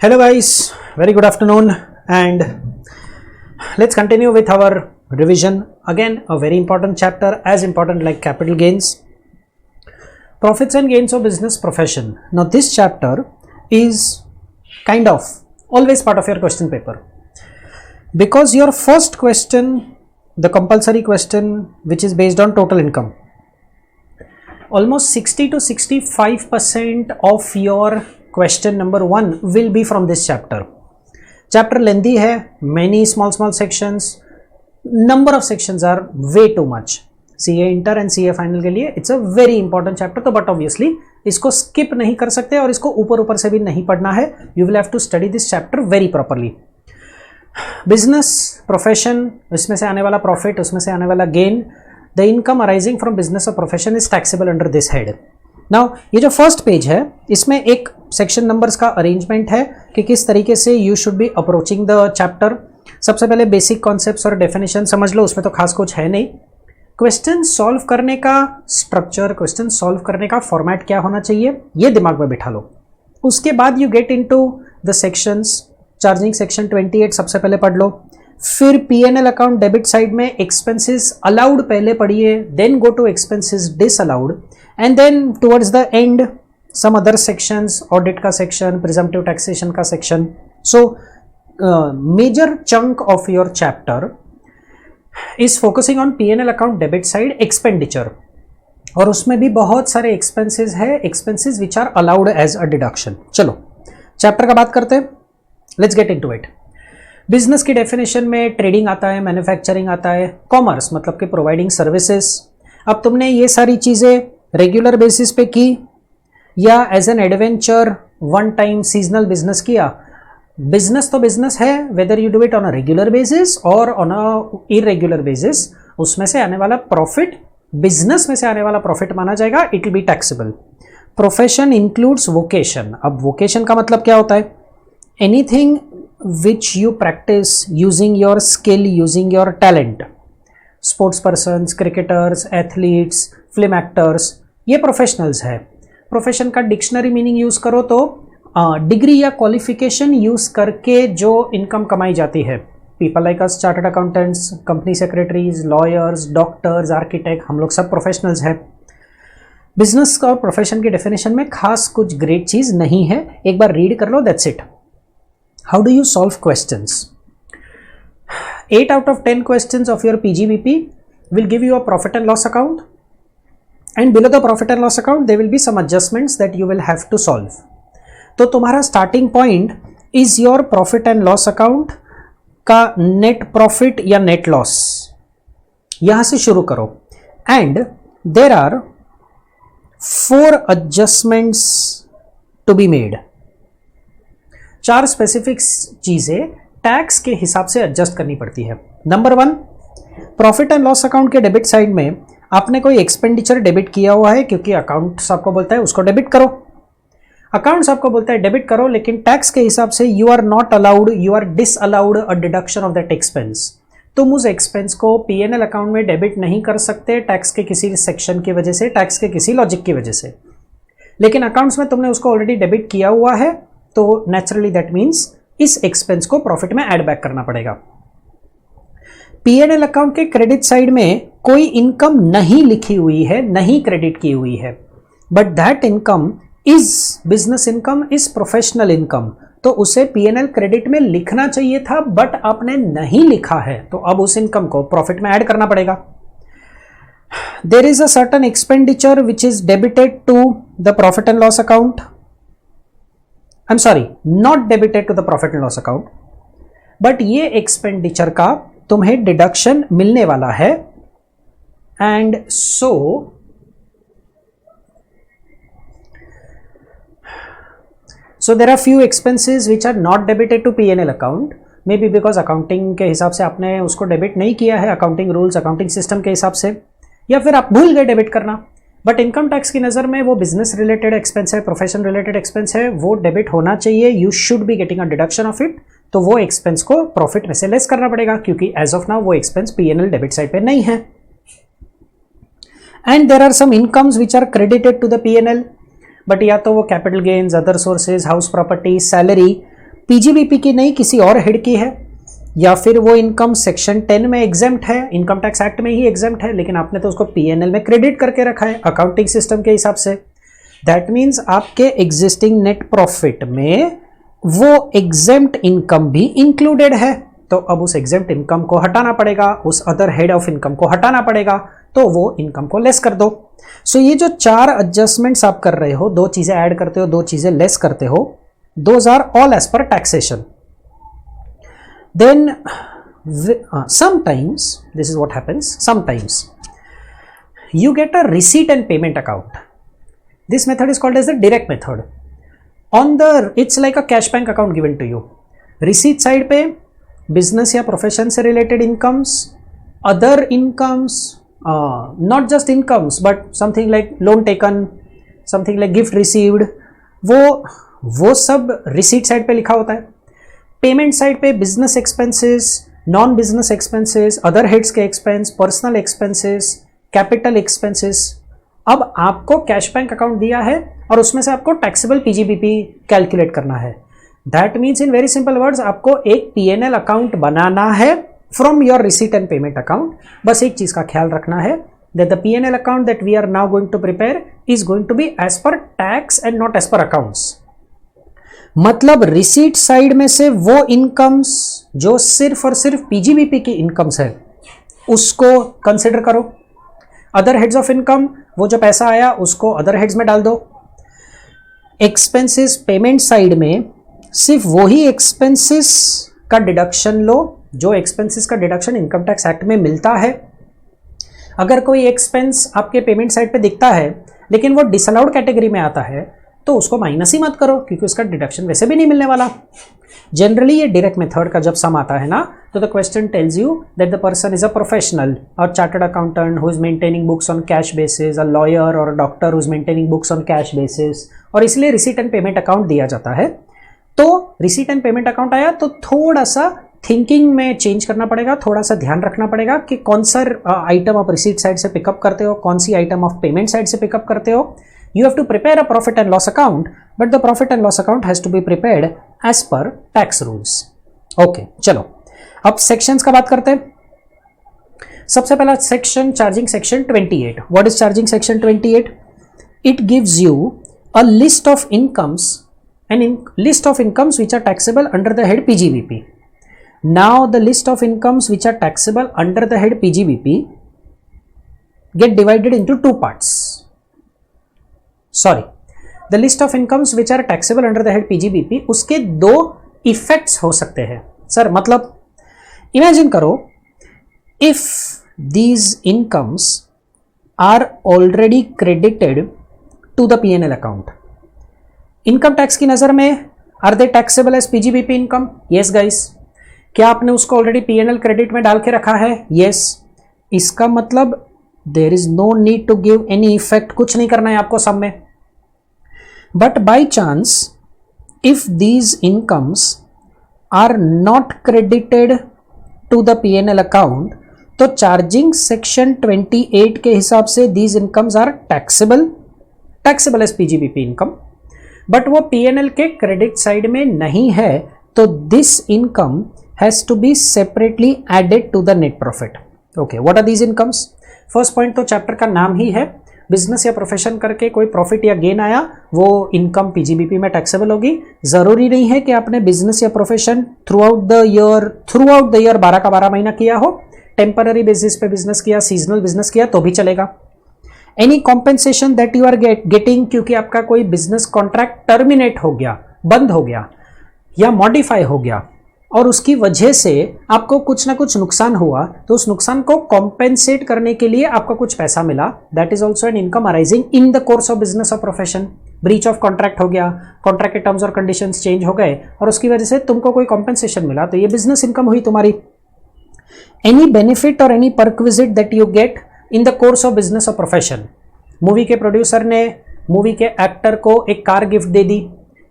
Hello guys, very good afternoon, and let's continue with our revision. Again, a very important chapter, as important like capital gains, profits and gains of business profession. Now this chapter is kind of always part of your question paper, because your first question, the compulsory question which is based on total income, almost 60 to 65% of your question number 1 will be from this chapter. Chapter lengthy है, many small sections, number of sections are way too much. CA inter and CA final के लिए it's a very important chapter, तो but obviously इसको skip नहीं कर सकते और इसको ऊपर से भी नहीं पढ़ना है. You will have to study this chapter very properly. Business profession, इसमें से आने वाला प्रॉफिट, उसमें से आने वाला gain, the income arising from business और profession is taxable under this head. Now ये जो फर्स्ट पेज है इसमें एक सेक्शन नंबर्स का अरेंजमेंट है कि किस तरीके से you should B approaching the chapter. सबसे पहले बेसिक कॉन्सेप्ट्स और डेफिनेशन समझ लो, उसमें तो खास कुछ है नहीं. क्वेश्चन सॉल्व करने का स्ट्रक्चर, क्वेश्चन सॉल्व करने का फॉर्मेट क्या होना चाहिए ये दिमाग में बिठा लो. उसके बाद you get into the sections. Charging section 28 सबसे पहले पढ़ लो, फिर P&L अकाउंट डेबिट साइड में एक्सपेंसेस अलाउड पहले पढ़िए, then go to expenses disallowed, and then towards the end some other sections, audit का सेक्शन, प्रिजम्पटिव टैक्सेशन का section. So major chunk of your chapter is focusing on P&L account debit side expenditure, और उसमें भी बहुत सारे expenses है, expenses which are allowed as a deduction. चलो chapter का बात करते हैं, let's get into it. Business की डेफिनेशन में ट्रेडिंग आता है, मैन्युफैक्चरिंग आता है, कॉमर्स मतलब कि प्रोवाइडिंग सर्विसेज. अब तुमने ये सारी चीज़ें रेगुलर बेसिस पे की या as an adventure one time seasonal business किया. बिजनेस तो बिजनेस है, whether you do it on a regular basis और ऑन अ इरेगुलर बेसिस, उसमें से आने वाला प्रॉफिट, बिजनेस में से आने वाला प्रॉफिट माना जाएगा, it will be taxable. Profession includes vocation. अब वोकेशन का मतलब क्या होता है? Anything which you practice using your skill, using your talent. Sports persons, cricketers, athletes, film actors, ये प्रोफेशनल्स है. प्रोफेशन का डिक्शनरी मीनिंग यूज़ करो तो डिग्री या क्वालिफिकेशन यूज़ करके जो इनकम कमाई जाती है. People like us, chartered accountants, company secretaries, lawyers, doctors, architect, हम लोग सब प्रोफेशनल्स हैं. बिजनेस और प्रोफेशन की डेफिनेशन में खास कुछ ग्रेट चीज़ नहीं है, एक बार रीड कर लो, that's it. How do you solve questions? 8 out of 10 questions of your PGBP will give you a profit and loss account, and below the profit and loss account there will be some adjustments that you will have to solve. तो तुम्हारा starting point is your profit and loss account का net profit या net loss, यहाँ से शुरू करो. And there are 4 adjustments to be made. 4 specific चीज़ें tax के हिसाब से एडजस्ट करनी पड़ती है. Number 1, profit and loss account के डेबिट साइड में आपने कोई एक्सपेंडिचर डेबिट किया हुआ है, क्योंकि अकाउंट्स आपको बोलता है उसको डेबिट करो, अकाउंट्स आपको बोलता है डेबिट करो, लेकिन टैक्स के हिसाब से you are not allowed, you are disallowed a deduction of that expense. तुम उस एक्सपेंस को P&L अकाउंट में डेबिट नहीं कर सकते टैक्स के किसी सेक्शन की वजह से, टैक्स के किसी लॉजिक की वजह से, लेकिन अकाउंट्स में तुमने उसको ऑलरेडी डेबिट किया हुआ है, तो नेचुरली दैट मीन्स इस एक्सपेंस को प्रॉफिट में ऐड बैक करना पड़ेगा. P&L अकाउंट के क्रेडिट साइड में कोई इनकम नहीं लिखी हुई है, नहीं क्रेडिट की हुई है, but that income is business income, is professional income, तो उसे P&L क्रेडिट में लिखना चाहिए था, बट आपने नहीं लिखा है, तो अब उस इनकम को प्रॉफिट में ऐड करना पड़ेगा. There is a certain expenditure which is debited to the profit and loss account. I'm sorry, not debited to the profit and loss account, but ये एक्सपेंडिचर का तुम्हें डिडक्शन मिलने वाला है. And so there are few expenses which are not debited to P&L account, may be because accounting के हिसाब से आपने उसको डेबिट नहीं किया है, अकाउंटिंग रूल्स, अकाउंटिंग सिस्टम के हिसाब से, या फिर आप भूल गए डेबिट करना. बट इनकम टैक्स की नज़र में वो बिजनेस रिलेटेड एक्सपेंस है, प्रोफेशन रिलेटेड एक्सपेंस है, वो डेबिट होना चाहिए, you should be getting a deduction of it. तो वो एक्सपेंस को प्रॉफिट में से लेस करना पड़ेगा, क्योंकि एज ऑफ नाउ वो एक्सपेंस P&L डेबिट साइड पे नहीं है. And there are some incomes which are credited to the P&L, but या तो वो capital gains, other sources, house property, salary, PGBP की नहीं, किसी और हेड की है, या फिर वो इनकम सेक्शन 10 में एग्जेम्प्ट है, इनकम टैक्स एक्ट में ही एग्जेम्प्ट है, लेकिन आपने तो उसको पीएनएल में क्रेडिट करके रखा है अकाउंटिंग सिस्टम के हिसाब से। दैट मीन्स आपके एग्जिस्टिंग नेट प्रॉफिट में वो एग्जेम्प्ट इनकम भी इंक्लूडेड है, तो अब उस एग्जेम्प्ट इनकम को हटाना पड़ेगा, उस अदर हेड ऑफ इनकम को हटाना पड़ेगा, तो वो इनकम को लेस कर दो। सो ये जो 4 एडजस्टमेंट्स आप कर रहे हो, 2 चीजें ऐड करते हो, 2 चीजें लेस करते हो, those are all as per taxation. Then sometimes this is what happens, sometimes you get a receipt and payment account. This method is called as the direct method. It's like a cash bank account given to you. Receipt side पे business या profession से related incomes, other incomes, not just incomes but something like loan taken, something like gift received, वो सब receipt side पे लिखा होता है। Payment side पे business expenses, non business expenses, other heads के expense, personal expenses, capital expenses. अब आपको कैश बैंक अकाउंट दिया है और उसमें से आपको टैक्सेबल पीजीबीपी कैलकुलेट करना है। That means in very simple words आपको एक पीएनएल अकाउंट बनाना है from your receipt and payment account. बस एक चीज का ख्याल रखना है that the P&L account that we are now going to prepare is going to be as per tax and not as per accounts. मतलब receipt side में से वो इनकम्स जो सिर्फ और सिर्फ पीजीबीपी की इनकम्स है उसको कंसिडर करो। अदर हेड्स ऑफ इनकम, वो जो पैसा आया उसको अदर हेड्स में डाल दो। एक्सपेंसेस पेमेंट साइड में सिर्फ वही एक्सपेंसेस का डिडक्शन लो जो एक्सपेंसेस का डिडक्शन इनकम टैक्स एक्ट में मिलता है। अगर कोई एक्सपेंस आपके पेमेंट साइड पे दिखता है लेकिन वो डिसअलाउड कैटेगरी में आता है तो उसको माइनस ही मत करो क्योंकि उसका डिडक्शन वैसे भी नहीं मिलने वाला। जनरली ये डायरेक्ट मेथड का जब सम आता है ना तो the question tells you that the person is a professional और chartered accountant who is maintaining books on cash basis, a lawyer और a doctor who is maintaining books on cash basis, और इसलिए रिसीट एंड पेमेंट अकाउंट दिया जाता है। तो receipt and payment account आया तो थोड़ा सा थिंकिंग में चेंज करना पड़ेगा, थोड़ा सा ध्यान रखना पड़ेगा कि कौन सा आइटम आप रिसीट साइड से पिकअप करते हो, कौन सी आइटम आप पेमेंट साइड से पिकअप करते हो। You have to prepare a profit and loss account, but the profit and loss account has to be prepared as per tax rules. Okay, चलो अब sections का बात करते हैं। सबसे पहला section charging section 28. What is charging section 28? It gives you a list of incomes and list of incomes which are taxable under the head PGBP. Now the list of incomes which are taxable under the head PGBP get divided into two parts. Sorry, the list of incomes which are taxable under the head PGBP उसके दो effects हो सकते हैं। Sir मतलब imagine करो if these incomes are already credited to the P&L account. Income tax की नजर में are they taxable as PGBP income? Yes guys. क्या आपने उसको ऑलरेडी पीएनएल क्रेडिट में डाल के रखा है? यस। इसका मतलब there is no need to give any effect, कुछ नहीं करना है आपको सब में। But by chance if these incomes are not credited to the PNL account तो चार्जिंग सेक्शन 28 के हिसाब से these incomes are taxable as PGBP income, but वो पीएनएल के क्रेडिट साइड में नहीं है तो this income has to be separately added to the net profit. Okay, what are these incomes? First point तो चैप्टर का नाम ही है, बिजनेस या प्रोफेशन करके कोई प्रॉफिट या गेन आया वो इनकम पीजीबीपी में टैक्सेबल होगी। जरूरी नहीं है कि आपने बिजनेस या profession throughout the year 12 का 12 महीना किया हो। टेम्पररी बेसिस पे बिजनेस किया, सीजनल बिजनेस किया तो भी चलेगा। Any compensation that you are getting, क्योंकि आपका कोई बिजनेस कॉन्ट्रैक्ट टर्मिनेट हो गया, बंद हो गया या मॉडिफाई हो गया और उसकी वजह से आपको कुछ ना कुछ नुकसान हुआ तो उस नुकसान को कॉम्पेंसेट करने के लिए आपको कुछ पैसा मिला, that is also an income arising in the course of business और प्रोफेशन। ब्रीच ऑफ कॉन्ट्रैक्ट हो गया, कॉन्ट्रैक्ट के टर्म्स और कंडीशंस चेंज हो गए और उसकी वजह से तुमको कोई कॉम्पेंसेशन मिला तो ये बिजनेस इनकम हुई तुम्हारी। एनी बेनिफिट और any perquisite that you get in the course of business और प्रोफेशन। मूवी के प्रोड्यूसर ने मूवी के एक्टर को एक कार गिफ्ट दे दी,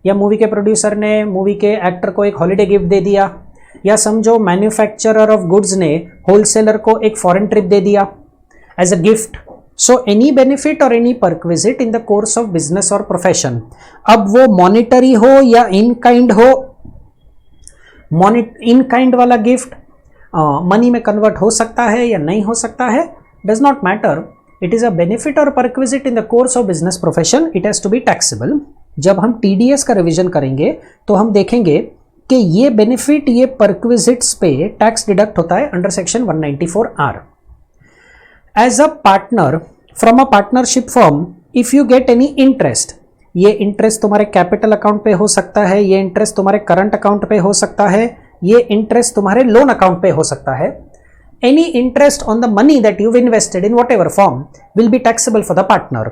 या मूवी के प्रोड्यूसर ने मूवी के एक्टर को एक हॉलिडे गिफ्ट दे दिया, या समझो मैन्युफैक्चरर ऑफ गुड्स ने होलसेलर को एक फॉरेन ट्रिप दे दिया as a gift. So any benefit और any perquisite in the course of business और प्रोफेशन, अब वो मॉनिटरी हो या इन काइंड हो, इन काइंड वाला गिफ्ट मनी में कन्वर्ट हो सकता है या नहीं हो सकता है, does not matter. It is a benefit और perquisite in the course of business profession, it has to be taxable. जब हम TDS का रिवीजन करेंगे तो हम देखेंगे कि ये बेनिफिट, ये परक्विजिट्स पे टैक्स डिडक्ट होता है under section 194R. As a partner from a partnership firm, if you get any interest, ये इंटरेस्ट तुम्हारे कैपिटल अकाउंट पे हो सकता है, ये इंटरेस्ट तुम्हारे करंट अकाउंट पे हो सकता है, ये इंटरेस्ट तुम्हारे लोन अकाउंट पे हो सकता है. Any interest on the money that you've invested in whatever form will be taxable for the partner.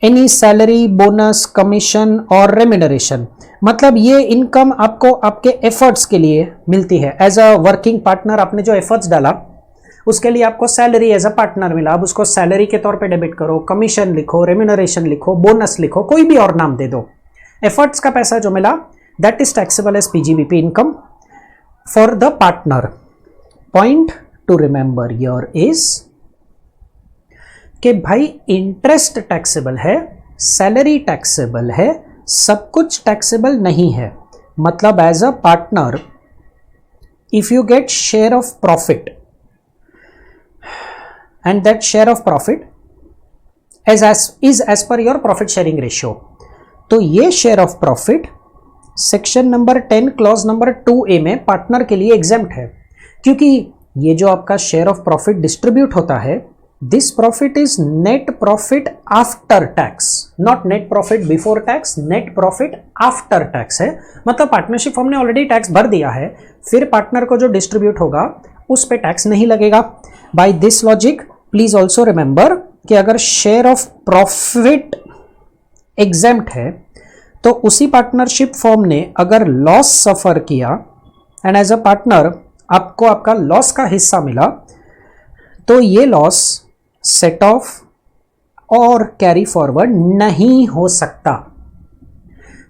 Any salary, bonus, commission और रेम्यूनरेशन, मतलब ये इनकम आपको आपके एफर्ट्स के लिए मिलती है. एज अ वर्किंग पार्टनर आपने जो एफर्ट्स डाला उसके लिए आपको सैलरी एज अ पार्टनर मिला. अब उसको सैलरी के तौर पे डेबिट करो, कमीशन लिखो, रेम्यूनरेशन लिखो, बोनस लिखो, कोई भी और नाम दे दो. एफर्ट्स का पैसा जो मिला that is taxable as PGBP income for the partner. Point to remember here is कि भाई इंटरेस्ट टैक्सेबल है, सैलरी टैक्सेबल है, सब कुछ टैक्सेबल नहीं है. मतलब as a partner if you get share of profit and that share of profit is as per your profit sharing ratio, तो ये share of profit section number 10 clause number 2A में partner के लिए exempt है. क्योंकि ये जो आपका शेयर ऑफ प्रॉफिट डिस्ट्रीब्यूट होता है, this profit is net profit after tax, not net profit before tax, net profit after tax है. मतलब पार्टनरशिप फर्म ने ऑलरेडी टैक्स भर दिया है, फिर पार्टनर को जो डिस्ट्रीब्यूट होगा उस पे टैक्स नहीं लगेगा. By this logic please also remember कि अगर शेयर ऑफ प्रॉफिट एग्जेम्प्ट है तो उसी पार्टनरशिप फर्म ने अगर लॉस सफर किया एंड एज अ पार्टनर आपको आपका लॉस का हिस्सा मिला, तो ये लॉस सेट ऑफ और कैरी फॉरवर्ड नहीं हो सकता.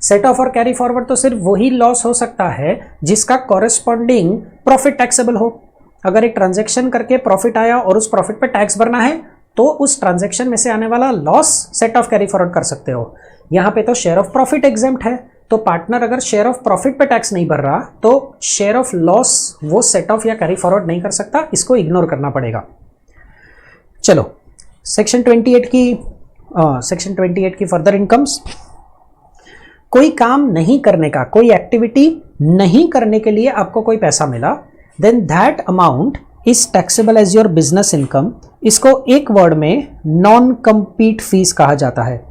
सेट ऑफ और कैरी फॉरवर्ड तो सिर्फ वही लॉस हो सकता है जिसका कॉरेस्पॉन्डिंग प्रॉफिट टैक्सेबल हो. अगर एक ट्रांजैक्शन करके प्रॉफिट आया और उस प्रॉफिट पे टैक्स भरना है तो उस ट्रांजैक्शन में से आने वाला loss set off carry forward कर सकते हो. यहाँ पे तो शेयर ऑफ प्रॉफिट एग्जेम्प्ट है, तो पार्टनर अगर शेयर ऑफ प्रॉफिट पे टैक्स नहीं भर रहा तो शेयर ऑफ लॉस वो सेट ऑफ या कैरी फॉरवर्ड नहीं कर सकता, इसको इग्नोर करना पड़ेगा. चलो सेक्शन 28 की फर्दर इनकम्स. कोई काम नहीं करने का, कोई एक्टिविटी नहीं करने के लिए आपको कोई पैसा मिला, then that amount is taxable as your business income. इसको एक वर्ड में नॉन कम्पीट फीस कहा जाता है.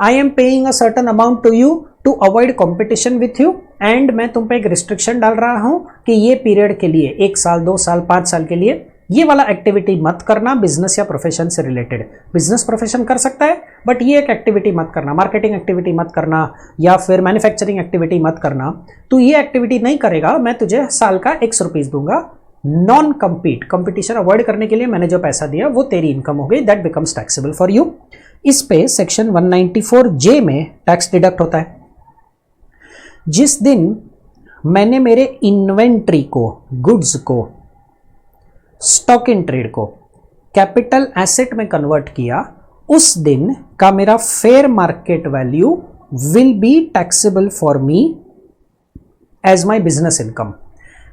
I am paying a certain amount to you to avoid competition with you, and मैं तुम पे एक रिस्ट्रिक्शन डाल रहा हूं कि ये पीरियड के लिए 1 साल, 2 साल, 5 साल के लिए ये वाला एक्टिविटी मत करना बिजनेस या प्रोफेशन से रिलेटेड. बिजनेस प्रोफेशन कर सकता है बट ये एक एक्टिविटी मत करना, मार्केटिंग एक्टिविटी मत करना या फिर मैन्युफैक्चरिंग एक्टिविटी मत करना. तू ये एक्टिविटी नहीं करेगा, मैं तुझे साल का X रुपीज दूंगा. नॉन कम्पीट, कंपटीशन अवॉइड करने के लिए मैंने जो पैसा दिया वो तेरी इनकम हो गई, that becomes taxable for you. इस पे सेक्शन 194J में टैक्स डिडक्ट होता है. जिस दिन मैंने मेरे इन्वेंट्री को, गुड्स को, स्टॉक इन ट्रेड को कैपिटल एसेट में कन्वर्ट किया, उस दिन का मेरा fair market value will be taxable for me as my business income.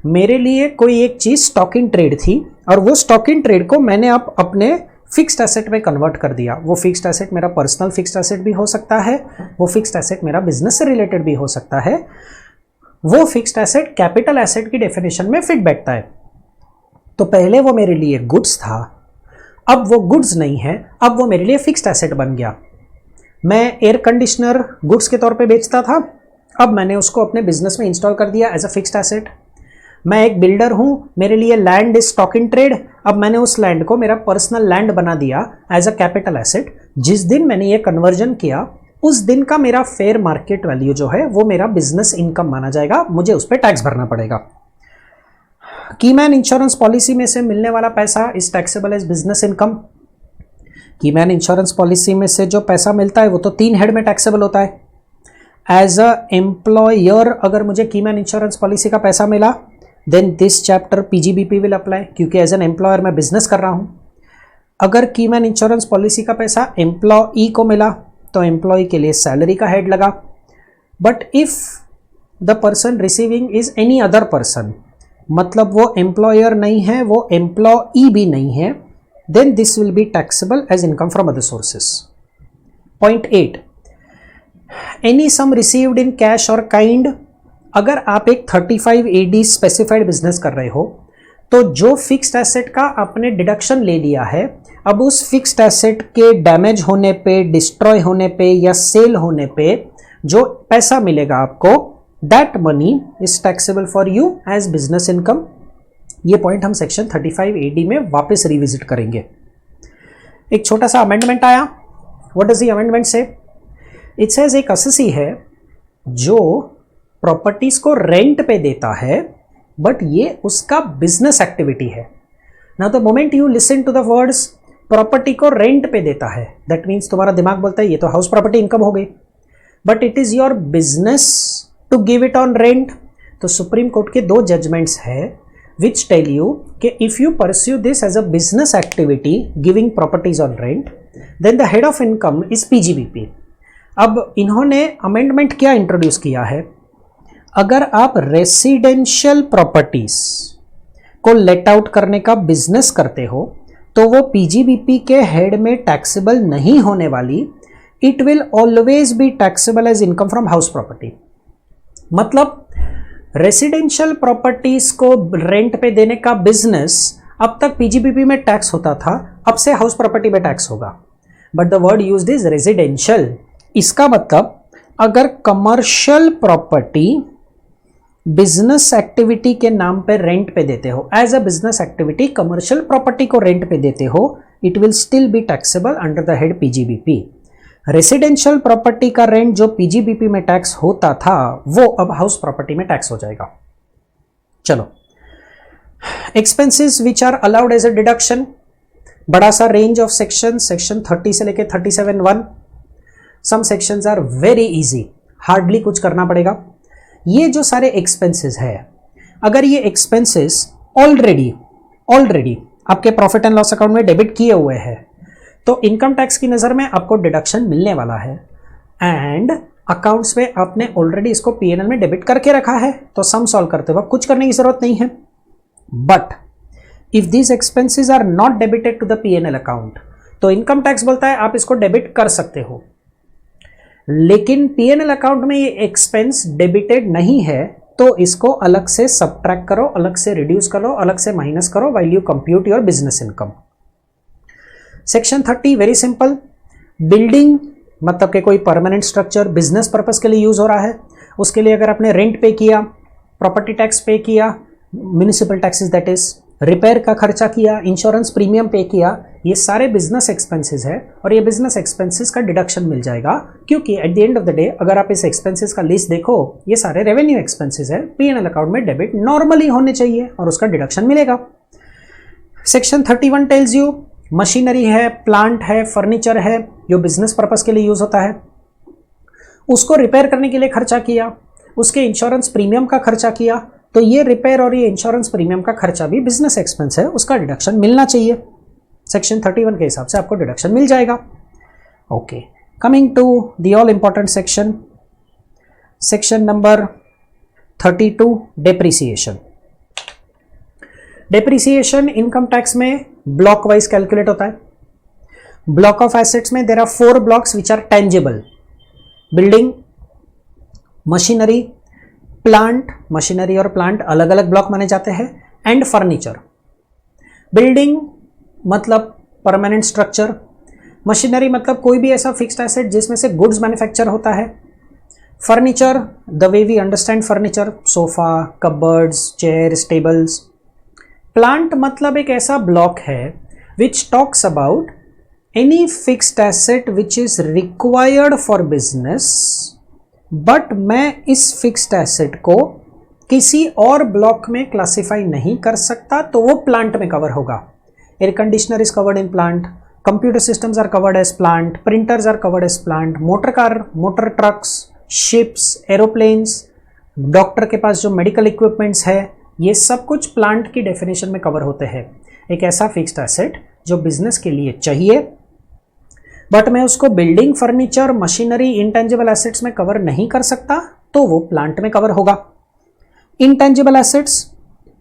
मेरे लिए कोई एक चीज स्टॉक इन ट्रेड थी और वो स्टॉक इन ट्रेड को मैंने अब अपने फिक्स्ड एसेट में कन्वर्ट कर दिया. वो फिक्स्ड एसेट मेरा पर्सनल फिक्स्ड एसेट भी हो सकता है, वो फिक्स्ड एसेट मेरा बिजनेस से रिलेटेड भी हो सकता है. वो फिक्स्ड एसेट कैपिटल एसेट की डेफिनेशन में फिट बैठता है. तो पहले वो मेरे लिए गुड्स था, अब वो गुड्स नहीं है, अब वो मेरे लिए फिक्स्ड एसेट बन गया. मैं एयर कंडीशनर गुड्स के तौर पे बेचता था, अब मैंने उसको अपने बिजनेस में इंस्टॉल कर दिया एज अ फिक्स्ड एसेट. मैं एक बिल्डर हूं, मेरे लिए land is stock in trade, अब मैंने उस लैंड को मेरा पर्सनल लैंड बना दिया एज अ कैपिटल एसेट. जिस दिन मैंने ये कन्वर्जन किया उस दिन का मेरा फेयर मार्केट वैल्यू जो है वो मेरा बिजनेस इनकम माना जाएगा, मुझे उस पर टैक्स भरना पड़ेगा. कीमैन इंश्योरेंस पॉलिसी में से मिलने वाला पैसा is taxable as business income. Keyman insurance policy में से जो पैसा मिलता है वो तो 3 हेड में टैक्सेबल होता है. एज अ एम्प्लॉयर अगर मुझे कीमैन इंश्योरेंस पॉलिसी का पैसा मिला then this chapter PGBP will apply, क्योंकि एज एन एम्प्लॉयर मैं बिजनेस कर रहा हूं. अगर कीमैन इंश्योरेंस पॉलिसी का पैसा एम्प्लॉई को मिला तो एम्प्लॉय के लिए सैलरी का हेड लगा. But if the person receiving is any other person, मतलब वो एम्प्लॉयर नहीं है, वो एम्प्लॉई भी नहीं है, then this will be taxable as income from other sources. Point 8, any sum received in cash और काइंड. अगर आप एक 35 AD स्पेसिफाइड बिजनेस कर रहे हो तो जो फिक्स्ड एसेट का आपने डिडक्शन ले लिया है, अब उस फिक्स्ड एसेट के डैमेज होने पे, डिस्ट्रॉय होने पे या सेल होने पे जो पैसा मिलेगा आपको, that money is taxable for you as business income. ये पॉइंट हम सेक्शन 35 AD में वापस रिविजिट करेंगे. एक छोटा सा अमेंडमेंट आया. व्हाट डज द अमेंडमेंट से? इट सेज एक असेसी है जो प्रॉपर्टीज को रेंट पे देता है, बट ये उसका बिजनेस एक्टिविटी है. Now the moment you listen to the words property को रेंट पे देता है, दैट मीन्स तुम्हारा दिमाग बोलता है ये तो हाउस प्रॉपर्टी इनकम हो गई, but it is your business to give it on rent. तो सुप्रीम कोर्ट के 2 जजमेंट्स है which tell you कि if you pursue this as a business activity giving properties on rent, then the head of income is PGBP. अब इन्होंने amendment क्या introduce किया है? अगर आप रेसिडेंशियल प्रॉपर्टीज को लेट आउट करने का बिजनेस करते हो तो वो PGBP के हेड में टैक्सेबल नहीं होने वाली. It will always be taxable as income from house property. मतलब रेसिडेंशियल प्रॉपर्टीज को रेंट पे देने का बिजनेस अब तक PGBP में टैक्स होता था, अब से हाउस प्रॉपर्टी में टैक्स होगा, but the word used is residential. इसका मतलब अगर कमर्शियल प्रॉपर्टी बिजनेस एक्टिविटी के नाम पे रेंट पे देते हो, as a business activity commercial property को रेंट पे देते हो, it will still be taxable under the head PGBP. Residential property का रेंट जो PGBP में टैक्स होता था वो अब हाउस प्रॉपर्टी में टैक्स हो जाएगा. चलो, expenses which are allowed as a deduction. बड़ा सा रेंज ऑफ सेक्शन 30 से लेके 37(1). Some sections are very easy, hardly कुछ करना पड़ेगा. ये जो सारे एक्सपेंसेस है, अगर ये एक्सपेंसेस ऑलरेडी आपके प्रॉफिट एंड लॉस अकाउंट में डेबिट किए हुए हैं तो इनकम टैक्स की नज़र में आपको डिडक्शन मिलने वाला है. एंड अकाउंट्स में आपने ऑलरेडी इसको P&L में डेबिट करके रखा है, तो सम सॉल्व करते वक्त कुछ करने की जरूरत नहीं है. But if these expenses are not debited to the P&L account, तो इनकम टैक्स बोलता है आप इसको डेबिट कर सकते हो, लेकिन P&L अकाउंट में ये एक्सपेंस डेबिटेड नहीं है तो इसको अलग से सब्ट्रैक्ट करो, अलग से रिड्यूस करो, अलग से माइनस करो while you compute your business income. Section 30 very simple. Building मतलब कि कोई परमानेंट स्ट्रक्चर बिजनेस पर्पस के लिए यूज हो रहा है, उसके लिए अगर आपने रेंट पे किया, प्रॉपर्टी टैक्स पे किया, municipal taxes that is, repair का खर्चा किया, इंश्योरेंस प्रीमियम पे किया, ये सारे बिजनेस एक्सपेंसेस है और ये बिजनेस एक्सपेंसेस का डिडक्शन मिल जाएगा, क्योंकि at the end of the day अगर आप इस एक्सपेंसेस का लिस्ट देखो, ये सारे रेवेन्यू एक्सपेंसेस है, P&L अकाउंट में डेबिट नॉर्मली होने चाहिए और उसका डिडक्शन मिलेगा. सेक्शन 31 टेल्स यू मशीनरी है, प्लांट है, फर्नीचर है, जो बिजनेस पर्पस के लिए यूज होता है, उसको रिपेयर करने के लिए खर्चा किया, उसके इंश्योरेंस प्रीमियम का खर्चा किया, तो ये रिपेयर और ये इंश्योरेंस प्रीमियम का खर्चा भी बिजनेस एक्सपेंस है, उसका डिडक्शन मिलना चाहिए. सेक्शन 31 के हिसाब से आपको डिडक्शन मिल जाएगा. Okay, coming to the all important section, section number 32 depreciation. Depreciation income tax में ब्लॉक वाइज कैलकुलेट होता है. ब्लॉक ऑफ एसेट्स में there are 4 blocks which are tangible. Building, machinery, plant, machinery और प्लांट अलग अलग block माने जाते हैं, एंड फर्नीचर. बिल्डिंग मतलब परमानेंट स्ट्रक्चर, मशीनरी मतलब कोई भी ऐसा फिक्स्ड एसेट जिसमें से गुड्स मैन्युफैक्चर होता है, furniture the way we understand furniture, sofa, cupboards, chairs, tables. Plant मतलब एक ऐसा ब्लॉक है which talks about any fixed asset which is required for business, but मैं इस फिक्स्ड एसेट को किसी और ब्लॉक में क्लासिफाई नहीं कर सकता, तो वो प्लांट में कवर होगा. Air conditioner is covered in plant, computer systems are covered as plant, printers are covered as plant, motor car, motor trucks, ships, aeroplanes, doctor के पास जो मेडिकल इक्विपमेंट्स है, ये सब कुछ प्लांट की डेफिनेशन में कवर होते हैं. एक ऐसा फिक्स्ड एसेट जो बिजनेस के लिए चाहिए, बट मैं उसको building, furniture, machinery, intangible assets में कवर नहीं कर सकता, तो वो प्लांट में कवर होगा। Intangible assets,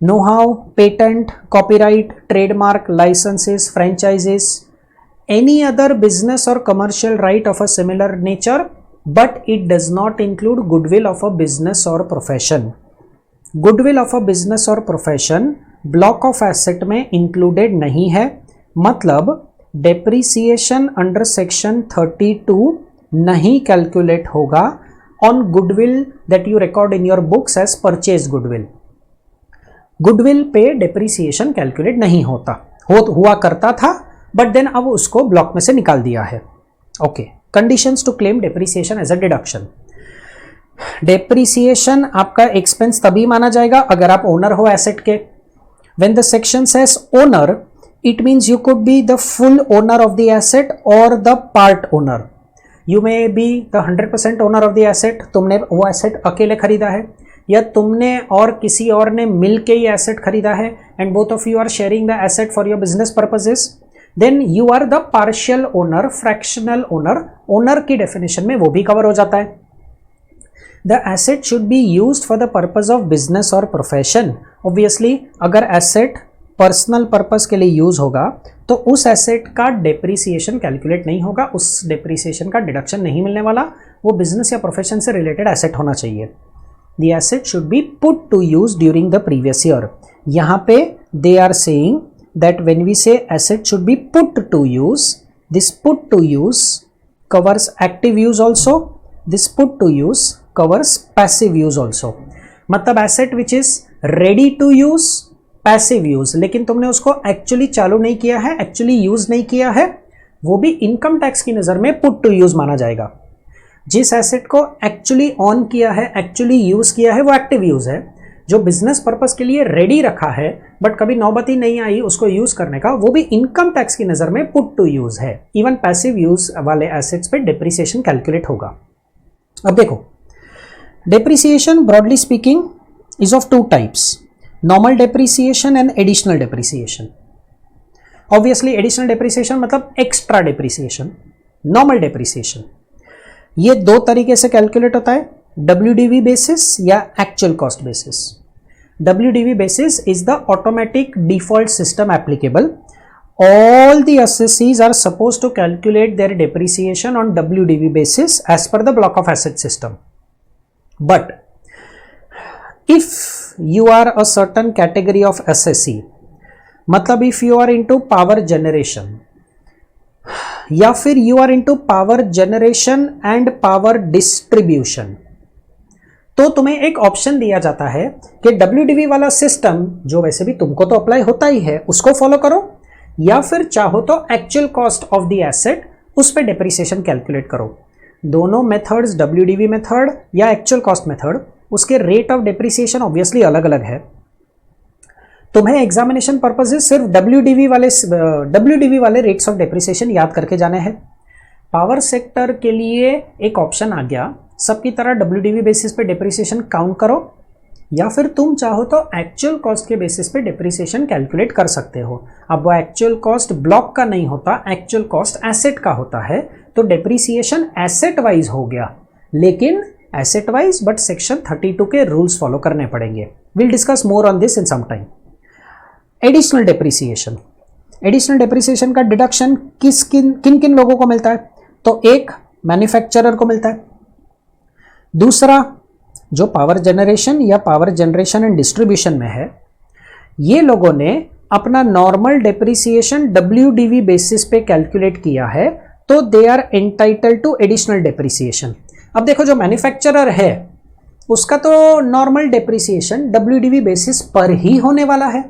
know how, patent, copyright, trademark, licences, franchises, any other business और commercial right of a similar nature, but it does not include goodwill of a business और profession. Goodwill of a business और profession block of asset में included नहीं है, मतलब depreciation under section 32 नहीं calculate होगा on goodwill that you record in your books as purchase goodwill. Goodwill पे depreciation calculate नहीं होता, हुआ करता था, बट देन अब उसको ब्लॉक में से निकाल दिया है। Okay, conditions to claim depreciation as a deduction. Depreciation आपका एक्सपेंस तभी माना जाएगा अगर आप ओनर हो एसेट के। When the section says owner, it means you could be the full owner of the asset और the part owner. You may be the 100% owner of the asset, तुमने वो एसेट अकेले खरीदा है, या तुमने और किसी और ने मिल के ये एसेट खरीदा है, and both of you are sharing the asset for your business purposes, then you are the partial owner, fractional owner. Owner की डेफिनेशन में वो भी कवर हो जाता है। The asset should be used for the purpose of business और profession. Obviously अगर asset personal purpose के लिए यूज होगा तो उस एसेट का डेप्रीसिएशन कैलकुलेट नहीं होगा, उस डेप्रीसिएशन का डिडक्शन नहीं मिलने वाला, वो बिजनेस या प्रोफेशन से रिलेटेड एसेट होना चाहिए। The asset should be put to use during the previous year. यहाँ पे they are saying that when we say asset should be put to use, this put to use covers active use also, this put to use covers passive use also। मतलब asset which is ready to use, passive use, लेकिन तुमने उसको actually चालू नहीं किया है, actually use नहीं किया है, वो भी इनकम टैक्स की नज़र में put to use माना जाएगा। जिस एसेट को एक्चुअली ऑन किया है, एक्चुअली यूज किया है, वो एक्टिव यूज है। जो बिजनेस पर्पस के लिए रेडी रखा है बट कभी नौबत ही नहीं आई उसको यूज करने का, वो भी इनकम टैक्स की नजर में पुट टू यूज है। इवन पैसिव यूज वाले एसेट्स पे डेप्रीसिएशन कैलकुलेट होगा। अब देखो, depreciation broadly speaking is of two types, normal depreciation and additional depreciation. Obviously additional depreciation मतलब एक्स्ट्रा डेप्रीसिएशन। नॉर्मल डेप्रीसिएशन ये दो तरीके से कैलकुलेट होता है, WDV basis या actual cost basis। WDV basis is the automatic default system applicable. All the assessees are supposed to calculate their depreciation on WDV basis as per the block of asset system. But if you are a certain category of assessee, मतलब if you are into power generation या फिर you are into power generation and power distribution, तो तुम्हें एक option दिया जाता है कि WDV वाला सिस्टम जो वैसे भी तुमको तो अप्लाई होता ही है उसको फॉलो करो, या फिर चाहो तो actual cost of the asset उस पे डेप्रीसिएशन कैलकुलेट करो। दोनों मेथड्स, WDV मेथड या एक्चुअल कॉस्ट मेथड, उसके रेट ऑफ डेप्रीसिएशन ऑब्वियसली अलग अलग है। तुम्हें एग्जामिनेशन पर्पसेस सिर्फ WDV वाले रेट्स ऑफ डेप्रीसिएशन याद करके जाने हैं। पावर सेक्टर के लिए एक ऑप्शन आ गया, सबकी तरह WDV बेसिस पे डेप्रीसिएशन काउंट करो, या फिर तुम चाहो तो एक्चुअल कॉस्ट के बेसिस पे डेप्रीसिएशन कैलकुलेट कर सकते हो। अब वो एक्चुअल कॉस्ट ब्लॉक का नहीं होता, एक्चुअल कॉस्ट एसेट का होता है, तो डेप्रीसिएशन एसेट वाइज हो गया, लेकिन एसेट वाइज बट सेक्शन 32 के रूल्स फॉलो करने पड़ेंगे। Will discuss more on this in some time. Additional depreciation, additional depreciation का डिडक्शन किन किन लोगों को मिलता है? तो एक मैन्युफैक्चरर को मिलता है, दूसरा जो पावर जनरेशन या पावर जनरेशन एंड डिस्ट्रीब्यूशन में है, ये लोगों ने अपना नॉर्मल डेप्रीसिएशन WDV बेसिस पे कैलकुलेट किया है, तो they are entitled to additional depreciation. अब देखो, जो मैन्युफैक्चरर है उसका तो नॉर्मल डेप्रीसिएशन WDV बेसिस पर ही होने वाला है,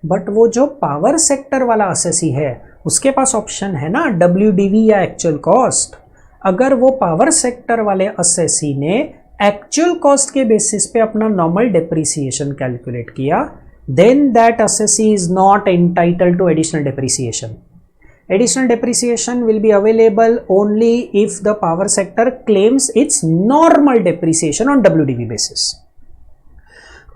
बट वो जो पावर सेक्टर वाला असेसी है उसके पास ऑप्शन है ना WDV या एक्चुअल कॉस्ट। अगर वो पावर सेक्टर वाले असेसी ने एक्चुअल कॉस्ट के बेसिस पे अपना नॉर्मल डेप्रीसिएशन कैलकुलेट किया, then that assessee is not entitled to additional depreciation. Additional depreciation will be available only if the power sector claims its normal depreciation on WDV basis.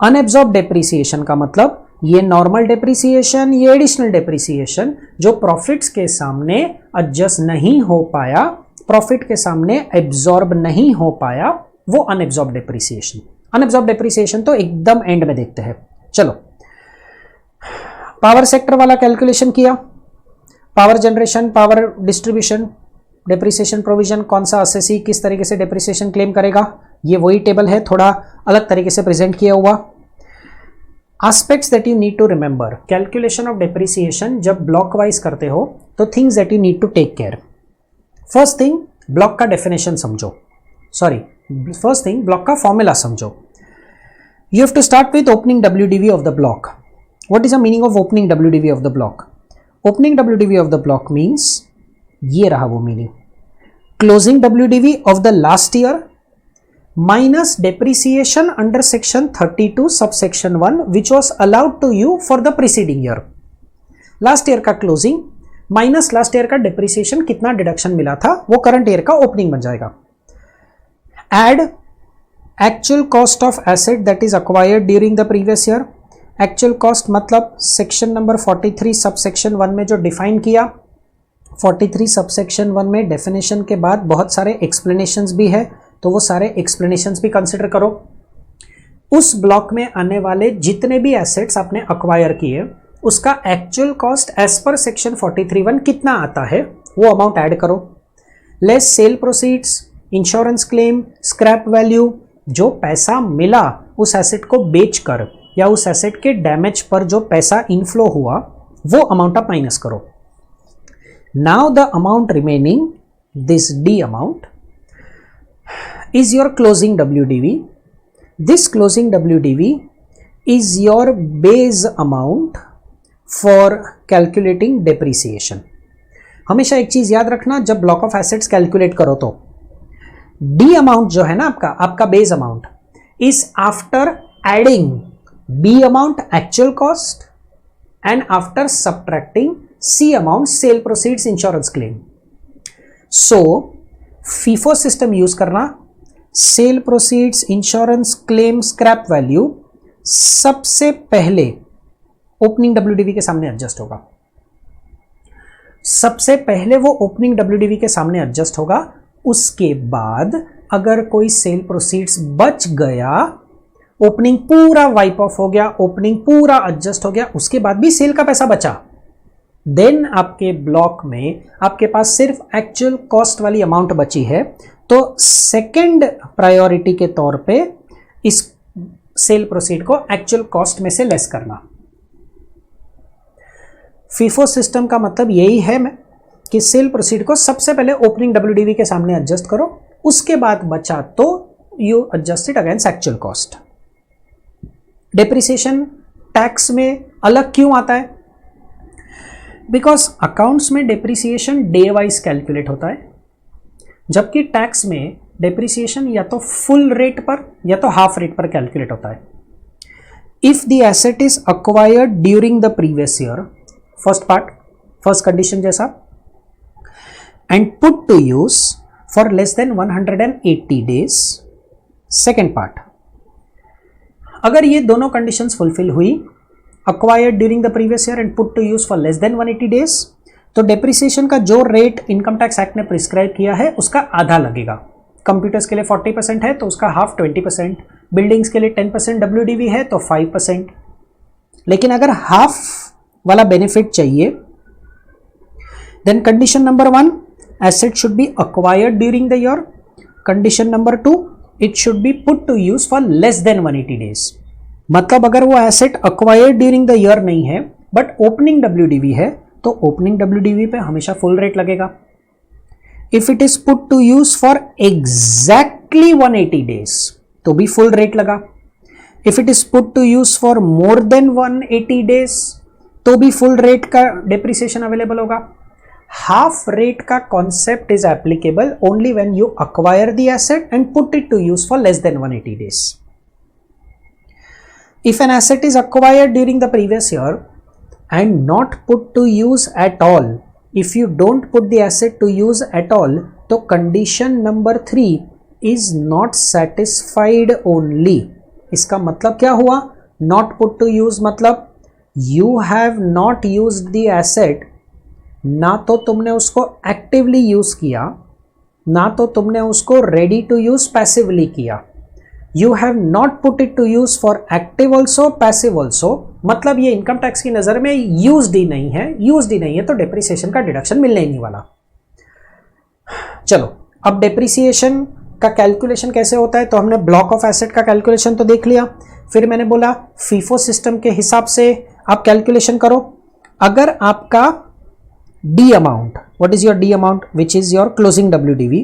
Unabsorb depreciation का मतलब ये normal depreciation, ये additional depreciation जो profits के सामने adjust नहीं हो पाया, प्रॉफिट के सामने एब्जॉर्ब नहीं हो पाया, वो अनएब्जॉर्ब डेप्रिसिएशन। अनएब्जॉर्ब डेप्रिसिएशन तो एकदम एंड में देखते हैं। चलो, पावर सेक्टर वाला कैलकुलेशन किया, power generation, power distribution, depreciation provision, कौन सा असेसी किस तरीके से डेप्रिसिएशन क्लेम करेगा, ये वही टेबल है, थोड़ा अलग तरीके से प्रेजेंट किया हुआ। Aspects that you need to remember, calculation of depreciation जब ब्लॉक वाइज करते हो तो things that you need to take care. First thing, block का डेफिनेशन समझो, फर्स्ट थिंग ब्लॉक का फॉर्मूला समझो। You have to start with opening WDV of the block. What is the meaning of opening WDV of the block? Opening WDV of the block means, ये रहा वो meaning, closing WDV of the last year minus depreciation under section 32 subsection 1 which was allowed to you for the preceding year। Last year का closing minus last year का depreciation कितना deduction मिला था वो current year का opening बन जाएगा। Add actual cost of asset that is acquired during the previous year. Actual cost मतलब सेक्शन नंबर 43 सबसेक्शन 1 में जो डिफाइन किया, 43 सबसेक्शन 1 में डेफिनेशन के बाद बहुत सारे एक्सप्लेनेशंस भी है, तो वो सारे एक्सप्लेनेशंस भी कंसिडर करो। उस ब्लॉक में आने वाले जितने भी एसेट्स आपने अक्वायर किए उसका actual cost as per section 43(1) कितना आता है वो अमाउंट ऐड करो, less sale proceeds, insurance claim, scrap value, जो पैसा मिला उस एसेट को बेचकर या उस एसेट के डैमेज पर जो पैसा इनफ्लो हुआ वो अमाउंट आप माइनस करो। Now the amount remaining, this D amount is your closing WDV. This closing WDV is your base amount for calculating depreciation। हमेशा एक चीज याद रखना, जब ब्लॉक ऑफ एसेट्स कैलकुलेट करो तो डी अमाउंट जो है ना आपका base amount is after adding B amount actual cost and after subtracting C amount sale proceeds, insurance claim. So FIFO system use करना, sale proceeds, insurance claim, scrap value सबसे पहले opening WDV के सामने adjust होगा। सबसे पहले वो opening WDV के सामने एडजस्ट होगा। उसके बाद अगर कोई सेल प्रोसीड्स बच गया, ओपनिंग पूरा वाइप ऑफ हो गया, ओपनिंग पूरा एडजस्ट हो गया, उसके बाद भी सेल का पैसा बचा, देन आपके ब्लॉक में आपके पास सिर्फ एक्चुअल कॉस्ट वाली अमाउंट बची है, तो सेकंड प्रायोरिटी के तौर पे इस सेल प्रोसीड को एक्चुअल कॉस्ट में से लेस करना। फीफो सिस्टम का मतलब यही है कि सेल प्रोसीड को सबसे पहले ओपनिंग WDV के सामने एडजस्ट करो, उसके बाद बचा तो you adjust it against actual cost. Depreciation tax में अलग क्यों आता है? बिकॉज अकाउंट्स में डेप्रिसिएशन डे वाइज कैलकुलेट होता है, जबकि टैक्स में डेप्रिसिएशन या तो फुल रेट पर या तो हाफ रेट पर कैलकुलेट होता है। If the asset is acquired during the previous year, first part, first condition जैसा, and put to use for less than 180 days, second part, अगर ये दोनों कंडीशंस फुलफिल हुई, acquired during the previous year and put to use for less than 180 days, तो depreciation का जो rate income tax act ने prescribe किया है उसका आधा लगेगा। कंप्यूटर्स के लिए 40% है तो उसका हाफ 20%, बिल्डिंग्स के लिए 10% WDV है तो 5%। लेकिन अगर हाफ वाला बेनिफिट चाहिए, then condition number 1, asset should be acquired during the year. Condition number 2, it should be put to use for less than 180 days. मतलब अगर वो asset acquired during the year नहीं है बट ओपनिंग WDV है तो opening WDV पे हमेशा full rate लगेगा। If it is put to use for exactly 180 days तो भी फुल रेट लगा। If it is put to use for more than 180 days तो भी फुल रेट का डेप्रिसिएशन अवेलेबल होगा। हाफ रेट का concept is applicable only when you acquire the asset and put it to use for less than 180 days. If an asset is acquired during the previous year and not put to use at all, if you don't put the asset to use at all, तो condition number 3 is not satisfied only। इसका मतलब क्या हुआ? not put to use मतलब you have not used the asset, ना तो तुमने उसको actively use किया ना तो तुमने उसको रेडी टू यूज पैसिवली किया, you have not put it to use for active also passive also, मतलब ये इनकम टैक्स की नज़र में यूज्ड ही नहीं है, तो डेप्रिसिएशन का डिडक्शन मिलने ही नहीं वाला। चलो अब डेप्रिसिएशन का कैलकुलेशन कैसे होता है, तो हमने ब्लॉक ऑफ एसेट का कैलकुलेशन तो देख लिया, फिर मैंने बोला फीफो सिस्टम के हिसाब से आप कैलकुलेशन करो। अगर आपका D amount, what is your D amount which is your closing WDV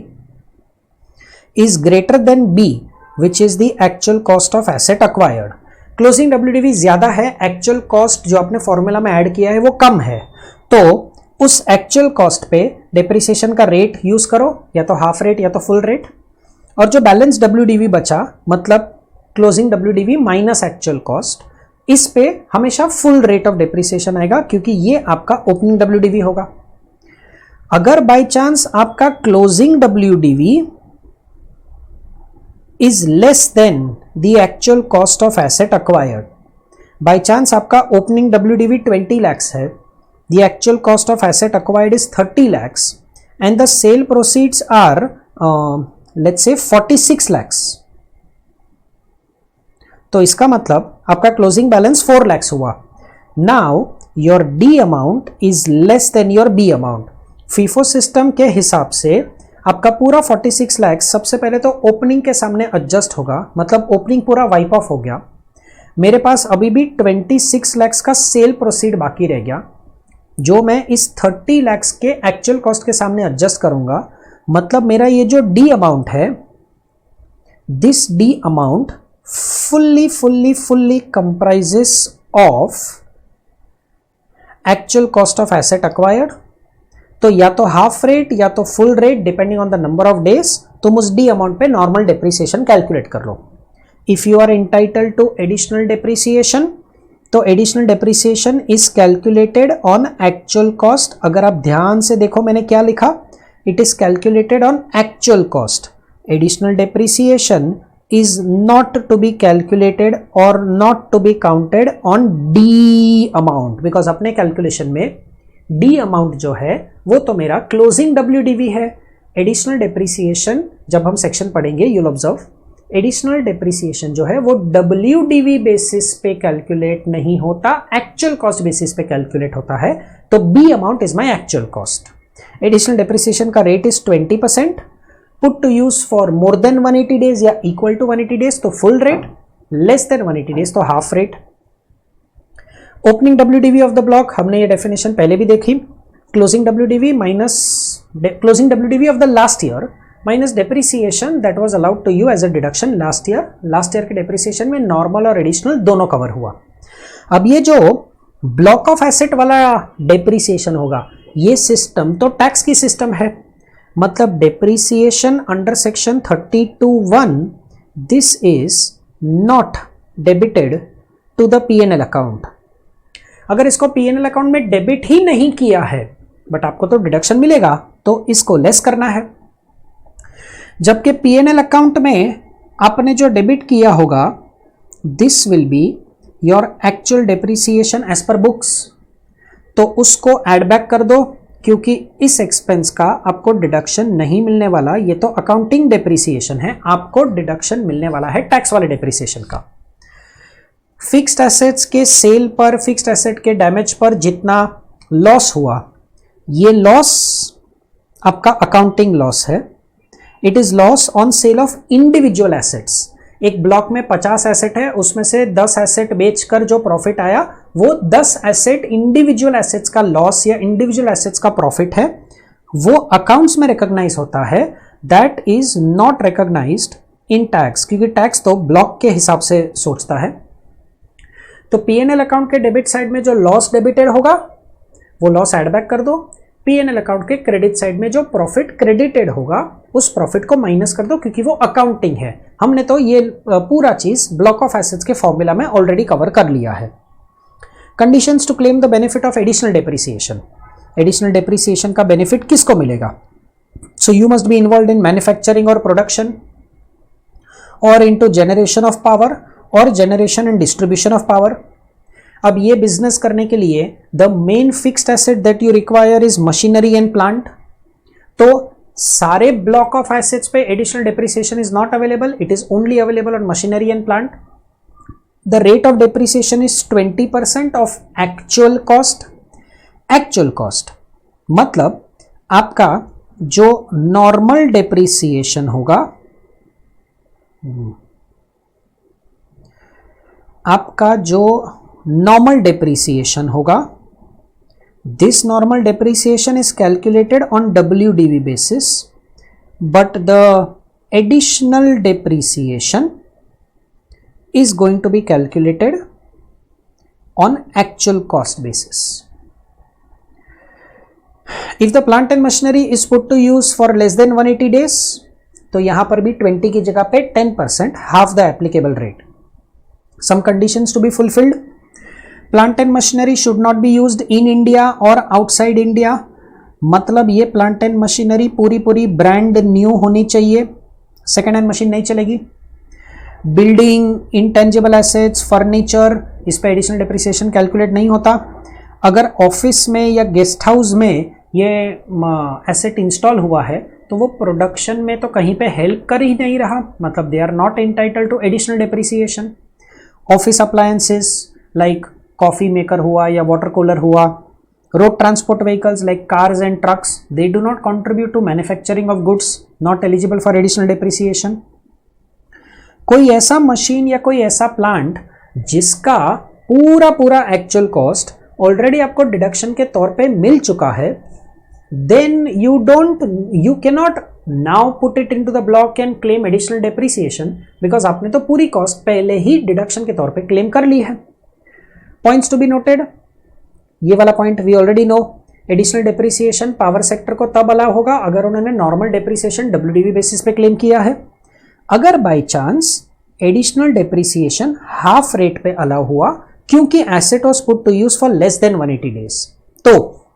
is greater than B which is the actual cost of asset acquired, closing WDV ज्यादा है, एक्चुअल कॉस्ट जो आपने फॉर्मूला में ऐड किया है वो कम है, तो उस एक्चुअल कॉस्ट पे डेप्रिसिएशन का रेट यूज करो, या तो हाफ रेट या तो फुल रेट, और जो बैलेंस WDV बचा मतलब closing WDV minus actual cost, इस पे हमेशा फुल रेट ऑफ डेप्रिसिएशन आएगा क्योंकि ये आपका ओपनिंग WDV होगा। अगर बाय चांस आपका closing WDV is less then the actual cost of asset acquired, by chance आपका ओपनिंग WDV 20 lakhs है, the actual cost of asset acquired is 30 lakhs and the sale proceeds are let's say 46 lakhs, तो इसका मतलब आपका closing balance 4 lakhs हुआ। Now your D amount is less than your B amount, FIFO system के हिसाब से आपका पूरा 46 lakhs सबसे पहले तो ओपनिंग के सामने एडजस्ट होगा, मतलब ओपनिंग पूरा वाइप ऑफ हो गया, मेरे पास अभी भी 26 lakhs का सेल प्रोसीड बाकी रह गया, जो मैं इस 30 lakhs के एक्चुअल कॉस्ट के सामने एडजस्ट करूंगा, मतलब मेरा ये जो डी अमाउंट है, this D amount fully comprises of actual cost of asset acquired, तो या तो हाफ रेट या तो full rate depending on the number of days, तुम उस डी अमाउंट पे नॉर्मल डेप्रिसिएशन कैलकुलेट कर लो। If you are entitled to additional depreciation, तो additional depreciation is calculated on actual cost. अगर आप ध्यान से देखो मैंने क्या लिखा, it is calculated on actual cost. Additional depreciation is not to be calculated or not to be counted on D amount, because अपने कैलकुलेशन में D amount जो है वो तो मेरा क्लोजिंग WDV है। एडिशनल डेप्रिसिएशन जब हम सेक्शन पढ़ेंगे you'll observe, एडिशनल डेप्रिसिएशन जो है वो WDV बेसिस पे कैलकुलेट नहीं होता, एक्चुअल कॉस्ट बेसिस पे कैलकुलेट होता है, तो B amount is my actual cost. Additional depreciation का rate is 20%, put to use for more than 180 days या इक्वल टू 180 डेज तो full rate, less than 180 days तो half rate. Opening WDV of the block, हमने ये definition पहले भी देखी, closing WDV minus closing WDV of the last year minus depreciation that was allowed to you as a deduction last year. Last year के depreciation में normal और additional दोनों cover हुआ। अब ये जो ब्लॉक ऑफ एसेट वाला डेप्रिसिएशन होगा, ये सिस्टम तो टैक्स की सिस्टम है, मतलब depreciation under section 32(1) this is not debited to the P&L account. अगर इसको P&L अकाउंट में डेबिट ही नहीं किया है बट आपको तो डिडक्शन मिलेगा, तो इसको लेस करना है। जबकि P&L अकाउंट में आपने जो डेबिट किया होगा, this will be your actual depreciation as per books, तो उसको एड बैक कर दो, क्योंकि इस एक्सपेंस का आपको डिडक्शन नहीं मिलने वाला, ये तो अकाउंटिंग डेप्रिसिएशन है, आपको डिडक्शन मिलने वाला है टैक्स वाले डेप्रिसिएशन का। फिक्स्ड एसेट्स के सेल पर, फिक्स्ड एसेट के डैमेज पर जितना लॉस हुआ, ये लॉस आपका अकाउंटिंग लॉस है। It is loss on sale of individual assets. एक ब्लॉक में 50 एसेट है, उसमें से 10 एसेट बेचकर जो प्रॉफिट आया, वो 10 एसेट इंडिविजुअल एसेट्स का लॉस या इंडिविजुअल एसेट्स का प्रॉफिट है, वो अकाउंट्स में रिकॉग्नाइज होता है। That is not recognised in tax, क्योंकि टैक्स तो ब्लॉक के हिसाब से सोचता है। तो P&L अकाउंट के डेबिट साइड में जो लॉस डेबिटेड होगा वो लॉस एड बैक कर दो, P&L अकाउंट के क्रेडिट साइड में जो प्रॉफिट क्रेडिटेड होगा उस प्रॉफिट को माइनस कर दो, क्योंकि वो अकाउंटिंग है। हमने तो ये पूरा चीज ब्लॉक ऑफ एसेट्स के फॉर्मूला में ऑलरेडी कवर कर लिया है। Conditions to claim the benefit of additional depreciation. Additional depreciation का बेनिफिट किसको मिलेगा? So you must be involve in manufacturing और प्रोडक्शन, और इनटू जनरेशन ऑफ पावर, और generation and distribution of power. अब ये बिजनेस करने के लिए the main fixed asset that you require is machinery and plant. तो सारे ब्लॉक ऑफ एसेट्स पे additional depreciation is not available, it is only available on machinery and plant. The rate of depreciation is 20% of actual cost. Actual cost मतलब आपका जो normal depreciation होगा, आपका जो normal depreciation होगा, this normal depreciation is calculated on WDV basis, but the additional depreciation is going to be calculated on actual cost basis. If the plant and machinery is put to use for less than 180 days, तो यहां पर भी 20 की जगह पे 10%, half the applicable rate. Some conditions to be fulfilled. Plant and machinery should not be used in India और outside India. मतलब ये प्लांट एंड मशीनरी पूरी ब्रांड न्यू होनी चाहिए, सेकेंड हैंड मशीन नहीं चलेगी. बिल्डिंग, इंटेंजिबल एसेट्स, फर्नीचर, इस पे एडिशनल डेप्रिसिएशन कैलकुलेट नहीं होता. अगर ऑफिस में या गेस्ट हाउस में ये एसेट इंस्टॉल हुआ है तो वो प्रोडक्शन में तो कहीं पे हेल्प कर ही नहीं रहा, मतलब they are not entitled to additional depreciation. Office appliances like coffee maker हुआ या वाटर कूलर हुआ. Road transport vehicles like cars and trucks, they do not contribute to manufacturing of goods, not eligible for additional depreciation. कोई ऐसा machine या कोई ऐसा plant जिसका पूरा एक्चुअल कॉस्ट ऑलरेडी आपको डिडक्शन के तौर पे मिल चुका है, then you cannot now put it into the block and claim additional depreciation, because आपने तो पूरी कॉस्ट पहले ही डिडक्शन के तौर पे क्लेम कर ली है. पॉइंट्स टू बी नोटेड, ये वाला point we already know. Additional depreciation power sector को तब अलाउ होगा अगर उन्होंने नॉर्मल डेप्रिसिएशन WDV बेसिस पे क्लेम किया है. अगर by chance additional depreciation half rate पे अलाउ हुआ क्योंकि asset was put to use for less than 180 days, तो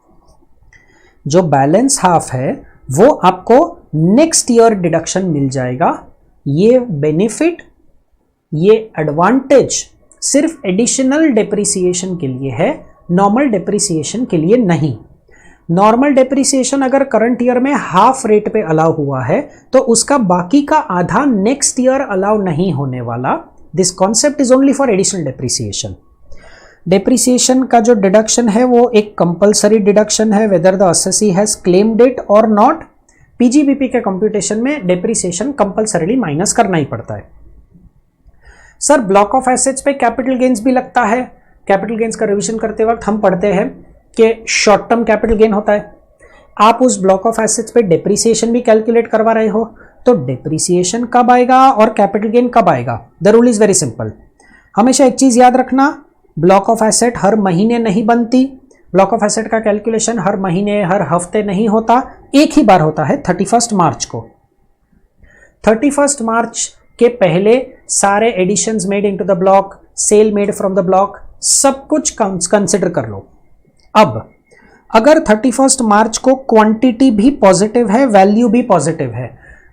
जो बैलेंस हाफ है वो आपको नेक्स्ट ईयर डिडक्शन मिल जाएगा. ये बेनिफिट, ये एडवांटेज सिर्फ एडिशनल डेप्रिसिएशन के लिए है, नॉर्मल डेप्रिसिएशन के लिए नहीं. नॉर्मल डेप्रिसिएशन अगर करंट ईयर में हाफ रेट पे अलाउ हुआ है तो उसका बाकी का आधा नेक्स्ट ईयर अलाउ नहीं होने वाला. This concept is only for additional depreciation. Depreciation का जो डिडक्शन है वो एक कंपलसरी डिडक्शन है, whether the assessee has claimed it और नॉट. पीजीबीपी के कंप्यूटेशन में डेप्रिसिएशन कंपलसरीली माइनस करना ही पड़ता है. सर ब्लॉक ऑफ एसेट्स पे कैपिटल गेन्स भी लगता है. कैपिटल गेन्स का रिवीजन करते वक्त हम पढ़ते हैं कि शॉर्ट टर्म कैपिटल गेन होता है. आप उस ब्लॉक ऑफ एसेट्स पे डेप्रिसिएशन भी कैलकुलेट करवा रहे हो, तो डेप्रिसिएशन कब आएगा और कैपिटल गेन कब आएगा? The rule is very simple. हमेशा एक चीज याद रखना, ब्लॉक ऑफ एसेट हर महीने नहीं बनती. ब्लॉक ऑफ एसेट का कैलकुलेशन हर महीने हर हफ्ते नहीं होता, एक ही बार होता है 31 मार्च को. 31 मार्च के पहले सारे additions made into the block, sale made from the block, सब कुछ कंसिडर कर लो. अब अगर 31 मार्च को क्वांटिटी भी पॉजिटिव है, वैल्यू भी पॉजिटिव है,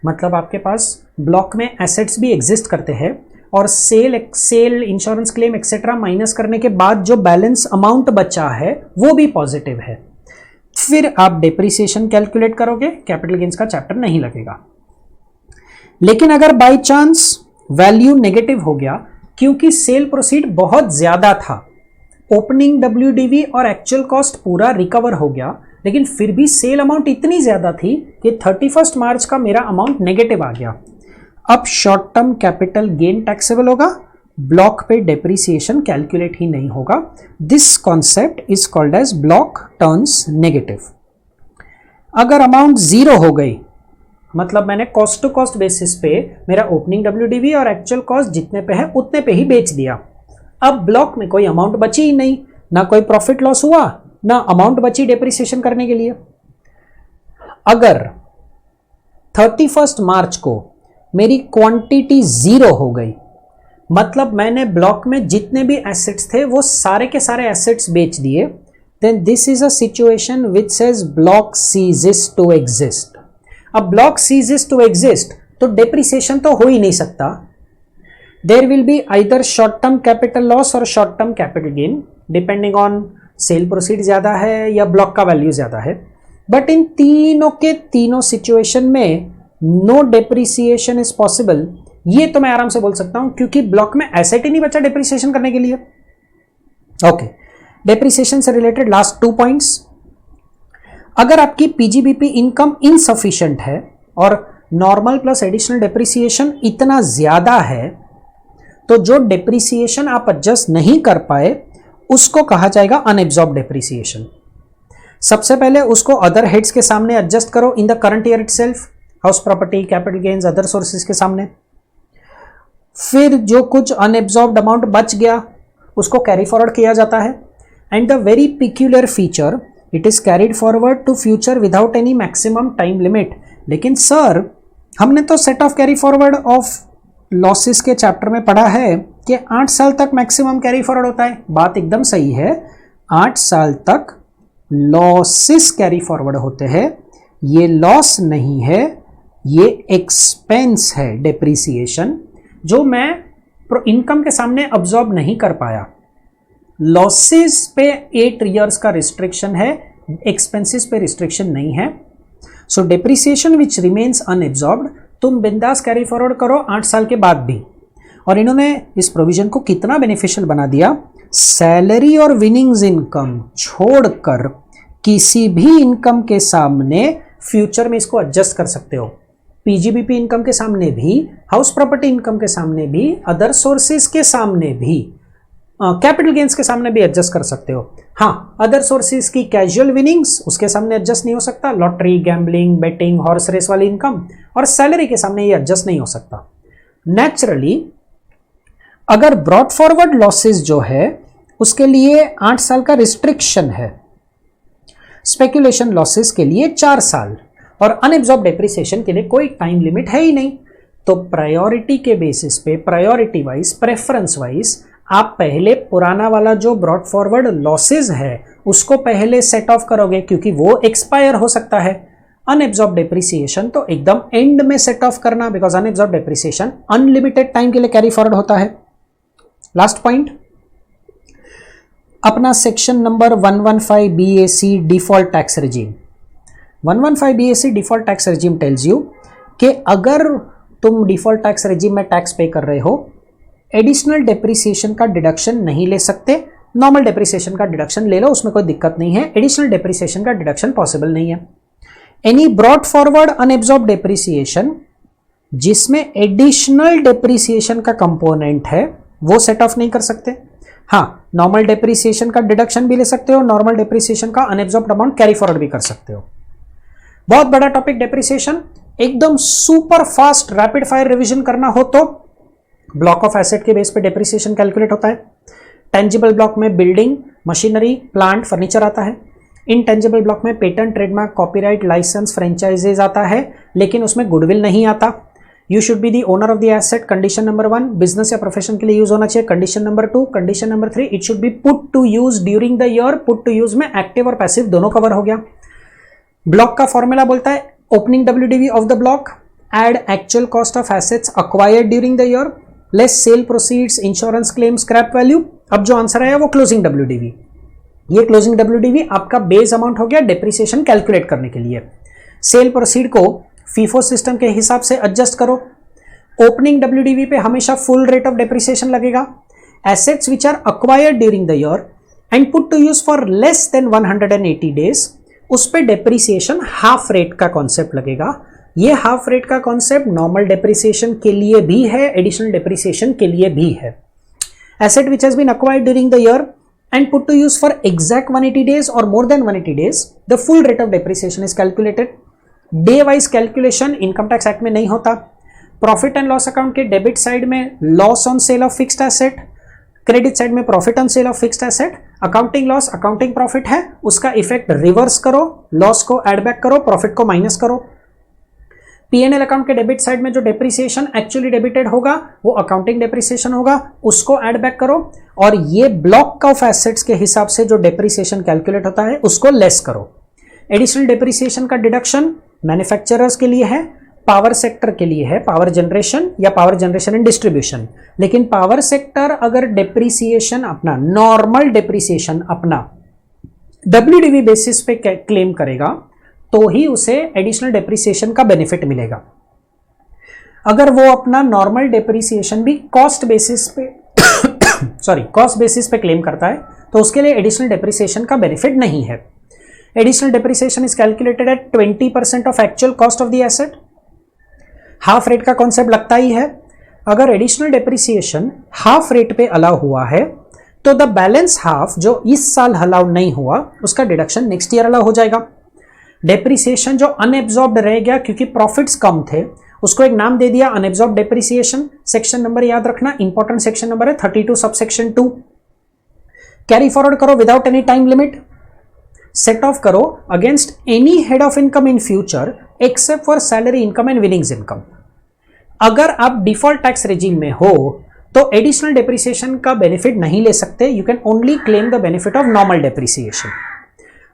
मतलब आपके पास ब्लॉक में एसेट्स भी एग्जिस्ट करते हैं और sale insurance claim etcetera minus करने के बाद जो बैलेंस अमाउंट बचा है वो भी पॉजिटिव है, फिर आप डेप्रिसिएशन कैलकुलेट करोगे, कैपिटल गेन्स का चैप्टर नहीं लगेगा. लेकिन अगर बाय चांस वैल्यू नेगेटिव हो गया क्योंकि सेल प्रोसीड बहुत ज्यादा था, ओपनिंग WDV और एक्चुअल कॉस्ट पूरा रिकवर हो गया, लेकिन फिर भी सेल अमाउंट इतनी ज्यादा थी कि 31 मार्च का मेरा अमाउंट नेगेटिव आ गया, अब short term capital gain taxable होगा, ब्लॉक पे डेप्रिसिएशन कैलकुलेट ही नहीं होगा. This concept is called as block turns negative. अगर अमाउंट जीरो हो गई, मतलब मैंने कॉस्ट टू कॉस्ट बेसिस पे मेरा ओपनिंग WDV और एक्चुअल कॉस्ट जितने पे है उतने पे ही बेच दिया, अब ब्लॉक में कोई अमाउंट बची ही नहीं, ना कोई प्रॉफिट लॉस हुआ, ना अमाउंट बची डेप्रिसिएशन करने के लिए. अगर 31 मार्च को मेरी क्वांटिटी जीरो हो गई, मतलब मैंने ब्लॉक में जितने भी एसेट्स थे वो सारे के सारे एसेट्स बेच दिए, then this is a situation which says block ceases to exist. अब ब्लॉक सीजेस टू एग्जिस्ट तो डेप्रिसिएशन तो हो ही नहीं सकता. There will be either short term capital loss or short term capital gain, depending on sale proceed ज्यादा है या ब्लॉक का वैल्यू ज्यादा है. बट इन तीनों के तीनों सिचुएशन में नो डेप्रिसिएशन इज पॉसिबल, ये तो मैं आराम से बोल सकता हूं क्योंकि ब्लॉक में एसेट ही नहीं बचा डेप्रिसिएशन करने के लिए। ओके, डेप्रिसिएशन से रिलेटेड लास्ट 2 पॉइंट्स। अगर आपकी पीजीबीपी इनकम इनसफिशिएंट है और नॉर्मल प्लस एडिशनल डेप्रिसिएशन इतना ज्यादा है तो जो डेप्रिसिएशन आप एडजस्ट नहीं कर पाए उसको कहा जाएगा अनएब्जॉर्ब डेप्रिसिएशन। सबसे पहले उसको अदर हेड्स के सामने एडजस्ट करो in the current year itself, house property, capital gains, other sources के सामने। फिर जो कुछ अनएब्जॉर्ब्ड अमाउंट बच गया उसको कैरी फॉरवर्ड किया जाता है and the very peculiar feature, it is carried forward to future without any maximum time limit. लेकिन सर हमने तो set off carry forward of losses के चैप्टर में पढ़ा है कि 8 साल तक मैक्सिमम कैरी फॉरवर्ड होता है। बात एकदम सही है, 8 साल तक लॉसेस कैरी फॉरवर्ड होते हैं। ये लॉस नहीं है, ये एक्सपेंस है डेप्रिसिएशन, जो मैं इनकम के सामने अब्जॉर्ब नहीं कर पाया। लॉसेस पे 8 इयर्स का रिस्ट्रिक्शन है, एक्सपेंसेस पे रिस्ट्रिक्शन नहीं है। सो डेप्रिसिएशन विच रिमेन्स अनएब्जॉर्ब्ड तुम बिंदास कैरी फॉरवर्ड करो 8 साल के बाद भी। और इन्होंने इस प्रोविजन को कितना बेनिफिशियल बना दिया, सैलरी और विनिंग्स इनकम छोड़कर किसी भी इनकम के सामने फ्यूचर में इसको एडजस्ट कर सकते हो। पीजीबीपी इनकम के सामने भी, हाउस प्रॉपर्टी इनकम के सामने भी, अदर सोर्सेज के सामने भी, कैपिटल गेन्स के सामने भी एडजस्ट कर सकते हो। हाँ, अदर सोर्सेज की कैजुअल विनिंग्स उसके सामने एडजस्ट नहीं हो सकता, lottery, gambling, betting, horse race वाली इनकम, और सैलरी के सामने ये एडजस्ट नहीं हो सकता। नेचुरली अगर ब्रॉट फॉरवर्ड लॉसेस जो है उसके लिए 8 साल का रिस्ट्रिक्शन है, स्पेकुलेशन लॉसेस के लिए 4 साल और अनएब्जॉर्ब डेप्रिसिएशन के लिए कोई टाइम लिमिट है ही नहीं। तो प्रायोरिटी के बेसिस पे, प्रायोरिटी वाइज, प्रेफरेंस वाइज आप पहले पुराना वाला जो ब्रॉट फॉरवर्ड लॉसेस है उसको पहले सेट ऑफ करोगे क्योंकि वो एक्सपायर हो सकता है। अनएब्जॉर्ब डेप्रिसिएशन तो एकदम एंड में सेट ऑफ करना, because unabsorbed depreciation unlimited time के लिए कैरी फॉरवर्ड होता है। लास्ट पॉइंट, अपना section number 115 BAC default tax regime. 115 BAC default tax regime tells you कि अगर तुम डिफॉल्ट टैक्स रिजीम में टैक्स पे कर रहे हो, एडिशनल डेप्रिसिएशन का डिडक्शन नहीं ले सकते, नॉर्मल डेप्रिसिएशन का डिडक्शन ले लो, उसमें कोई दिक्कत नहीं है। एडिशनल डेप्रिसिएशन का डिडक्शन पॉसिबल नहीं है। Any brought forward unabsorbed depreciation जिसमें एडिशनल डेप्रिसिएशन का कंपोनेंट है वो सेट ऑफ नहीं कर सकते। हाँ, नॉर्मल डेप्रिसिएशन का डिडक्शन भी ले सकते हो, नॉर्मल डेप्रिसिएशन का अनएब्जॉर्ब्ड अमाउंट कैरी फॉरवर्ड भी कर सकते हो। बहुत बड़ा टॉपिक डेप्रिसिएशन, एकदम super fast rapid fire revision करना हो तो ब्लॉक ऑफ एसेट के बेस पे डेप्रिसिएशन कैलकुलेट होता है। टेंजिबल ब्लॉक में बिल्डिंग, मशीनरी, प्लांट, फर्नीचर आता है। इनटेंजिबल ब्लॉक में patent, trademark, copyright, licence, franchises आता है, लेकिन उसमें गुडविल नहीं आता। You should be the owner of the asset, condition number 1, business या प्रोफेशन के लिए यूज होना चाहिए, condition number 2, condition number 3, it should be put to use during the year. Put to use में एक्टिव और passive दोनों cover हो गया। ब्लॉक का फॉर्मूला बोलता है opening WDV of the block, add actual cost of assets acquired during the year, less sale proceeds, insurance claim, scrap value. अब जो आंसर आया वो क्लोजिंग WDV। ये क्लोजिंग WDV आपका बेस अमाउंट हो गया डेप्रिसिएशन कैलकुलेट करने के लिए। सेल प्रोसीड को फीफो सिस्टम के हिसाब से एडजस्ट करो। ओपनिंग WDV पे हमेशा फुल रेट ऑफ डेप्रिसिएशन लगेगा। Assets which are acquired during the year and put to use for less than 180 days, उस पे डेप्रिसिएशन हाफ रेट का कॉन्सेप्ट लगेगा। ये हाफ रेट का कॉन्सेप्ट नॉर्मल डेप्रिसिएशन के लिए भी है, एडिशनल डेप्रिसिएशन के लिए भी है। Asset which has been acquired during the year and put to use for exact 180 days or more than 180 days, the full rate of depreciation is calculated. Day wise calculation income tax act में नहीं होता। Profit and loss account के debit side में loss on sale of fixed asset, credit side में profit on sale of fixed asset. Accounting loss accounting profit है, उसका effect reverse करो, loss को एड बैक करो, प्रॉफिट को माइनस करो। P&L अकाउंट के डेबिट साइड में जो डेप्रिसिएशन एक्चुअली डेबिटेड होगा वो अकाउंटिंग डेप्रिसिएशन होगा, उसको ऐड बैक करो। और ये ब्लॉक ऑफ एसेट्स के हिसाब से जो डेप्रिसिएशन कैलकुलेट होता है उसको लेस करो। एडिशनल डेप्रिसिएशन का डिडक्शन मैन्युफैक्चरर्स के लिए है, पावर सेक्टर के लिए है, पावर जनरेशन या पावर जनरेशन एंड डिस्ट्रीब्यूशन। लेकिन पावर सेक्टर अगर डेप्रिसिएशन अपना नॉर्मल डेप्रिसिएशन अपना WDV बेसिस पे क्लेम करेगा तो ही उसे एडिशनल डेप्रिसिएशन का बेनिफिट मिलेगा। अगर वो अपना नॉर्मल डेप्रिसिएशन भी कॉस्ट बेसिस पे क्लेम करता है तो उसके लिए एडिशनल डेप्रिसिएशन का बेनिफिट नहीं है। Additional depreciation is calculated at 20% of actual cost of the asset. Half rate का कॉन्सेप्ट लगता ही है। अगर एडिशनल डेप्रिसिएशन हाफ रेट पे अलाउ हुआ है तो द बैलेंस हाफ जो इस साल अलाउ नहीं हुआ उसका डिडक्शन नेक्स्ट ईयर अलाउ हो जाएगा। डेप्रिसिएशन जो अनएब्जॉर्ब्ड रह गया क्योंकि प्रॉफिट्स कम थे उसको एक नाम दे दिया अनएब्जॉर्ब्ड डेप्रिसिएशन। सेक्शन नंबर याद रखना, इंपॉर्टेंट सेक्शन नंबर है 32 सबसेक्शन 2। कैरी फॉरवर्ड करो without any time limit. Set off करो against any head of income in future except for salary income and winnings income. अगर आप डिफॉल्ट टैक्स रेजिम में हो तो एडिशनल डेप्रिसिएशन का benefit नहीं ले सकते। You can only claim the benefit of normal depreciation.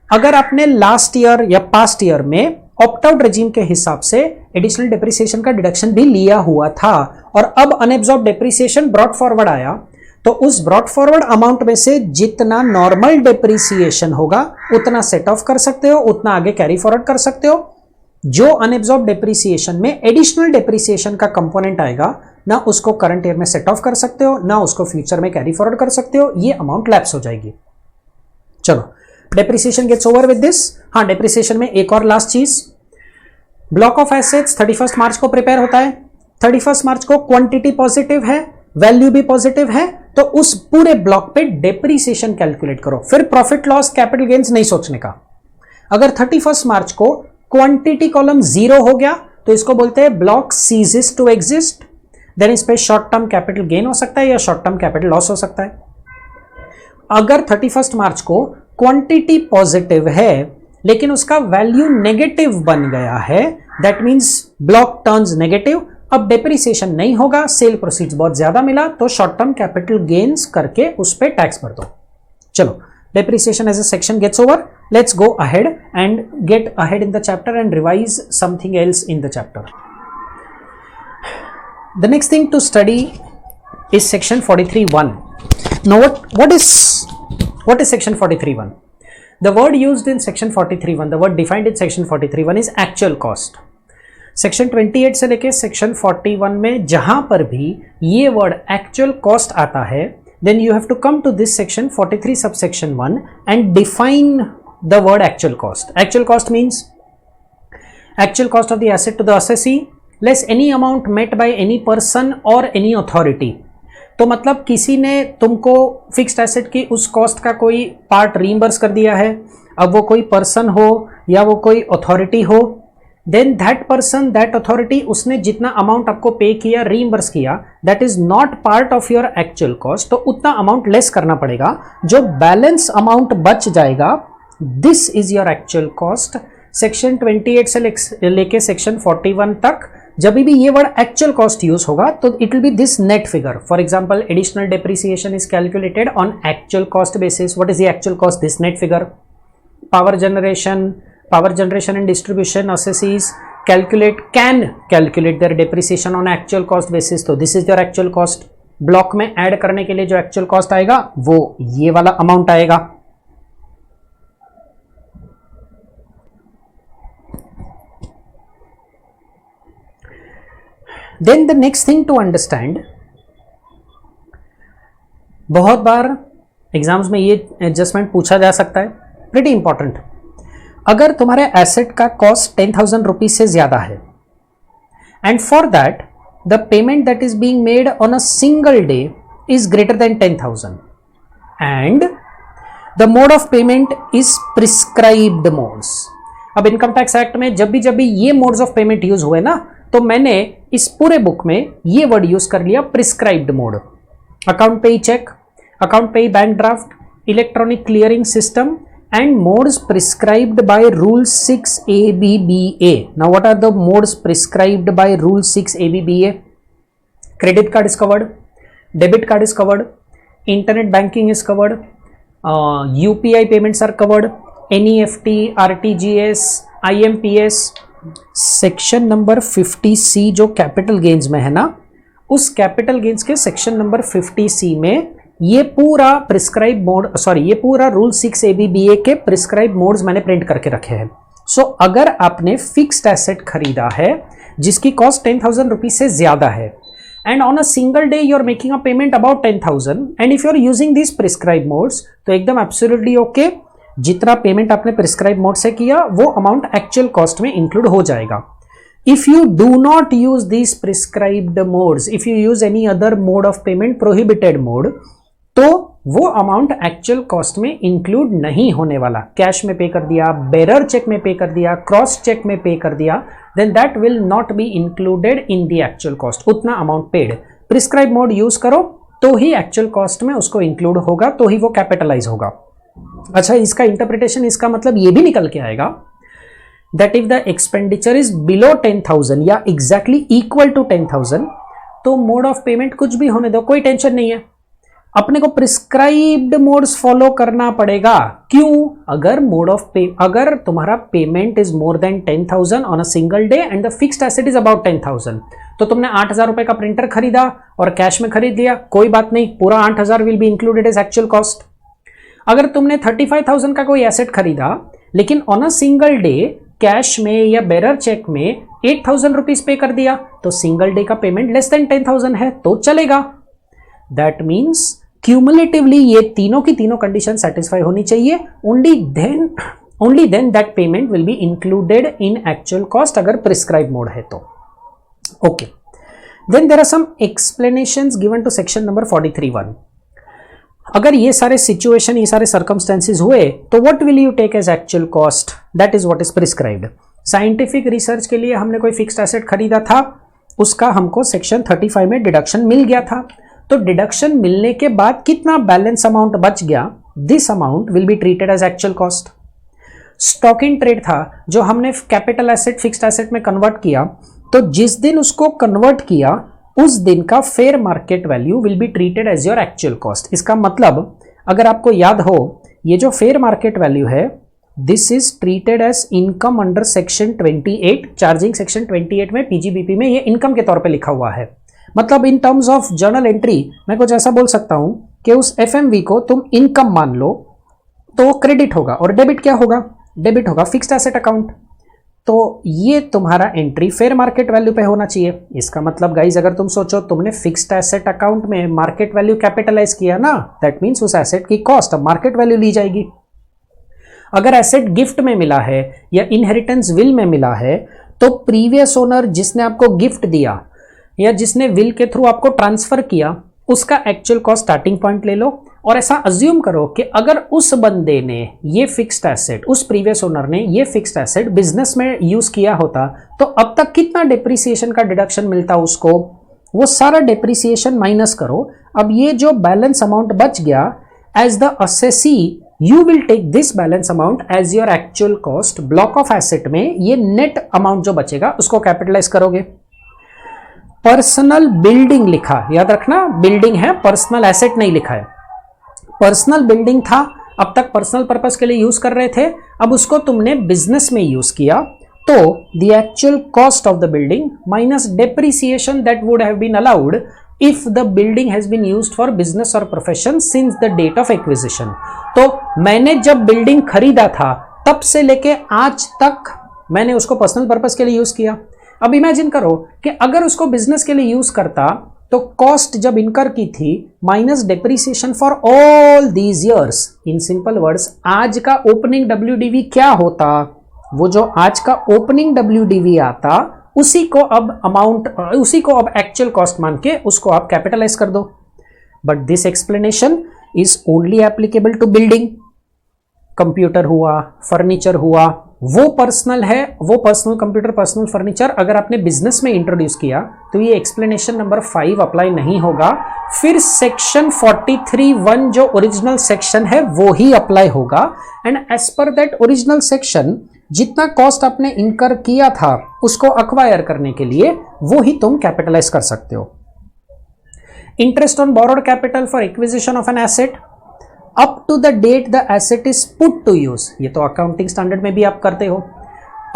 अगर आपने लास्ट ईयर या पास्ट ईयर में ऑप्ट आउट रेजिम के हिसाब से एडिशनल डेप्रिसिएशन का डिडक्शन भी लिया हुआ था और अब अनएब्जॉर्ब डेप्रिसिएशन ब्रॉट फॉरवर्ड आया तो उस ब्रॉट फॉरवर्ड अमाउंट में से जितना नॉर्मल डेप्रिसिएशन होगा उतना सेट ऑफ कर सकते हो, उतना आगे कैरी फॉरवर्ड कर सकते हो। जो अनएब्जॉर्ब डेप्रिसिएशन में एडिशनल डेप्रिसिएशन का कंपोनेंट आएगा ना उसको करंट ईयर में सेट ऑफ कर सकते हो ना उसको फ्यूचर में कैरी फॉरवर्ड कर सकते हो। ये अमाउंट लैप्स हो जाएगी। चलो depreciation gets over with this. हाँ, डेप्रिसिएशन में एक और लास्ट चीज, ब्लॉक ऑफ एसेट्स 31 मार्च को प्रिपेयर होता है। 31 मार्च को क्वांटिटी पॉजिटिव है, वैल्यू भी पॉजिटिव है, तो उस पूरे ब्लॉक पे डेप्रिसिएशन कैलकुलेट करो। फिर प्रॉफिट लॉस कैपिटल गेन्स नहीं सोचने का। अगर 31 मार्च को क्वांटिटी कॉलम 0 हो गया तो इसको बोलते हैं block ceases to exist. Then इस पे शॉर्ट टर्म कैपिटल गेन हो सकता है या शॉर्ट टर्म कैपिटल लॉस हो सकता है। अगर 31 मार्च को क्वांटिटी पॉजिटिव है लेकिन उसका वैल्यू नेगेटिव बन गया है, that means block turns negative. अब डेप्रिसिएशन नहीं होगा, सेल प्रोसीड्स बहुत ज्यादा मिला तो शॉर्ट टर्म कैपिटल गेन्स करके उस पे टैक्स भर दो। चलो, depreciation as a section gets over. Let's go ahead and get ahead in the chapter and revise something else in the chapter. The next thing to study is section 43(1). Now what is section 43(1)? The word used in section 43(1), the word defined in section 43(1) is actual cost. Section 28 से लेके section 41 में जहां पर भी ये word actual cost आता है, then you have to come to this section 43 subsection 1 and define the word actual cost. Actual cost means actual cost of the asset to the assessee less any amount met by any person or any authority. तो मतलब किसी ने तुमको fixed asset की उस cost का कोई part reimburse कर दिया है, अब वो कोई पर्सन हो या वो कोई अथॉरिटी हो, then that person that authority उसने जितना अमाउंट आपको पे किया रीइंबर्स किया, that is not part of your actual cost, तो उतना अमाउंट लेस करना पड़ेगा। जो बैलेंस अमाउंट बच जाएगा this is your actual cost. Section 28 से लेके सेक्शन 41 तक जब भी ये वर्ड एक्चुअल कॉस्ट यूज होगा तो it will B this net figure. For example, additional depreciation is calculated on actual cost basis. What is the actual cost? This net figure. Power generation and distribution assessees can calculate their depreciation on actual cost basis, तो this is your actual cost। Block में add करने के लिए जो actual cost आएगा वो ये वाला अमाउंट आएगा। Then the next thing to understand, बहुत बार एग्जाम्स में ये एडजस्टमेंट पूछा जा सकता है, प्रीटी इंपॉर्टेंट। अगर तुम्हारे एसेट का कॉस्ट 10,000 रुपीज से ज्यादा है and for that the payment that is being made on a single day is greater then 10,000 and the mode of payment is prescribed modes. अब इनकम टैक्स एक्ट में जब भी ये मोड्स ऑफ पेमेंट यूज हुए ना, तो मैंने इस पूरे बुक में ये वर्ड यूज कर लिया प्रिस्क्राइब्ड मोड। अकाउंट पे चेक, अकाउंट पे bank draft, electronic clearing system and modes prescribed by rule 6 ABBA. Now what are the modes prescribed by rule 6 ABBA? Credit card is covered, debit card is covered, internet banking is covered, UPI payments are covered, NEFT, RTGS, IMPS। Section number 50C जो capital gains में है ना, उस capital gains के section number 50C में ये पूरा prescribe mode, ये पूरा रूल 6 ABBA के प्रिस्क्राइब मोड्स मैंने प्रिंट करके रखे हैं। सो अगर आपने फिक्स्ड एसेट खरीदा है जिसकी कॉस्ट 10,000 रुपीज से ज्यादा है and on a single day you are making a payment about 10,000 and if you are using these prescribed modes तो एकदम absolutely okay, जितना पेमेंट आपने प्रिस्क्राइब मोड से किया वो अमाउंट एक्चुअल कॉस्ट में इंक्लूड हो जाएगा. If you do not use this prescribed modes, if you use any other mode of payment, prohibited mode, तो वो अमाउंट एक्चुअल कॉस्ट में इंक्लूड नहीं होने वाला. कैश में पे कर दिया, बेरर चेक में पे कर दिया, क्रॉस चेक में पे कर दिया, then that will not be included in the actual cost. उतना amount paid. Prescribe mode use करो तो ही एक्चुअल कॉस्ट में उसको इंक्लूड होगा, तो ही वो कैपिटलाइज होगा. अच्छा, इसका इंटरप्रिटेशन, इसका मतलब ये भी निकल के आएगा that if the expenditure is below 10,000 या एग्जैक्टली इक्वल टू 10,000 तो मोड ऑफ पेमेंट कुछ भी होने दो, कोई टेंशन नहीं है. अपने को प्रिस्क्राइब्ड मोड्स फॉलो करना पड़ेगा. क्यों? अगर तुम्हारा payment is more than 10,000 on a single day and the fixed asset is about 10,000, तो तुमने 8,000 रुपए का प्रिंटर खरीदा और कैश में खरीद लिया, कोई बात नहीं, पूरा 8,000 will be included as actual cost. अगर तुमने 35,000 का कोई एसेट खरीदा लेकिन on a single day cash में या बेरर चेक में 8,000 रुपीज पे कर दिया, तो सिंगल डे का पेमेंट लेस देन 10,000 है तो चलेगा. दैट मीन्स क्यूमुलेटिवली ये तीनों की तीनों कंडीशन सेटिस्फाई होनी चाहिए. Only then that payment will be included in actual cost, अगर प्रिस्क्राइब मोड है तो. Okay, then there are some explanations given to section number 43(1). अगर ये सारे सिचुएशन, ये सारे सर्कमस्टेंसेस हुए तो what will you take as actual cost? That is what is prescribed. Scientific research के लिए हमने कोई फिक्स्ड एसेट खरीदा था, उसका हमको सेक्शन 35 में डिडक्शन मिल गया था, तो डिडक्शन मिलने के बाद कितना बैलेंस अमाउंट बच गया, this amount will be treated as actual cost. Stock in trade था जो हमने कैपिटल एसेट फिक्स्ड एसेट में कन्वर्ट किया, तो जिस दिन उसको कन्वर्ट किया उस दिन का fair market value will be treated as your actual cost. इसका मतलब अगर आपको याद हो, ये जो फेयर मार्केट वैल्यू है this is treated as income under section 28, charging section 28 में पीजीबीपी में ये इनकम के तौर पे लिखा हुआ है. मतलब in terms of journal entry मैं कुछ ऐसा बोल सकता हूं कि उस एफएमवी को तुम इनकम मान लो तो क्रेडिट होगा, और डेबिट क्या होगा? डेबिट होगा फिक्स्ड एसेट अकाउंट. तो ये तुम्हारा एंट्री फेयर मार्केट वैल्यू पे होना चाहिए. इसका मतलब गाइज अगर तुम सोचो तुमने फिक्स्ड एसेट अकाउंट में मार्केट वैल्यू कैपिटलाइज किया ना, दैट मीन्स उस एसेट की कॉस्ट अब मार्केट वैल्यू ली जाएगी. अगर एसेट गिफ्ट में मिला है या इनहेरिटेंस विल में मिला है तो प्रीवियस ओनर जिसने आपको गिफ्ट दिया या जिसने विल के थ्रू आपको ट्रांसफर किया उसका एक्चुअल कॉस्ट स्टार्टिंग पॉइंट ले लो, और ऐसा अज्यूम करो कि अगर उस बंदे ने ये फिक्स्ड एसेट, उस प्रीवियस ओनर ने ये फिक्स्ड एसेट बिजनेस में यूज किया होता तो अब तक कितना डिप्रिसिएशन का डिडक्शन मिलता उसको, वो सारा डिप्रिसिएशन माइनस करो. अब ये जो बैलेंस अमाउंट बच गया, as the assessee you will take this balance amount as your actual cost. Block of asset में ये नेट अमाउंट जो बचेगा उसको कैपिटलाइज करोगे. पर्सनल बिल्डिंग लिखा, याद रखना बिल्डिंग है, पर्सनल एसेट नहीं लिखा है. पर्सनल बिल्डिंग था, अब तक पर्सनल पर्पस के लिए यूज कर रहे थे, अब उसको तुमने बिजनेस में यूज किया, तो the actual cost of the building minus depreciation that would have been allowed if the building has been used for business और profession since the date of acquisition. तो मैंने जब बिल्डिंग खरीदा था तब से लेके आज तक मैंने उसको पर्सनल पर्पस के लिए यूज किया. अब इमेजिन करो कि अगर उसको बिजनेस के लिए यूज करता तो कॉस्ट जब इनकर की थी minus depreciation for all these years. In simple words आज का ओपनिंग WDV क्या होता, वो जो आज का ओपनिंग WDV आता उसी को अब एक्चुअल कॉस्ट मान के उसको आप कैपिटलाइज कर दो. But this explanation is only applicable to building. Computer हुआ, फर्नीचर हुआ, वो पर्सनल है, वो पर्सनल कंप्यूटर, पर्सनल फर्नीचर अगर आपने बिजनेस में इंट्रोड्यूस किया तो ये एक्सप्लेनेशन नंबर 5 अप्लाई नहीं होगा. फिर सेक्शन 43(1) जो ओरिजिनल सेक्शन है वो ही अप्लाई होगा. And as per that original section जितना कॉस्ट आपने इनकर किया था उसको अक्वायर करने के लिए वो ही तुम कैपिटलाइज कर सकते हो. Interest on borrowed capital for acquisition of an asset up to the date the asset is put to use. ये तो अकाउंटिंग स्टैंडर्ड में भी आप करते हो.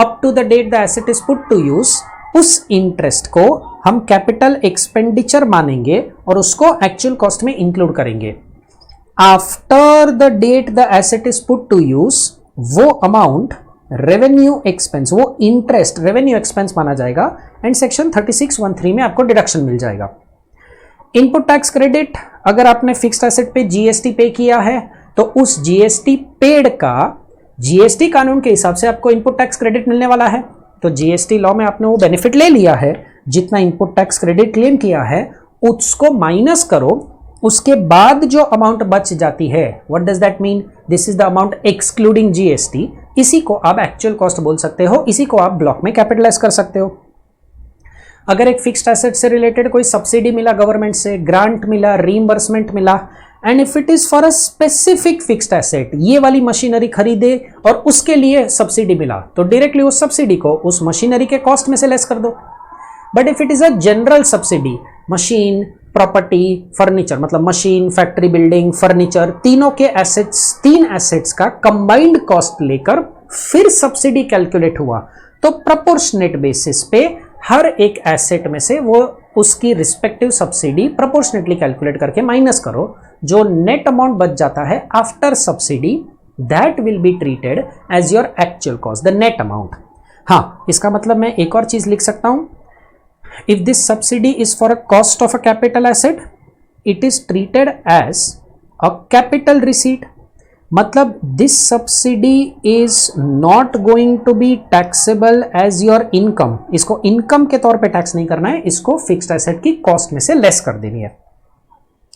Up to the date the asset is put to use, उस interest को हम कैपिटल एक्सपेंडिचर मानेंगे और उसको एक्चुअल कॉस्ट में इंक्लूड करेंगे. After the date the asset is put to use, वो अमाउंट रेवेन्यू एक्सपेंस, वो इंटरेस्ट रेवेन्यू एक्सपेंस माना जाएगा एंड सेक्शन 36(1)(3) में आपको डिडक्शन मिल जाएगा। इनपुट टैक्स क्रेडिट, अगर आपने फिक्स्ड एसेट पे जीएसटी पे किया है तो उस जीएसटी पेड का जीएसटी कानून के हिसाब से आपको इनपुट टैक्स क्रेडिट मिलने वाला है। तो जीएसटी लॉ में आपने वो बेनिफिट ले लिया है, जितना इनपुट टैक्स क्रेडिट क्लेम किया है उसको माइनस करो, उसके बाद जो अमाउंट बच जाती है, what does that mean, this is the amount excluding GST, इसी को आप एक्चुअल कॉस्ट बोल सकते हो, इसी को आप ब्लॉक में कैपिटलाइज कर सकते हो। अगर एक फिक्स्ड एसेट से रिलेटेड कोई सब्सिडी मिला गवर्नमेंट से, ग्रांट मिला, रीइंबर्समेंट मिला, and if it is for a specific fixed asset, ये वाली मशीनरी खरीदे और उसके लिए सब्सिडी मिला, तो डायरेक्टली उस सब्सिडी को उस मशीनरी के कॉस्ट में से लेस कर दो। But if it is a general subsidy, machine, property, furniture, मतलब मशीन, फैक्ट्री, बिल्डिंग, फर्नीचर, तीनों के एसेट्स, 3 एसेट्स का कंबाइंड कॉस्ट लेकर फिर सब्सिडी कैलकुलेट हुआ, तो प्रोपोर्शनेट बेसिस पे हर एक एसेट में से वो उसकी रिस्पेक्टिव सब्सिडी प्रोपोर्शनेटली कैलकुलेट करके माइनस करो, जो नेट अमाउंट बच जाता है after subsidy, that will be treated as your actual cost, the net amount. हाँ, इसका मतलब मैं एक और चीज लिख सकता हूं, if this subsidy is for a cost of a capital asset, it is treated as a capital receipt, मतलब this subsidy is not going to be taxable as your income, इसको इनकम के तौर पे टैक्स नहीं करना है, इसको fixed asset की कॉस्ट में से लेस कर देनी है।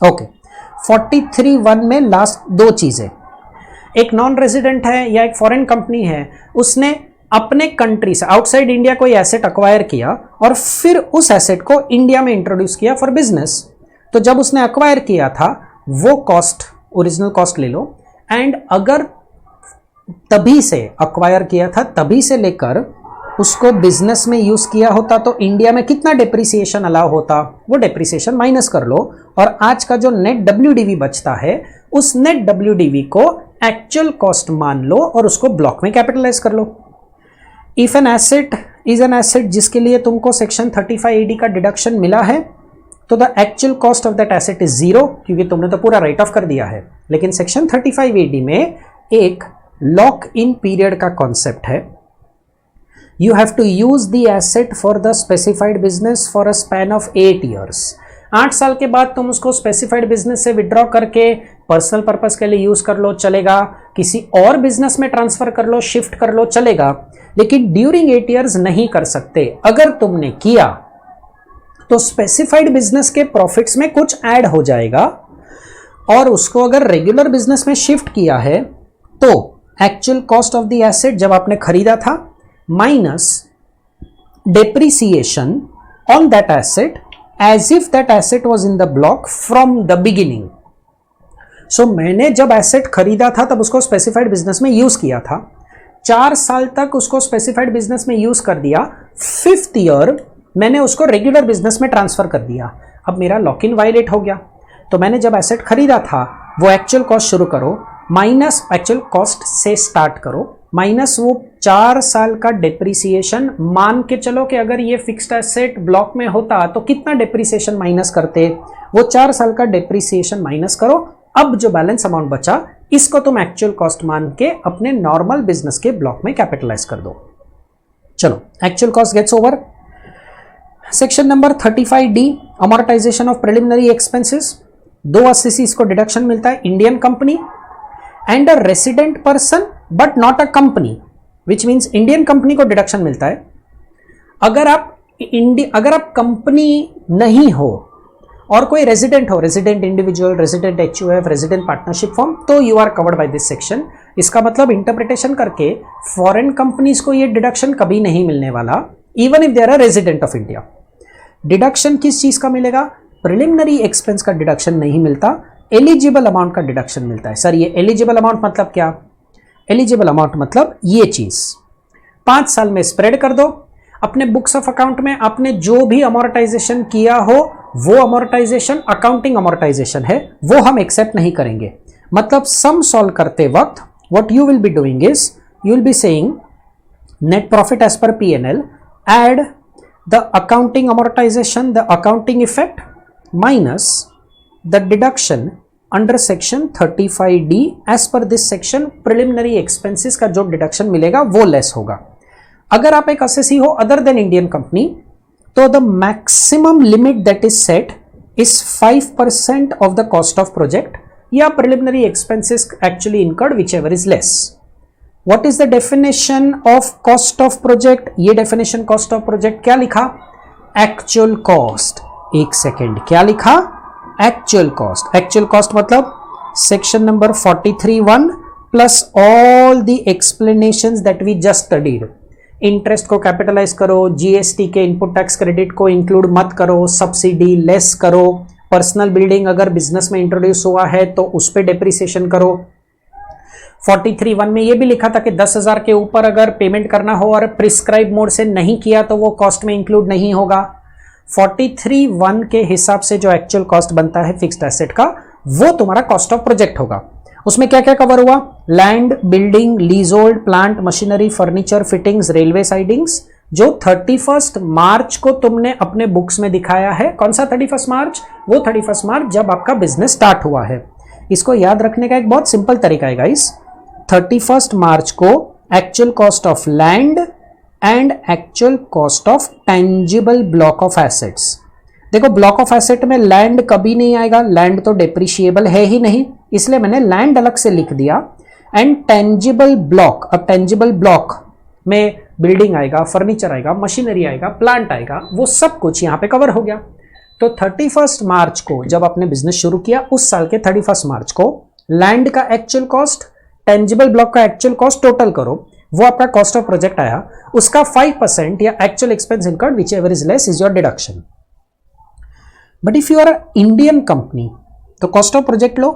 ओके, 43(1) में लास्ट 2 चीजें, एक नॉन रेजिडेंट है या एक फॉरेन कंपनी है, उसने अपने कंट्री से आउटसाइड इंडिया कोई एसेट अक्वायर किया और फिर उस एसेट को इंडिया में इंट्रोड्यूस किया फॉर बिजनेस। तो जब उसने अक्वायर किया था वो कॉस्ट, ओरिजिनल कॉस्ट ले लो, एंड अगर तभी से अक्वायर किया था, तभी से लेकर उसको बिजनेस में यूज किया होता तो इंडिया में कितना डेप्रिसिएशन अलाउ होता, वो डेप्रिसिएशन माइनस कर लो, और आज का जो नेट WDV बचता है उस नेट WDV को एक्चुअल कॉस्ट मान लो और उसको ब्लॉक में कैपिटलाइज कर लो। If an asset is an asset जिसके लिए तुमको सेक्शन 35AD का डिडक्शन मिला है, तो the actual cost of that asset is 0, क्योंकि तुमने तो पूरा राइट ऑफ कर दिया है। लेकिन सेक्शन 35AD में एक लॉक इन पीरियड का कॉन्सेप्ट है, you have to use the asset for the specified business for a span of 8 years। 8 साल के बाद तुम उसको स्पेसिफाइड बिजनेस से विड्रॉ करके पर्सनल पर्पस के लिए यूज कर लो, चलेगा, किसी और बिजनेस में ट्रांसफर कर लो, शिफ्ट कर लो, चलेगा, लेकिन ड्यूरिंग 8 years नहीं कर सकते। अगर तुमने किया तो स्पेसिफाइड बिजनेस के प्रॉफिट्स में कुछ ऐड हो जाएगा, और उसको अगर रेगुलर बिजनेस में शिफ्ट किया है तो actual cost of the asset जब आपने खरीदा था minus depreciation on that asset as if that asset was in the block from the beginning. So मैंने जब एसेट खरीदा था तब उसको स्पेसिफाइड बिजनेस में यूज किया था, 4 साल तक उसको स्पेसिफाइड बिजनेस में यूज कर दिया, 5th ईयर मैंने उसको रेगुलर बिजनेस में ट्रांसफर कर दिया। अब मेरा लॉक इन वायलेट हो गया, तो मैंने जब एसेट खरीदा था वो एक्चुअल कॉस्ट शुरू करो, माइनस एक्चुअल कॉस्ट से स्टार्ट करो, माइनस वो 4 साल का डेप्रिसिएशन। मान के चलो कि अगर ये फिक्स्ड एसेट ब्लॉक में होता तो कितना डेप्रिसिएशन माइनस करते, वो 4 साल का डेप्रिसिएशन माइनस करो। अब जो बैलेंस अमाउंट बचा इसको तुम एक्चुअल कॉस्ट मान के अपने नॉर्मल बिजनेस के ब्लॉक में कैपिटलाइज कर दो। चलो, actual cost gets over. Section number 35D, amortisation of preliminary expenses, 280 इसको डिडक्शन मिलता है। Indian company and a resident person but not a company, which means Indian company को डिडक्शन मिलता है। अगर आप कंपनी नहीं हो और कोई रेजिडेंट हो, resident individual, resident HUF, resident partnership firm, तो you are covered by this section. इसका मतलब इंटरप्रिटेशन करके फॉरेन कंपनीज को ये डिडक्शन कभी नहीं मिलने वाला, even if they are a resident of India. Deduction किस चीज का मिलेगा? प्रिलिमिनरी एक्सपेंस का डिडक्शन नहीं मिलता, एलिजिबल अमाउंट का डिडक्शन मिलता है। सर ये एलिजिबल अमाउंट मतलब क्या? एलिजिबल अमाउंट मतलब ये चीज 5 साल में स्प्रेड कर दो। अपने बुक्स ऑफ अकाउंट में आपने जो भी अमोर्टाइजेशन किया हो वो अमोर्टाइजेशन अकाउंटिंग अमोर्टाइजेशन है, वो हम एक्सेप्ट नहीं करेंगे। मतलब सम सॉल्व करते वक्त what you will be doing is you will be saying net profit as per P&L, add the accounting amortization, the accounting effect minus the deduction under section 35D as per this section preliminary expenses का जो deduction मिलेगा वो less होगा। अगर आप एक assessee हो other than Indian company तो the maximum limit that is set is 5% of the cost of project या preliminary expenses actually incurred whichever is less. What is the definition of cost of project? ये definition cost of project क्या लिखा? Actual cost. एक second, क्या लिखा? Actual cost. Actual cost मतलब section number 43(1) plus all the explanations that we just studied. Interest को capitalise करो, GST के इनपुट टैक्स क्रेडिट को इंक्लूड मत करो, सब्सिडी लेस करो, पर्सनल बिल्डिंग अगर बिजनेस में इंट्रोड्यूस हुआ है तो उस पर डेप्रिसिएशन करो। 43(1) में ये भी लिखा था कि 10,000 के ऊपर अगर पेमेंट करना हो और प्रिस्क्राइब मोड से नहीं किया तो वो कॉस्ट में इंक्लूड नहीं होगा। 43(1) के हिसाब से जो एक्चुअल कॉस्ट बनता है फिक्स्ड एसेट का वो तुम्हारा कॉस्ट ऑफ प्रोजेक्ट होगा। उसमें क्या क्या कवर हुआ? Land, building, leasehold, plant, machinery, furniture, fittings, railway sidings, जो 31 मार्च को तुमने अपने बुक्स में दिखाया है। कौन सा 31 मार्च? वो 31 मार्च जब आपका बिजनेस स्टार्ट हुआ है। इसको याद रखने का एक बहुत सिंपल तरीका है गाइस। 31 मार्च को actual cost of land and actual cost of tangible block of assets. देखो ब्लॉक ऑफ एसेट में लैंड कभी नहीं आएगा, लैंड तो डेप्रिशिएबल है ही नहीं, इसलिए मैंने लैंड अलग से लिख दिया। एंड टेंजिबल ब्लॉक, अब टेंजिबल ब्लॉक में बिल्डिंग आएगा, फर्नीचर आएगा, मशीनरी आएगा, प्लांट आएगा, वो सब कुछ यहां पे कवर हो गया। तो 31 मार्च को जब आपने बिजनेस शुरू किया उस साल के 31 मार्च को लैंड का एक्चुअल कॉस्ट, टेंजिबल ब्लॉक का एक्चुअल कॉस्ट टोटल करो, वो आपका कॉस्ट ऑफ प्रोजेक्ट आया। उसका 5% या actual expense incurred whichever is less is your deduction. But if you are Indian company तो कॉस्ट ऑफ प्रोजेक्ट लो,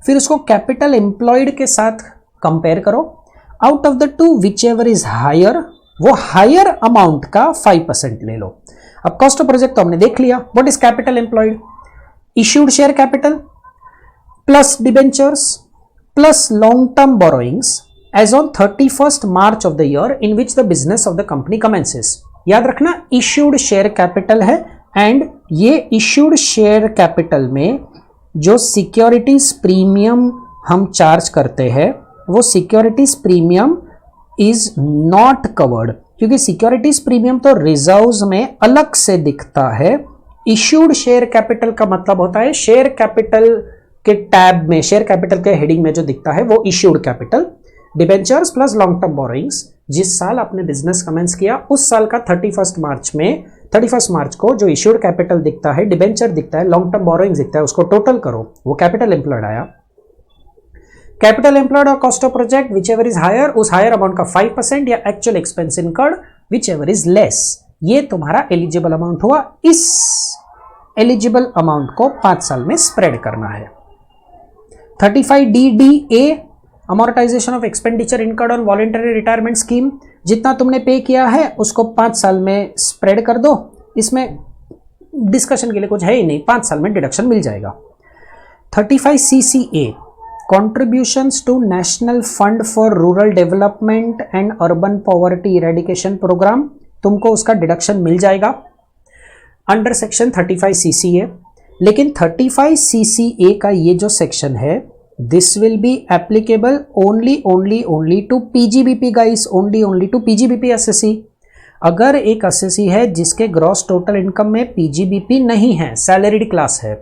फिर उसको कैपिटल एम्प्लॉयड के साथ कंपेयर करो। Out of the two whichever is higher, वो हायर अमाउंट का 5% ले लो। अब कॉस्ट ऑफ प्रोजेक्ट तो हमने देख लिया। What is capital employed? Issued share capital plus debentures plus long term borrowings as on 31 March of the year in which the business of the company commences. याद रखना issued share capital है and ये issued share capital में जो securities premium हम charge करते हैं वो securities premium is not covered, क्योंकि सिक्योरिटीज प्रीमियम तो रिजर्व्स में अलग से दिखता है। इश्यूड शेयर कैपिटल का मतलब होता है शेयर कैपिटल के टैब में, शेयर कैपिटल के हेडिंग में जो दिखता है वो issued capital. Debentures plus long term borrowings, जिस साल आपने बिजनेस कमेंस किया उस साल का 31 मार्च को जो इश्यूड कैपिटल दिखता है, डिबेंचर दिखता है, लॉन्ग टर्म बोरोइंग्स दिखता है, उसको टोटल करो, वो कैपिटल एम्प्लॉयड आया। कैपिटल एम्प्लॉयड और cost of project whichever is higher, उस हायर अमाउंट का 5% या actual expense incurred whichever is less, ये तुम्हारा एलिजिबल अमाउंट हुआ। इस एलिजिबल अमाउंट को 5 साल में स्प्रेड करना है। 35DDA amortisation of expenditure incurred on voluntary retirement scheme, जितना तुमने पे किया है उसको 5 साल में स्प्रेड कर दो। इसमें डिस्कशन के लिए कुछ है ही नहीं, 5 साल में डिडक्शन मिल जाएगा। 35CCA contributions to national fund for rural development and urban poverty eradication programme, तुमको उसका डिडक्शन मिल जाएगा अंडर सेक्शन 35CCA। लेकिन 35CCA का ये जो सेक्शन है this will be applicable only to PGBP guys, only to PGBP assessee. अगर एक एसएससी है जिसके ग्रॉस टोटल इनकम में PGBP नहीं है, सैलरीड क्लास है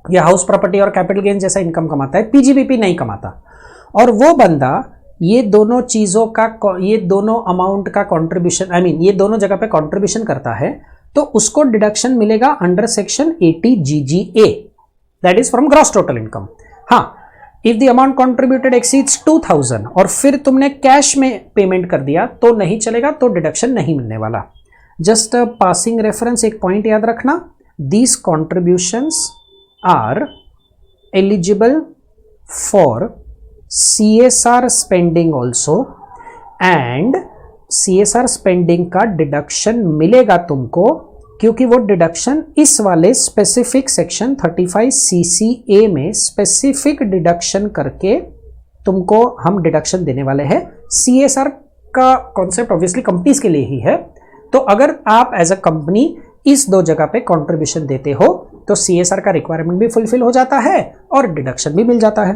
या हाउस प्रॉपर्टी और कैपिटल गेन जैसा इनकम कमाता है, PGBP नहीं कमाता, और वो बंदा ये दोनों चीजों का, ये दोनों अमाउंट का कंट्रीब्यूशन, ये दोनों जगह पे कंट्रीब्यूशन करता है, तो उसको डिडक्शन मिलेगा under section 80GGA, that is from gross total income. हाँ, if the amount contributed exceeds 2000 और फिर तुमने कैश में पेमेंट कर दिया तो नहीं चलेगा, तो डिडक्शन नहीं मिलने वाला। जस्ट पासिंग रेफरेंस, एक पॉइंट याद रखना, these contributions are eligible for CSR spending also, and CSR spending का डिडक्शन मिलेगा तुमको क्योंकि वो डिडक्शन इस वाले स्पेसिफिक सेक्शन 35CCA में स्पेसिफिक डिडक्शन करके तुमको हम डिडक्शन देने वाले हैं। CSR का कॉन्सेप्ट ऑब्वियसली कंपनीज के लिए ही है, तो अगर आप एज अ कंपनी इस दो जगह पे कंट्रीब्यूशन देते हो तो CSR का रिक्वायरमेंट भी फुलफिल हो जाता है और डिडक्शन भी मिल जाता है।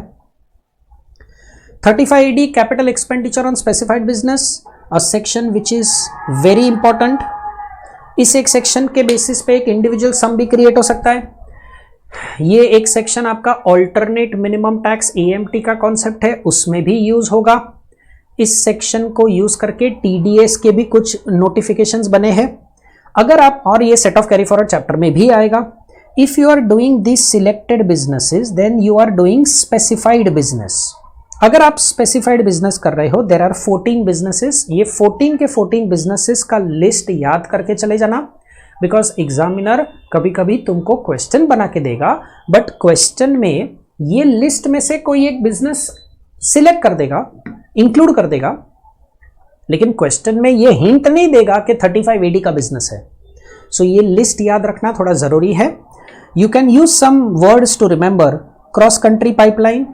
35AD capital expenditure on specified business, a section which is very important. इस एक सेक्शन के बेसिस पे एक इंडिविजुअल सम भी क्रिएट हो सकता है। ये एक सेक्शन आपका ऑल्टरनेट मिनिमम टैक्स AMT का कॉन्सेप्ट है, उसमें भी यूज होगा। इस सेक्शन को यूज करके TDS के भी कुछ नोटिफिकेशंस बने हैं। अगर आप, और ये set off carry forward chapter में भी आएगा, if you are doing this selected businesses then you are doing specified business. अगर आप स्पेसिफाइड बिजनेस कर रहे हो, देयर आर 14 बिजनेसेस, ये 14 के 14 बिजनेसेस का लिस्ट याद करके चले जाना, बिकॉज एग्जामिनर कभी कभी तुमको क्वेश्चन बना के देगा, बट क्वेश्चन में ये लिस्ट में से कोई एक बिजनेस सिलेक्ट कर देगा, इंक्लूड कर देगा, लेकिन क्वेश्चन में ये हिंट नहीं देगा कि 35AD का बिजनेस है। सो ये लिस्ट याद रखना थोड़ा जरूरी है। You can use some words to remember: cross country pipeline,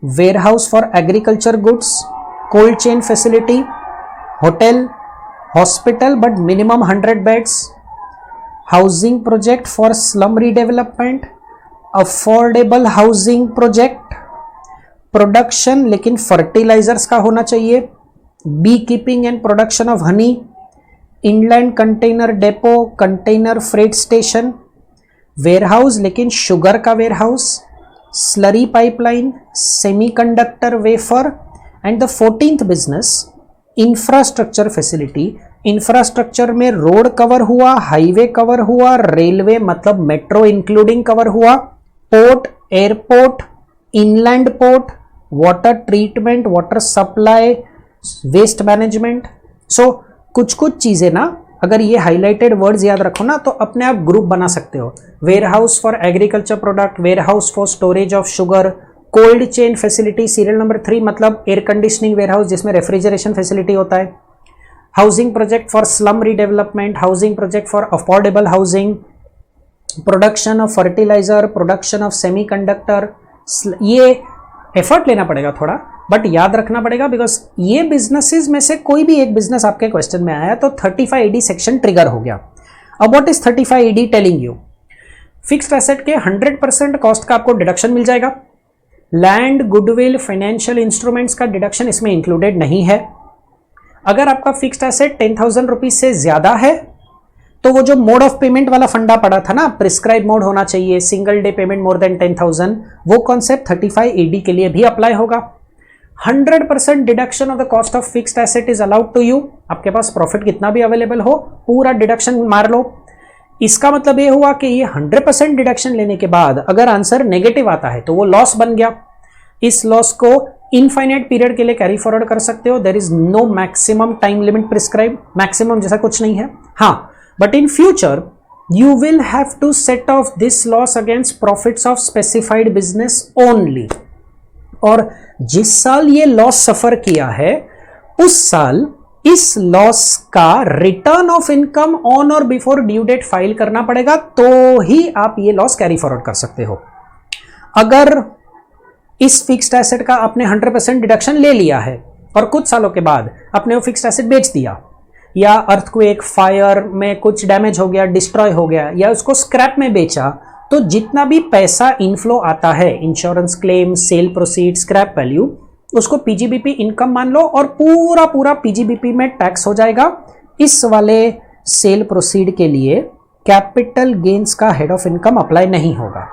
warehouse for agriculture goods, cold chain facility, hotel, hospital but minimum 100 beds, housing project for slum redevelopment, affordable housing project, production लेकिन fertilisers का होना चाहिए, bee keeping and production of honey, inland container depot, container freight station, warehouse लेकिन sugar का warehouse, slurry pipeline, semiconductor wafer, and the 14th business infrastructure facility. Infrastructure में road cover हुआ, highway cover हुआ, railway मतलब metro including cover हुआ, port, airport, inland port, water treatment, water supply, waste management. So कुछ कुछ चीजें ना, अगर ये हाईलाइटेड वर्ड्स याद रखो ना तो अपने आप ग्रुप बना सकते हो। Warehouse for agriculture product, warehouse for storage of sugar, cold chain facility, serial number 3 मतलब एयर कंडीशनिंग वेयरहाउस जिसमें रेफ्रिजरेशन फैसिलिटी होता है, housing project for slum redevelopment, housing project for affordable housing, production of fertiliser, production of semiconductor. ये effort लेना पड़ेगा थोड़ा, but याद रखना पड़ेगा, बिकॉज ये बिजनेसेस में से कोई भी एक बिजनेस आपके क्वेश्चन में आया तो 35AD सेक्शन ट्रिगर हो गया। अब what is 35AD telling you? Fixed asset के 100% कॉस्ट का आपको डिडक्शन मिल जाएगा। लैंड, गुडविल, फाइनेंशियल इंस्ट्रूमेंट्स का डिडक्शन इसमें इंक्लूडेड नहीं है। अगर आपका फिक्स्ड एसेट 10,000 रुपीज से ज्यादा है तो वो जो मोड ऑफ पेमेंट वाला फंडा पड़ा था ना, प्रिस्क्राइब मोड होना चाहिए, single day payment more than 10,000, वो कॉन्सेप्ट 35AD के लिए भी अप्लाई होगा। 100% deduction of the cost of fixed asset is allowed to you. आपके पास प्रॉफिट कितना भी अवेलेबल हो, पूरा डिडक्शन मार लो। इसका मतलब ये हुआ कि ये 100% डिडक्शन लेने के बाद अगर आंसर नेगेटिव आता है तो वो लॉस बन गया। इस लॉस को इनफाइनाइट पीरियड के लिए कैरी फॉरवर्ड कर सकते हो। There is no maximum time limit prescribe, maximum जैसा कुछ नहीं है। हाँ, but in future you will have to set off this loss against profits of specified business only। और जिस साल ये लॉस सफर किया है उस साल इस लॉस का return of income on or before due date file करना पड़ेगा, तो ही आप ये लॉस कैरी फॉरवर्ड कर सकते हो। अगर इस फिक्स्ड एसेट का आपने 100% डिडक्शन ले लिया है और कुछ सालों के बाद आपने वो फिक्स्ड एसेट बेच दिया, या अर्थक्वेक, फायर में कुछ डैमेज हो गया, डिस्ट्रॉय हो गया, या उसको स्क्रैप में बेचा, तो जितना भी पैसा इनफ्लो आता है, insurance claim, cell proceed, scrap value, उसको पीजीबीपी इनकम मान लो और पूरा पूरा पीजीबीपी में टैक्स हो जाएगा। इस वाले सेल प्रोसीड के लिए कैपिटल गेन्स का हेड ऑफ इनकम अप्लाई नहीं होगा।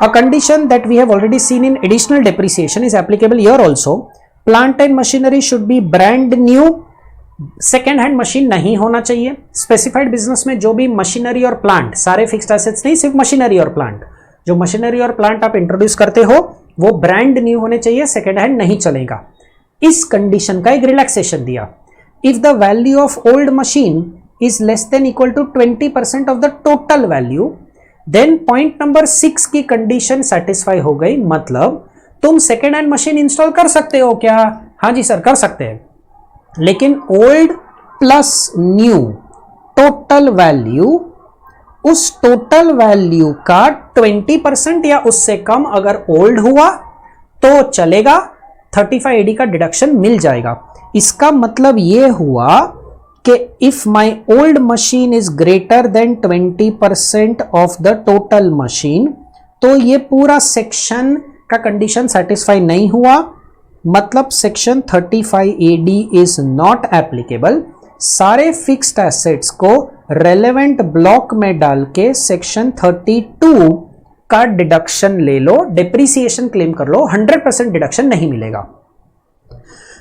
A condition that we have already seen in additional depreciation is applicable here also. Plant and machinery should be brand new. Second hand machine नहीं होना चाहिए। Specified business में जो भी machinery और plant, सारे फिक्स्ड एसेट्स नहीं, सिर्फ मशीनरी और प्लांट, जो मशीनरी और प्लांट आप इंट्रोड्यूस करते हो वो ब्रांड न्यू होने चाहिए, सेकेंड हैंड नहीं चलेगा। इस कंडीशन का एक रिलैक्सेशन दिया। If the value of old machine is less than equal to 20% of the total value, then point number 6 की कंडीशन सेटिस्फाई हो गई। मतलब तुम सेकेंड हैंड मशीन इंस्टॉल कर सकते हो क्या? हाँ जी सर, कर सकते हैं, लेकिन old plus new total value, उस टोटल वैल्यू का 20% या उससे कम अगर ओल्ड हुआ तो चलेगा, 35AD का डिडक्शन मिल जाएगा। इसका मतलब यह हुआ कि if my old machine is greater then 20% of the total machine, तो ये पूरा सेक्शन का कंडीशन सेटिस्फाई नहीं हुआ, मतलब section 35AD is not applicable. सारे फिक्स्ड एसेट्स को रेलेवेंट ब्लॉक में डाल के सेक्शन 32 का डिडक्शन ले लो, डिप्रिसिएशन क्लेम कर लो, 100% डिडक्शन नहीं मिलेगा।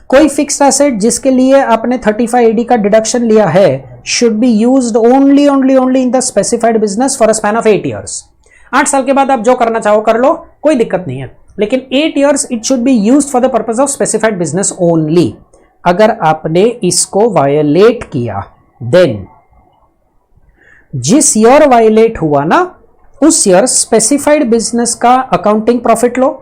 कोई फिक्स्ड एसेट जिसके लिए आपने 35AD का डिडक्शन लिया है should be used only in the specified business for a span of 8 years. 8 साल के बाद आप जो करना चाहो कर लो, कोई दिक्कत नहीं है, लेकिन 8 years it should be used for the purpose of specified business only. अगर आपने इसको वायलेट किया, देन जिस ईयर वायलेट हुआ ना, उस ईयर स्पेसिफाइड बिजनेस का अकाउंटिंग प्रॉफिट लो,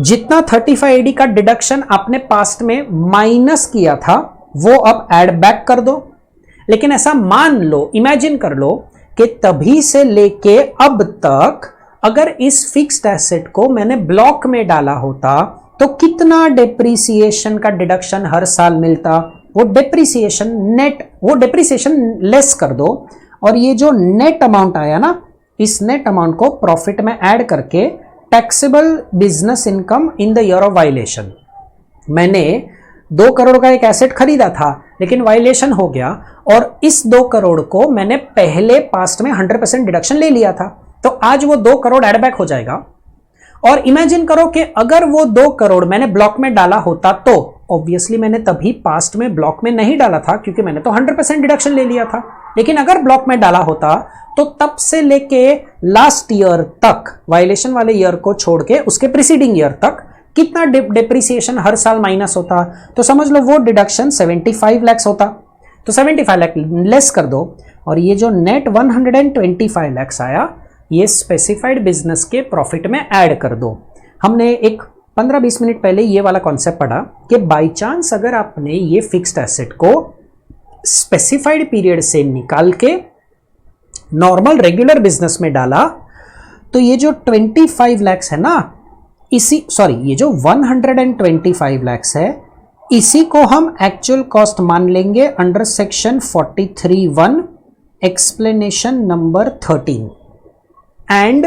जितना 35AD का डिडक्शन आपने पास्ट में माइनस किया था वो अब ऐड बैक कर दो। लेकिन ऐसा मान लो, इमेजिन कर लो कि तभी से लेके अब तक अगर इस फिक्स्ड एसेट को मैंने ब्लॉक में डाला होता तो कितना डेप्रिसिएशन का डिडक्शन हर साल मिलता, वो डेप्रिसिएशन लेस कर दो, और ये जो नेट अमाउंट आया ना, इस नेट अमाउंट को प्रॉफिट में ऐड करके taxable business income in the year of violation. मैंने 2 करोड़ का एक एसेट खरीदा था लेकिन वायलेशन हो गया, और इस 2 करोड़ को मैंने पहले पास्ट में 100% डिडक्शन ले लिया था, तो आज वो 2 करोड़ एड बैक हो जाएगा। और इमेजिन करो कि अगर वो 2 करोड़ मैंने ब्लॉक में डाला होता, तो ऑब्वियसली मैंने तभी पास्ट में ब्लॉक में नहीं डाला था क्योंकि मैंने तो 100% डिडक्शन ले लिया था। लेकिन अगर ब्लॉक में डाला होता तो तब से लेके लास्ट ईयर तक, वायलेशन वाले ईयर को छोड़ के उसके प्रीसीडिंग ईयर तक कितना डेप्रिसिएशन हर साल माइनस होता, तो समझ लो वो डिडक्शन 75 लाख होता। तो 75 लाख लेस कर दो, और ये जो नेट 125 लाख आया ये स्पेसिफाइड बिजनेस के प्रॉफिट में ऐड कर दो। हमने एक 15-20 मिनट पहले ये वाला कॉन्सेप्ट पढ़ा कि बाई चांस अगर आपने ये फिक्स्ड एसेट को स्पेसिफाइड पीरियड से निकाल के नॉर्मल रेगुलर बिजनेस में डाला, तो ये जो 25 लाख है ना, ये जो 125 लाख है, इसी को हम एक्चुअल कॉस्ट मान लेंगे under section 43(1) explanation number 13। And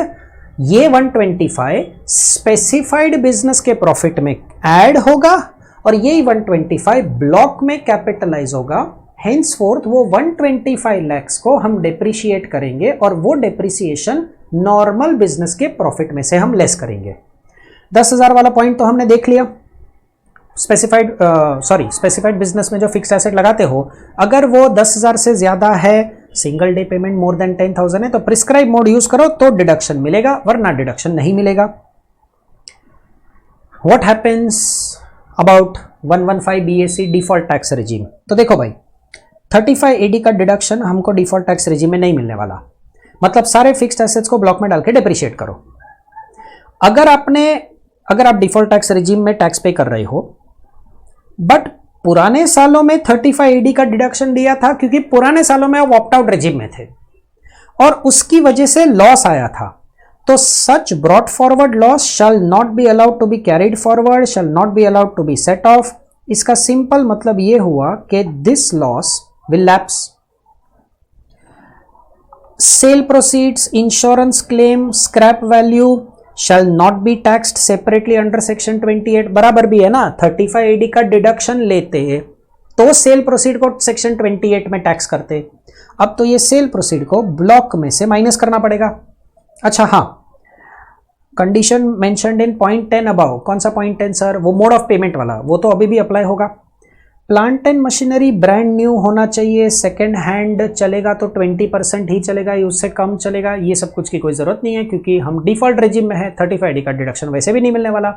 ये 125 स्पेसिफाइड बिजनेस के प्रॉफिट में ऐड होगा, और ये 125 ब्लॉक में कैपिटलाइज होगा। हेंसफोर्थ वो 125 लाख को हम डेप्रिशिएट करेंगे, और वो डेप्रिसिएशन नॉर्मल बिजनेस के प्रॉफिट में से हम लेस करेंगे। 10,000 वाला पॉइंट तो हमने देख लिया। स्पेसिफाइड बिजनेस में जो फिक्स्ड एसेट लगाते हो, अगर वो 10,000 से ज्यादा है, single day payment more than 10,000 है, तो प्रिस्क्राइब मोड यूज करो तो डिडक्शन मिलेगा, वरना डिडक्शन नहीं मिलेगा। What happens about 115 BAC default tax regime? तो देखो भाई, 35AD का डिडक्शन हमको डिफॉल्ट टैक्स रेजिम में नहीं मिलने वाला, मतलब सारे फिक्स्ड एसेट्स को ब्लॉक में डाल के डिप्रिशिएट करो। अगर आप डिफॉल्ट टैक्स रेजिम में टैक्स पे कर रहे हो, बट पुराने सालों में 35AD का डिडक्शन दिया था क्योंकि पुराने सालों में आप ऑप्ट आउट रेजिम में थे और उसकी वजह से लॉस आया था, तो such brought forward loss shall not be allowed to be carried forward, shall not be allowed to be set off. इसका सिंपल मतलब यह हुआ कि this loss will lapse. Sale proceeds, insurance claim, scrap value shall not be taxed separately under section 28। बराबर भी है ना, 35AD का डिडक्शन लेते तो सेल प्रोसीड को सेक्शन 28 में टैक्स करते, अब तो ये सेल प्रोसीड को ब्लॉक में से माइनस करना पड़ेगा। अच्छा हाँ, condition mentioned in point 10 above. कौन सा पॉइंट 10 सर? वो मोड ऑफ पेमेंट वाला, वो तो अभी भी अप्लाई होगा। Plant and machinery brand new होना चाहिए, सेकेंड हैंड चलेगा तो 20% ही चलेगा, उससे कम चलेगा, ये सब कुछ की कोई जरूरत नहीं है क्योंकि हम डिफॉल्ट रेजिम में है। 35AD का डिडक्शन वैसे भी नहीं मिलने वाला।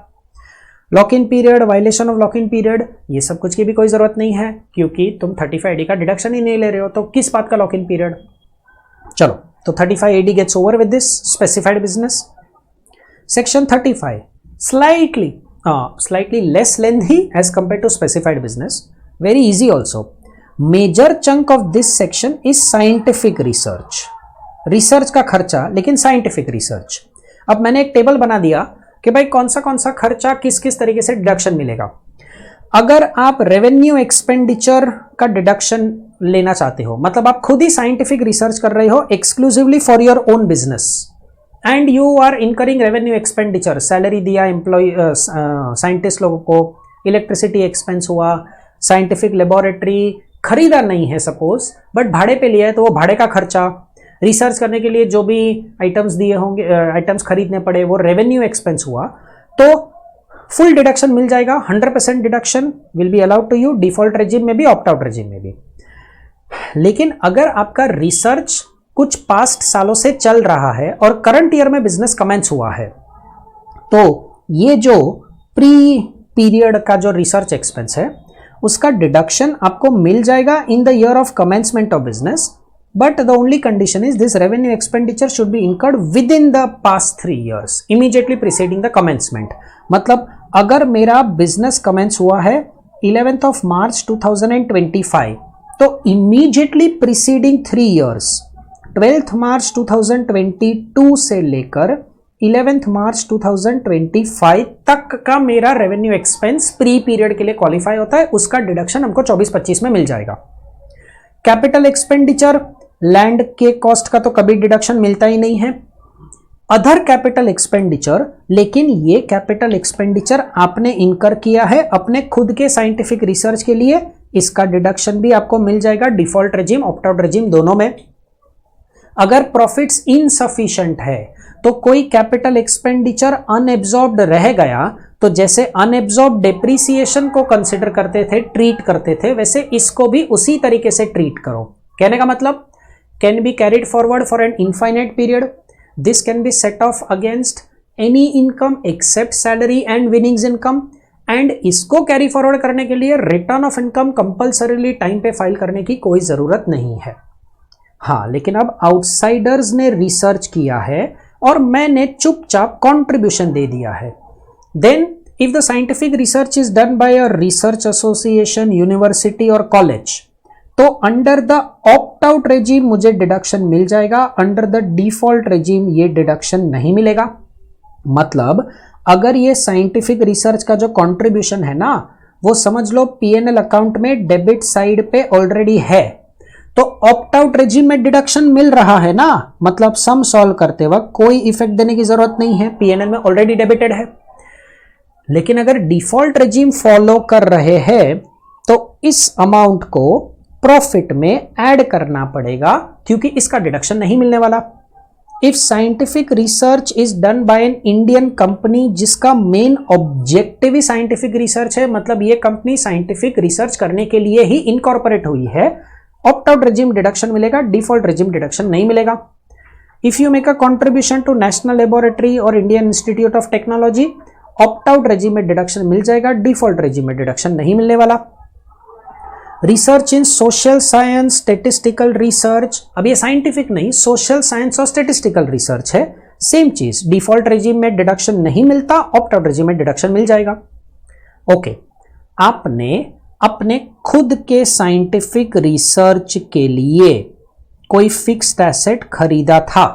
Lock in period, violation of lock in period, ये सब कुछ की भी कोई जरूरत नहीं है क्योंकि तुम 35AD का डिडक्शन ही नहीं ले रहे हो, तो किस बात का लॉक इन पीरियड? चलो, तो 35AD gets over with this specified business. Section 35 slightly less lengthy as compared to specified business, very easy also. Major chunk of this section is scientific research, research का खर्चा, लेकिन scientific research. अब मैंने एक table बना दिया कि भाई कौन सा खर्चा किस किस तरीके से डिडक्शन मिलेगा। अगर आप रेवेन्यू एक्सपेंडिचर का डिडक्शन लेना चाहते हो, मतलब आप खुद ही साइंटिफिक रिसर्च कर रहे हो exclusively for your own business and you are incurring revenue expenditure, salary दिया एम्प्लॉय साइंटिस्ट लोगों को, इलेक्ट्रिसिटी एक्सपेंस हुआ, साइंटिफिक लेबोरेटरी खरीदा नहीं है सपोज बट भाड़े पे लिया है तो वो भाड़े का खर्चा, रिसर्च करने के लिए जो भी आइटम्स दिए होंगे, आइटम्स खरीदने पड़े, वो रेवेन्यू एक्सपेंस हुआ, तो फुल डिडक्शन मिल जाएगा। 100% deduction will be allowed to you, default regime में भी, ऑप्ट आउट रेजिम में भी। लेकिन अगर आपका रिसर्च कुछ पास्ट सालों से चल रहा है और करंट ईयर में बिजनेस कमेंस हुआ है, तो ये जो प्री पीरियड का जो रिसर्च एक्सपेंस है उसका डिडक्शन आपको मिल जाएगा in the year of commencement of business, but the only condition is this revenue expenditure should be incurred with in the past 3 years immediately preceding the commencement. मतलब अगर मेरा बिजनेस कमेंस हुआ है 11th of March 2025, तो immediately preceding 3 years 12th March 2022 से लेकर 11th March 2025 तक का मेरा रेवेन्यू एक्सपेंस प्री पीरियड के लिए क्वालिफाई होता है, उसका डिडक्शन हमको 24-25 में मिल जाएगा। कैपिटल एक्सपेंडिचर, लैंड के कॉस्ट का तो कभी डिडक्शन मिलता ही नहीं है। अदर कैपिटल एक्सपेंडिचर, लेकिन ये कैपिटल एक्सपेंडिचर आपने इनकर किया है अपने खुद के साइंटिफिक रिसर्च के लिए, इसका डिडक्शन भी आपको मिल जाएगा default regime, opt out regime दोनों में। अगर प्रॉफिट्स इनसफिशिएंट है तो कोई कैपिटल एक्सपेंडिचर अनएब्जॉर्ब्ड रह गया, तो जैसे अनएब्जॉर्ब्ड डेप्रीसिएशन को कंसिडर करते थे, ट्रीट करते थे, वैसे इसको भी उसी तरीके से ट्रीट करो। कहने का मतलब can be carried forward for an infinite period, this can be set off against any income except salary and winnings income, and इसको कैरी फॉरवर्ड करने के लिए return of income compulsorily time पे फाइल करने की कोई जरूरत नहीं है। हाँ, लेकिन अब आउटसाइडर्स ने रिसर्च किया है और मैंने चुपचाप कंट्रीब्यूशन दे दिया है, then if the scientific research is done by a research association, university और कॉलेज, तो under the opt out regime मुझे डिडक्शन मिल जाएगा, अंडर द डिफॉल्ट रेजिम ये डिडक्शन नहीं मिलेगा। मतलब अगर ये साइंटिफिक रिसर्च का जो कंट्रीब्यूशन है ना, वो समझ लो पीएनएल अकाउंट में डेबिट साइड पे ऑलरेडी है, तो ऑप्ट आउट रेजिम में डिडक्शन मिल रहा है ना, मतलब सम सॉल्व करते वक्त कोई इफेक्ट देने की जरूरत नहीं है, पीएनएल में ऑलरेडी डेबिटेड है। लेकिन अगर डिफॉल्ट रेजिम फॉलो कर रहे हैं तो इस अमाउंट को प्रॉफिट में ऐड करना पड़ेगा, क्योंकि इसका डिडक्शन नहीं मिलने वाला। If scientific research is done bye an Indian company जिसका मेन ऑब्जेक्टिव ही साइंटिफिक रिसर्च है, मतलब ये कंपनी साइंटिफिक रिसर्च करने के लिए ही इनकॉर्पोरेट हुई है, ऑप्ट आउट रेजिम डिडक्शन मिलेगा, डिफॉल्ट रेजिम डिडक्शन नहीं मिलेगा। If you make a contribution to national laboratory or Indian institute of technology, opt out regime में डिडक्शन मिल जाएगा, डिफॉल्ट रेजिम में डिडक्शन नहीं मिलने वाला। Research in social science, statistical research, अब ये साइंटिफिक नहीं, सोशल साइंस और स्टेटिस्टिकल रिसर्च है, सेम चीज, डिफॉल्ट रेजिम में डिडक्शन नहीं मिलता, ऑप्ट आउट रेजिम में डिडक्शन मिल जाएगा। ओके, आपने अपने खुद के साइंटिफिक रिसर्च के लिए कोई फिक्स्ड एसेट खरीदा था,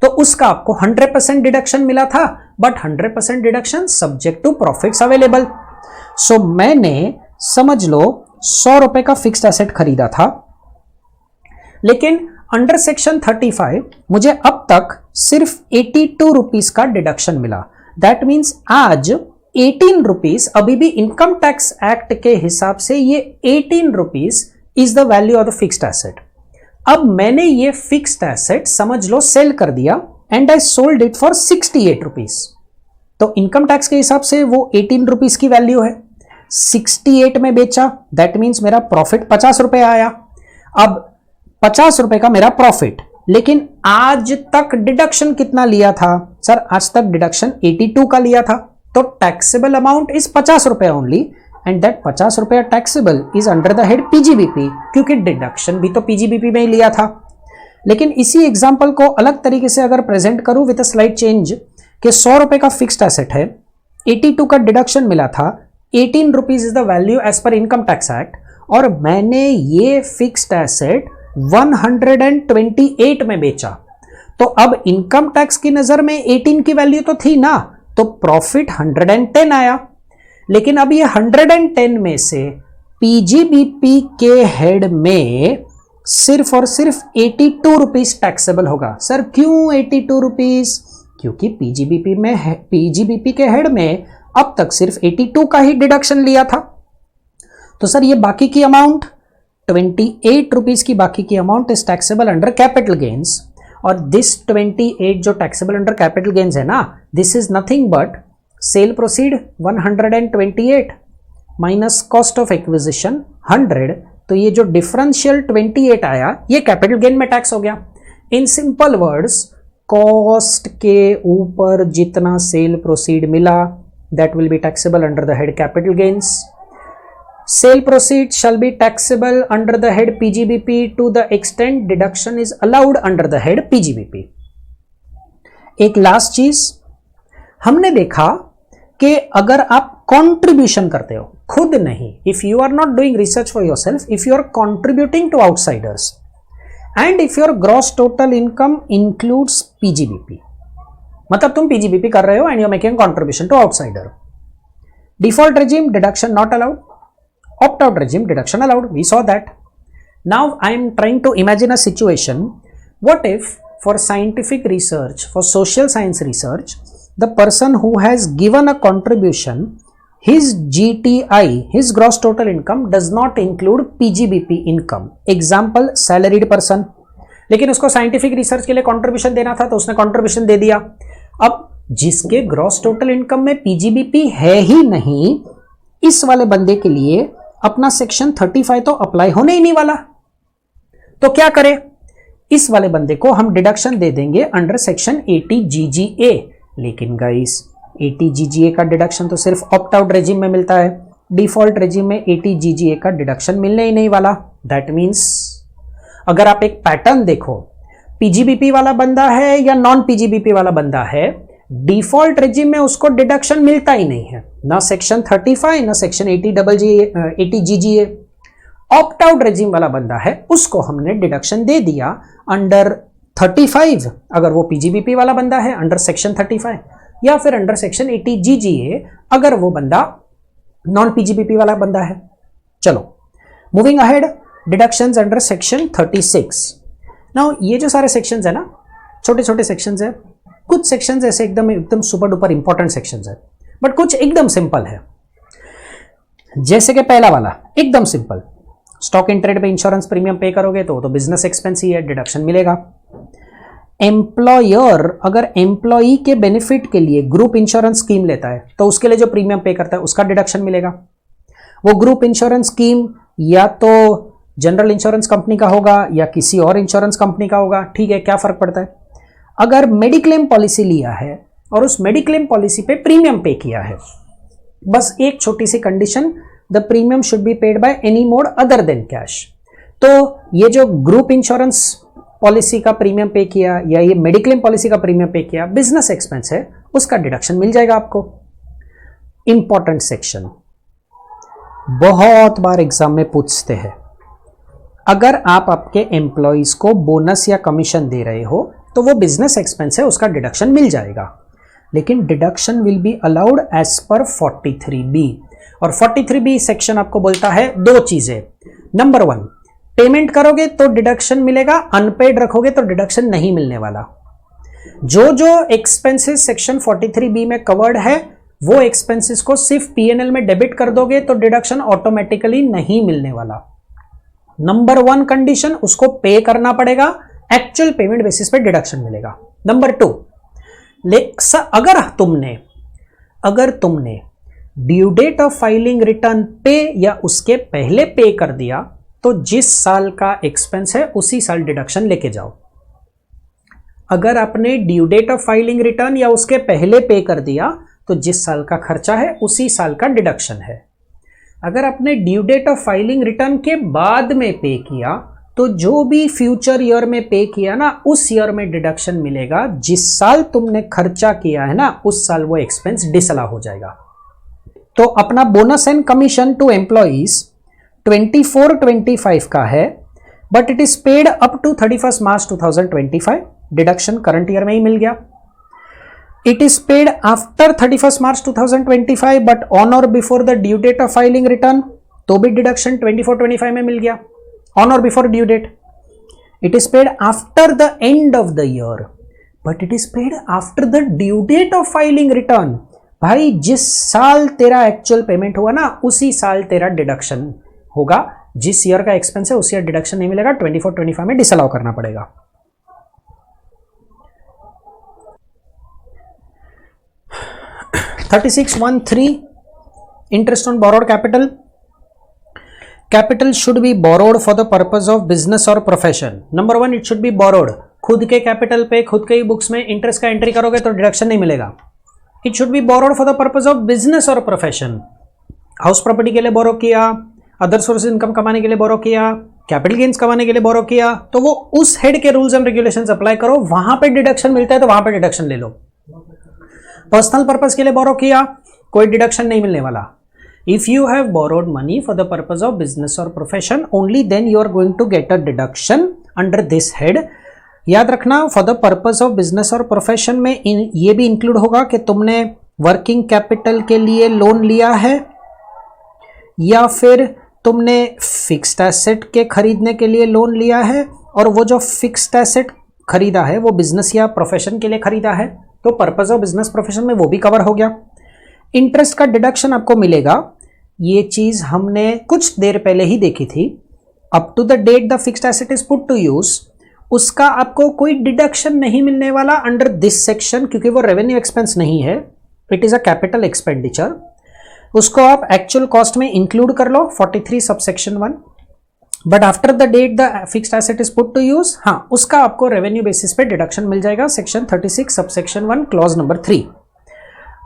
तो उसका आपको 100% डिडक्शन मिला था, but 100% deduction subject to profits available. So मैंने समझ लो 100 रुपए का फिक्स्ड एसेट खरीदा था, लेकिन अंडर सेक्शन 35 मुझे अब तक सिर्फ 82 रुपीज का डिडक्शन मिला। दैट मीन्स आज 18 रुपीज, अभी भी इनकम टैक्स एक्ट के हिसाब से ये 18 rupees is the value of the fixed asset. अब मैंने ये फिक्स्ड एसेट समझ लो सेल कर दिया and I sold it for 68 rupees, तो इनकम टैक्स के हिसाब से वो 18 रुपीज की वैल्यू है, 68 में बेचा, दैट मीन्स मेरा प्रॉफिट 50 रुपए आया। अब 50 रुपए का मेरा प्रॉफिट, लेकिन आज तक डिडक्शन कितना लिया था सर? आज तक डिडक्शन 82 का लिया था, तो टैक्सेबल अमाउंट इज 50 रुपए ओनली, एंड दैट 50 रुपया taxable is under the head PGBP, क्योंकि डिडक्शन भी तो पीजीबीपी में ही लिया था। लेकिन इसी एग्जांपल को अलग तरीके से अगर प्रेजेंट करूं विद अ स्लाइट चेंज कि 100 रुपए का फिक्स्ड एसेट है, 82 का डिडक्शन मिला था, 18 rupees is the value as per income tax act, और मैंने ये फिक्स्ड एसेट 128 में बेचा, तो अब इनकम टैक्स की नजर में 18 की वैल्यू तो थी ना, तो प्रॉफिट 110 आया। लेकिन अब ये 110 में से पीजीबीपी के हेड में सिर्फ और सिर्फ 82 रुपीज टैक्सेबल होगा। सर क्यों 82 रुपीज? क्योंकि पीजीबीपी के हेड में अब तक सिर्फ 82 का ही डिडक्शन लिया था। तो सर ये बाकी की अमाउंट 28 रुपीज की बाकी की amount is taxable under capital gains, और दिस 28 जो टैक्सेबल अंडर कैपिटल गेन्स है ना, this is nothing but cell proceed 128 minus cost of acquisition 100, तो ये जो डिफरेंशियल 28 आया ये कैपिटल गेन में टैक्स हो गया। इन सिंपल वर्ड्स, कॉस्ट के ऊपर जितना सेल प्रोसीड मिला that will be taxable under the head capital gains. Cell proceed shall be taxable under the head PGBP to the extent deduction is allowed under the head PGBP। एक last चीज हमने देखा कि अगर आप contribution करते हो, खुद नहीं, if you are not doing research for yourself, if you are contributing to outsiders and if your gross total income includes PGBP, मतलब तुम पीजीबीपी कर रहे हो and you are making contribution to outsider, default regime deduction not allowed, opt-out regime deduction allowed, we saw that. Now I am trying to imagine a situation, what if for scientific research, for social science research, the person who has given a contribution, his GTI, his gross total income does not include PGBP income, example salaried person, लेकिन उसको scientific research के लिए contribution देना था तो उसने contribution दे दिया। अब जिसके ग्रॉस टोटल इनकम में पीजीबीपी है ही नहीं, इस वाले बंदे के लिए अपना सेक्शन 35 तो अप्लाई होने ही नहीं वाला, तो क्या करें? इस वाले बंदे को हम डिडक्शन दे देंगे अंडर सेक्शन 80 GGA। लेकिन गाइस 80 GGA का डिडक्शन तो सिर्फ ऑप्ट आउट रेजिम में मिलता है, डिफॉल्ट रेजिम में 80 GGA का डिडक्शन मिलने ही नहीं वाला। दैट मीन्स अगर आप एक पैटर्न देखो, पीजीबीपी वाला बंदा है या नॉन पीजीबीपी वाला बंदा है, डिफॉल्ट रेजिम में उसको डिडक्शन मिलता ही नहीं है, ना सेक्शन 35 ना section 80 GGA। Opt out regime वाला बंदा है, उसको हमने डिडक्शन दे दिया अंडर 35, अगर वो पीजीबीपी वाला बंदा है अंडर सेक्शन 35, या फिर अंडर सेक्शन 80 GGA अगर वो बंदा नॉन पीजीबीपी वाला बंदा है। चलो moving ahead, deductions under section 36। Now ये जो सारे सेक्शंस है ना, छोटे छोटे सेक्शंस है, कुछ सेक्शंस ऐसे एकदम सुपर डुपर इंपॉर्टेंट सेक्शंस है, बट कुछ एकदम सिंपल है। जैसे कि पहला वाला एकदम सिंपल, स्टॉक इन ट्रेड पे इंश्योरेंस प्रीमियम पे करोगे तो बिजनेस एक्सपेंस ही है, डिडक्शन मिलेगा। एम्प्लॉयर अगर एम्प्लॉई के बेनिफिट के लिए ग्रुप इंश्योरेंस स्कीम लेता है तो उसके लिए जो प्रीमियम पे करता है उसका डिडक्शन मिलेगा। वो ग्रुप इंश्योरेंस स्कीम या तो जनरल इंश्योरेंस कंपनी का होगा या किसी और इंश्योरेंस कंपनी का होगा, ठीक है, क्या फर्क पड़ता है। अगर मेडिक्लेम पॉलिसी लिया है और उस मेडिक्लेम पॉलिसी पे प्रीमियम पे किया है, बस एक छोटी सी condition, the premium should be paid by any mode other than cash. तो ये जो ग्रुप इंश्योरेंस पॉलिसी का प्रीमियम पे किया या ये मेडिक्लेम पॉलिसी का प्रीमियम पे किया, बिजनेस एक्सपेंस है, उसका डिडक्शन मिल जाएगा आपको। इंपॉर्टेंट सेक्शन, बहुत बार एग्जाम में पूछते हैं, अगर आप आपके एम्प्लॉइज को बोनस या कमीशन दे रहे हो तो वो बिजनेस एक्सपेंस है, उसका डिडक्शन मिल जाएगा, लेकिन deduction will be allowed as per 43B। और 43B सेक्शन आपको बोलता है दो चीजें, नंबर 1 पेमेंट करोगे तो डिडक्शन मिलेगा, अनपेड रखोगे तो डिडक्शन नहीं मिलने वाला। जो जो एक्सपेंसेस सेक्शन 43B में कवर्ड है वो एक्सपेंसेस को सिर्फ P&L में डेबिट कर दोगे तो डिडक्शन ऑटोमेटिकली नहीं मिलने वाला। नंबर 1 कंडीशन, उसको पे करना पड़ेगा, एक्चुअल पेमेंट बेसिस पे डिडक्शन मिलेगा। नंबर 2, अगर तुमने due date of filing return पे या उसके पहले पे कर दिया तो जिस साल का एक्सपेंस है उसी साल डिडक्शन लेके जाओ। अगर आपने due date of filing return या उसके पहले पे कर दिया तो जिस साल का खर्चा है उसी साल का डिडक्शन है। अगर आपने due date of filing return के बाद में पे किया तो जो भी फ्यूचर ईयर में पे किया ना, उस ईयर में डिडक्शन मिलेगा। जिस साल तुमने खर्चा किया है ना, उस साल वो एक्सपेंस डिसअलाउ हो जाएगा। तो अपना bonus and commission to employees 24-25 का है, but it is paid up to 31 March 2025, deduction current year में ही मिल गया। It is paid after 31 March 2025 but on or before the due date of filing return, तो भी डिडक्शन 24-25 में मिल गया, on or before due date. It is paid after the end of the year, but it is paid after the due date of filing return. भाई जिस साल तेरा actual payment हुआ ना, उसी साल तेरा डिडक्शन होगा. जिस ईयर का एक्सपेंस है उस ईयर डिडक्शन नहीं मिलेगा, 24-25 में डिसअलाउ करना पड़ेगा. 36(1)(3) interest on borrowed capital. Capital should be borrowed for the purpose of business or profession. Number 1, it should be borrowed. खुद के कैपिटल पे खुद के ही बुक्स में इंटरेस्ट का एंट्री करोगे तो डिडक्शन नहीं मिलेगा. It should B borrowed for the purpose of business और प्रोफेशन. हाउस प्रॉपर्टी के लिए बोरो किया, अदर सोर्स इनकम कमाने के लिए बोरो किया, कैपिटल गेन्स कमाने के लिए बोरो किया, तो वो उस हेड के रूल्स एंड रेगुलेशंस अप्लाई करो. वहां पे डिडक्शन मिलता है तो वहां पे डिडक्शन ले लो. पर्सनल पर्पज के लिए बोरो किया, कोई डिडक्शन नहीं मिलने वाला. If you have borrowed money for the purpose of business और profession, only then you are going to get a deduction under this head. याद रखना, for the purpose of business और प्रोफेशन में ये भी इंक्लूड होगा कि तुमने वर्किंग कैपिटल के लिए लोन लिया है या फिर तुमने फिक्स्ड एसेट के खरीदने के लिए लोन लिया है, और वो जो फिक्स्ड एसेट खरीदा है वो बिजनेस या प्रोफेशन के लिए खरीदा है, तो पर्पज ऑफ बिजनेस प्रोफेशन में वो भी कवर हो गया. इंटरेस्ट का डिडक्शन आपको मिलेगा. ये चीज हमने कुछ देर पहले ही देखी थी. Up to the date the fixed asset is put to use, उसका आपको कोई डिडक्शन नहीं मिलने वाला अंडर दिस सेक्शन, क्योंकि वो रेवेन्यू एक्सपेंस नहीं है, it is a capital expenditure. उसको आप एक्चुअल कॉस्ट में इंक्लूड कर लो 43 subsection 1. But after the date the fixed asset is put to use, हाँ, उसका आपको रेवेन्यू बेसिस पे डिडक्शन मिल जाएगा. Section 36 subsection 1 clause number 3.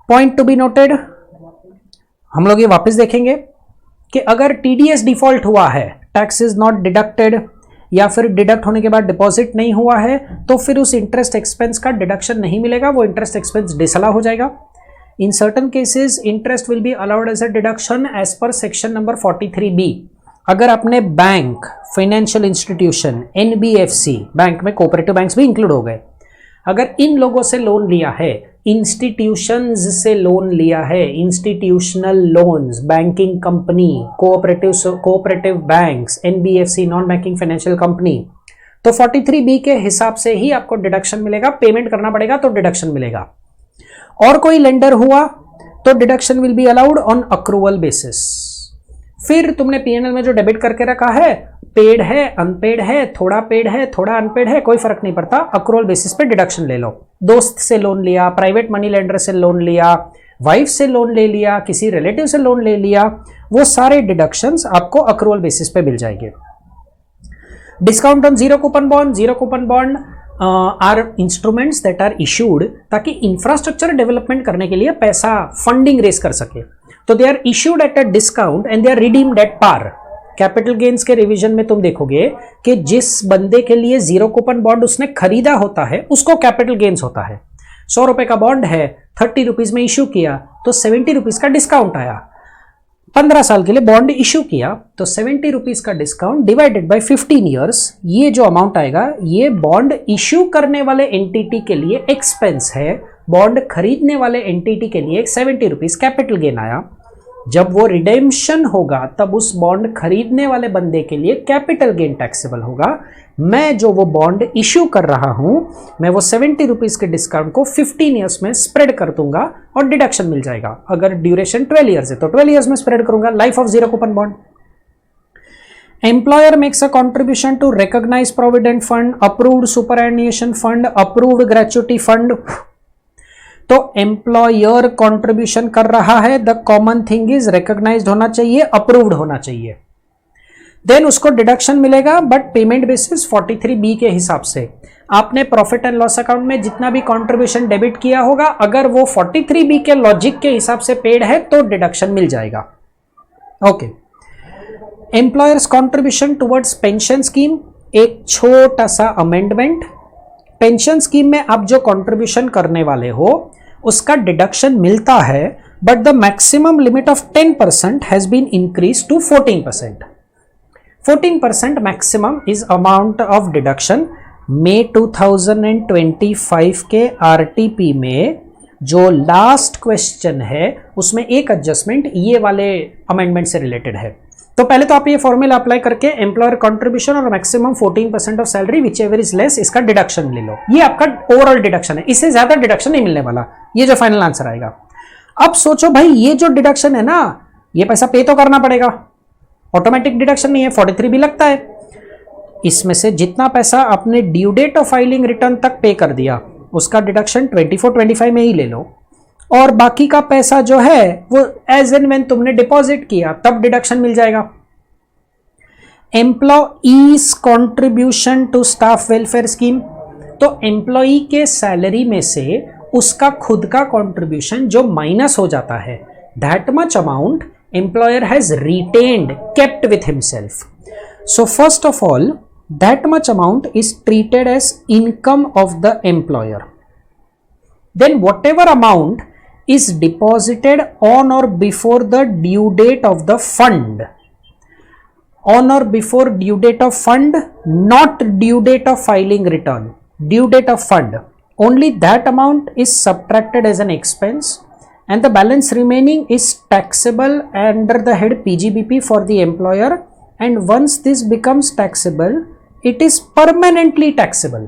Point to be noted, हम लोग ये वापस देखेंगे कि अगर टीडीएस डिफॉल्ट हुआ है, टैक्स इज नॉट डिडक्टेड, या फिर डिडक्ट होने के बाद डिपॉजिट नहीं हुआ है, तो फिर उस इंटरेस्ट एक्सपेंस का डिडक्शन नहीं मिलेगा, वो इंटरेस्ट एक्सपेंस डिसअलाउ हो जाएगा. In certain cases interest will be allowed as a deduction as per section number 43B. अगर आपने bank, financial institution, NBFC, bank में कोऑपरेटिव बैंक्स भी इंक्लूड हो गए, अगर इन लोगों से लोन लिया है, इंस्टीट्यूशंस से लोन लिया है, institutional loans, banking company, cooperative banks, NBFC, non banking financial company, तो 43B के हिसाब से ही आपको डिडक्शन मिलेगा. पेमेंट करना पड़ेगा तो डिडक्शन मिलेगा. और कोई लेंडर हुआ तो deduction will be allowed on accrual basis. फिर तुमने पीएनएल में जो डेबिट करके रखा है, पेड है, अनपेड है, थोड़ा पेड है, थोड़ा अनपेड है, कोई फर्क नहीं पड़ता, अक्रूवल बेसिस पे डिडक्शन ले लो. दोस्त से लोन लिया, प्राइवेट मनी लेंडर से लोन लिया, वाइफ से लोन ले लिया, किसी रिलेटिव से लोन ले लिया, वो सारे डिडक्शंस आपको अक्रूवल बेसिस पे मिल जाएंगे. Discount on zero coupon bond. Zero coupon bond are instruments that are issued ताकि इंफ्रास्ट्रक्चर डेवलपमेंट करने के लिए पैसा फंडिंग रेस कर सके. तो they are issued at a discount and they are redeemed at par. Capital gains के revision में तुम देखोगे कि जिस बंदे के लिए जीरो कूपन बॉन्ड उसने खरीदा होता है उसको कैपिटल गेन्स होता है. 100 रुपए का बॉन्ड है, 30 रुपीज में इश्यू किया तो 70 रुपीज का डिस्काउंट आया. 15 साल के लिए बॉन्ड इश्यू किया तो 70 रुपीज का डिस्काउंट डिवाइडेड बाय 15 ईयर्स, ये जो अमाउंट आएगा ये बॉन्ड इश्यू करने वाले एंटिटी के लिए एक्सपेंस है. बॉन्ड खरीदने वाले एंटिटी के लिए 70 रुपीज कैपिटल गेन आया. जब वो रिडेम्पशन होगा तब उस बॉन्ड खरीदने वाले बंदे के लिए कैपिटल गेन टैक्सेबल होगा. मैं जो वो बॉन्ड इश्यू कर रहा हूं, मैं वो 70 रुपीज के डिस्काउंट को 15 ईयर्स में स्प्रेड कर दूंगा और डिडक्शन मिल जाएगा. अगर ड्यूरेशन 12 ईयर्स है तो 12 ईयर्स में स्प्रेड करूंगा. Life of zero coupon bond. Employer makes a contribution to recognise provident fund, approved superannuation fund, approved gratuity fund. तो एम्प्लॉयर कंट्रीब्यूशन कर रहा है, the common thing is recognised होना चाहिए, अप्रूव्ड होना चाहिए, देन उसको डिडक्शन मिलेगा. बट पेमेंट बेसिस 43B के हिसाब से आपने प्रॉफिट एंड लॉस अकाउंट में जितना भी कंट्रीब्यूशन डेबिट किया होगा, अगर वो 43B के लॉजिक के हिसाब से पेड है तो डिडक्शन मिल जाएगा. Okay. Employers contribution towards pension scheme, एक छोटा सा अमेंडमेंट. पेंशन स्कीम में आप जो कंट्रीब्यूशन करने वाले हो उसका डिडक्शन मिलता है, but the maximum limit of 10% has been increase to 14%. 14% maximum is amount of deduction. मई 2025 के आरटीपी में जो लास्ट क्वेश्चन है उसमें एक एडजस्टमेंट ये वाले अमेंडमेंट से रिलेटेड है. तो पहले तो आप ये फॉर्मूला अप्लाई करके एम्प्लॉयर कंट्रीब्यूशन और maximum 14% of salary which ever is less इसका डिडक्शन ले लो। ये आपका ओवरऑल डिडक्शन है, इससे ज्यादा डिडक्शन नहीं मिलने वाला, ये जो फाइनल आंसर आएगा। अब सोचो भाई ये जो डिडक्शन है ना, ये पैसा पे तो करना पड़ेगा, ऑटोमेटिक डिडक्शन नहीं है, 43 भी लगता है। इसमें से जितना पैसा आपने due date of filing return तक पे कर दिया उसका डिडक्शन 24-25 में ही ले लो, और बाकी का पैसा जो है वो एज एंड व्हेन तुमने डिपॉजिट किया तब डिडक्शन मिल जाएगा। Employees contribution to staff welfare scheme, तो एम्प्लॉई के सैलरी में से उसका खुद का कॉन्ट्रीब्यूशन जो माइनस हो जाता है, that much amount employer has retained kept with himself. So first of all that much amount is treated as income of the employer. Then whatever amount is deposited on or before the due date of the fund, on or before due date of fund, not due date of filing return, due date of fund, only that amount is subtracted as an expense and the balance remaining is taxable under the head PGBP for the employer, and once this becomes taxable it is permanently taxable.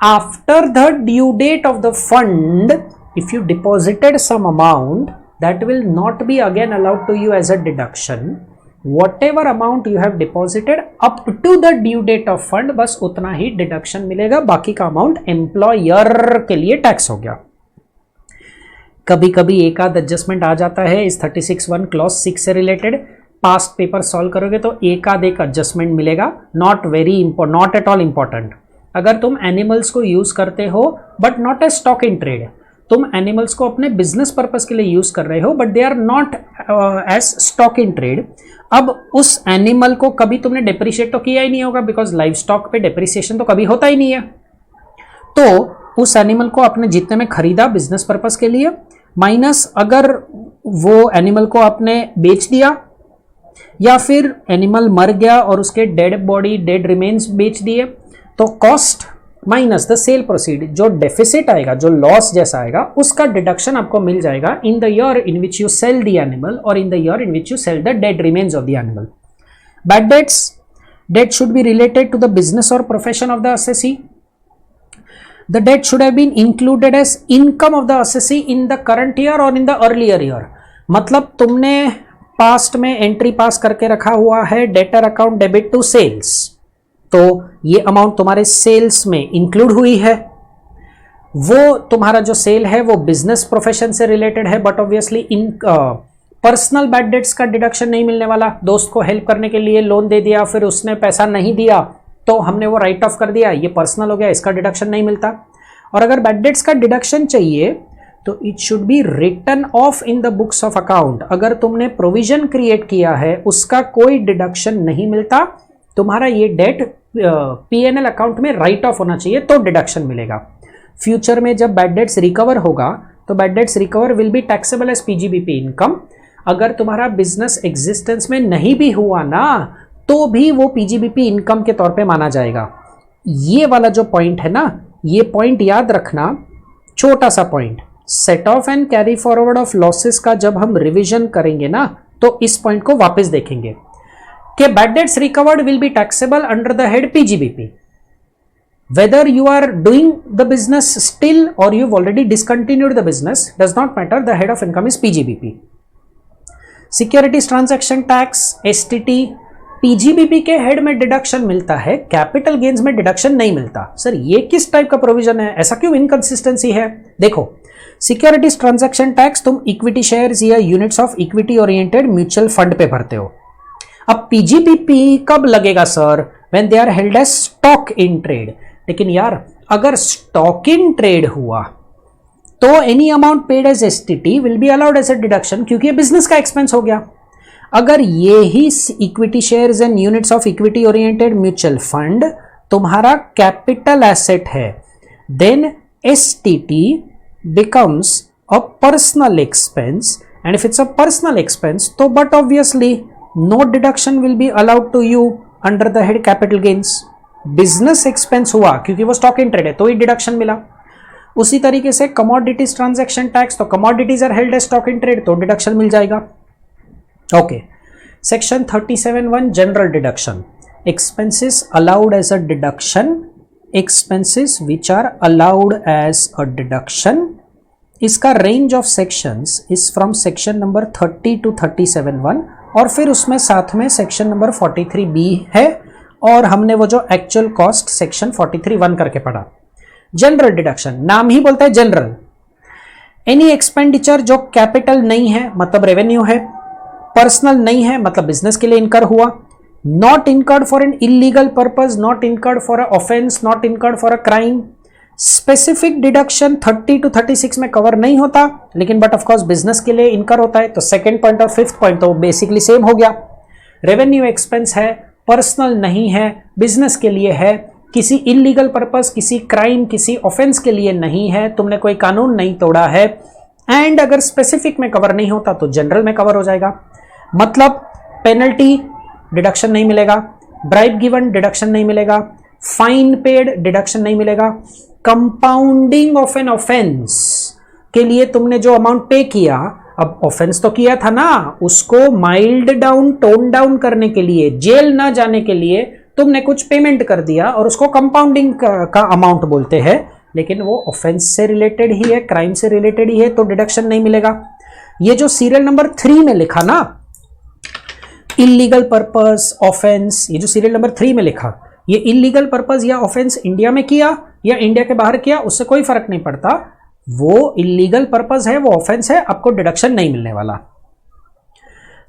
After the due date of the fund, if you deposited some amount, that will not be again allowed to you as a deduction. Whatever amount you have deposited up to the due date of fund, बस उतना ही deduction मिलेगा, बाकी का amount employer के लिए tax हो गया। कभी कभी एक आध एडजस्टमेंट आ जाता है इस 36(1) क्लॉज 6 से रिलेटेड, पास्ट पेपर सॉल्व करोगे तो एक एडजस्टमेंट मिलेगा, नॉट एट ऑल इंपॉर्टेंट। अगर तुम एनिमल्स को यूज करते हो but not as stock in trade, तुम एनिमल्स को अपने बिजनेस पर्पस के लिए यूज कर रहे हो but they are not as stock in trade, अब उस एनिमल को कभी तुमने डेप्रिशिएट तो किया ही नहीं होगा, बिकॉज लाइव स्टॉक पे डेप्रिसिएशन तो कभी होता ही नहीं है। तो उस एनिमल को आपने जितने में खरीदा बिजनेस पर्पस के लिए, माइनस अगर वो एनिमल को आपने बेच दिया या फिर एनिमल मर गया और उसके डेड रिमेन्स बेच दिए, तो cost minus the cell proceed, जो डेफिसिट आएगा, जो लॉस जैसा आएगा, उसका डिडक्शन आपको मिल जाएगा in the year in which you sell the animal or in the year in which you sell the dead remains of the animal. Bad debts, debt should be related to the business और profession of the assessee. The debt should have been included as income of the assessee in the current year or in the earlier year. मतलब तुमने past में entry पास करके रखा हुआ है debtor account debit to sales, तो ये amount तुम्हारे सेल्स में इंक्लूड हुई है। वो तुम्हारा जो सेल है वो बिजनेस प्रोफेशन से रिलेटेड है, but obviously in personal bad debts का डिडक्शन नहीं मिलने वाला। दोस्त को हेल्प करने के लिए लोन दे दिया, फिर उसने पैसा नहीं दिया तो हमने वो राइट ऑफ कर दिया, ये पर्सनल हो गया, इसका डिडक्शन नहीं मिलता। और अगर बैड डेट्स का डिडक्शन चाहिए तो it should be written off in the books of account. अगर तुमने प्रोविजन क्रिएट किया है उसका कोई डिडक्शन नहीं मिलता, तुम्हारा ये डेट पीएनएल अकाउंट में राइट ऑफ होना चाहिए तो डिडक्शन मिलेगा। फ्यूचर में जब बैड डेट्स रिकवर होगा तो bad debts recover will be taxable as PGBP income. अगर तुम्हारा बिजनेस एग्जिस्टेंस में नहीं भी हुआ ना तो भी वो पीजीबीपी इनकम के तौर पे माना जाएगा। ये वाला जो पॉइंट है ना, ये पॉइंट याद रखना, छोटा सा point. Set of and carry forward of losses का जब हम रिवीजन करेंगे ना तो इस पॉइंट को वापस देखेंगे कि bad debts recovered will be taxable under the head PGBP whether you are doing the business still or you've already discontinued the business does not matter, the head of income is PGBP. Securities transaction tax STT PGBP के head में deduction मिलता है, capital gains में deduction नहीं मिलता। Sir ये किस type का प्रोविजन है, ऐसा क्यों इनकंसिस्टेंसी है? देखो, सिक्योरिटीज ट्रांजैक्शन टैक्स तुम इक्विटी शेयर्स या units of equity oriented mutual fund पे भरते हो। अब पीजीबीपी कब लगेगा sir? When they are held as stock in trade. लेकिन यार अगर स्टॉक इन ट्रेड हुआ तो any amount paid as STT will be allowed as a deduction, क्योंकि ये बिजनेस का एक्सपेंस हो गया। अगर ये ही equity shares and units of equity oriented mutual fund तुम्हारा कैपिटल एसेट है, then STT becomes a personal expense, and if it's a personal expense तो but obviously no deduction will be allowed to you under the head capital gains। Business expense हुआ क्योंकि वो stock in trade है तो ही deduction मिला। उसी तरीके से कमोडिटीज ट्रांजैक्शन टैक्स, तो commodities are held as stock in trade तो डिडक्शन मिल जाएगा। Okay, section 37(1) general deduction, expenses allowed as a deduction, expenses which are allowed as a deduction, इसका range of sections is from section number 30 to 37(1) और फिर उसमें साथ में section number 43B है और हमने वो जो एक्चुअल कॉस्ट सेक्शन 43(1) करके पढ़ा। जनरल डिडक्शन नाम ही बोलता है जनरल। एनी एक्सपेंडिचर जो कैपिटल नहीं है मतलब रेवेन्यू है, पर्सनल नहीं है मतलब बिजनेस के लिए इनकर हुआ, not incurred for an illegal purpose, not incurred for a offence, not incurred for a crime. Specific deduction 30 to 36 में कवर नहीं होता, लेकिन बट ऑफ कोर्स बिजनेस के लिए इनकर होता है, तो सेकंड पॉइंट और फिफ्थ पॉइंट तो बेसिकली सेम हो गया। रेवेन्यू एक्सपेंस है, पर्सनल नहीं है, बिजनेस के लिए है, किसी इलीगल पर्पस, किसी क्राइम, किसी ऑफेंस के लिए नहीं है, तुमने कोई कानून नहीं तोड़ा है, एंड अगर स्पेसिफिक में कवर नहीं होता तो जनरल में कवर हो जाएगा। मतलब पेनल्टी डिडक्शन नहीं मिलेगा, ब्राइब गिवन डिडक्शन नहीं मिलेगा, फाइन पेड डिडक्शन नहीं मिलेगा, कंपाउंडिंग ऑफ एन ऑफेंस के लिए तुमने जो अमाउंट पे किया, अब ऑफेंस तो किया था ना, उसको माइल्ड डाउन, टोन डाउन करने के लिए, जेल ना जाने के लिए तुमने कुछ पेमेंट कर दिया और उसको कंपाउंडिंग का अमाउंट बोलते हैं, लेकिन वो ऑफेंस से रिलेटेड ही है, क्राइम से रिलेटेड ही है, तो डिडक्शन नहीं मिलेगा। ये जो सीरियल नंबर 3 में लिखा ना, इलीगल पर्पस, ऑफेंस, ये जो सीरियल नंबर 3 में लिखा, ये इलीगल पर्पस या ऑफेंस इंडिया में किया या इंडिया के बाहर किया उससे कोई फर्क नहीं पड़ता, वो इलीगल पर्पस है, वो ऑफेंस है, आपको डिडक्शन नहीं मिलने वाला।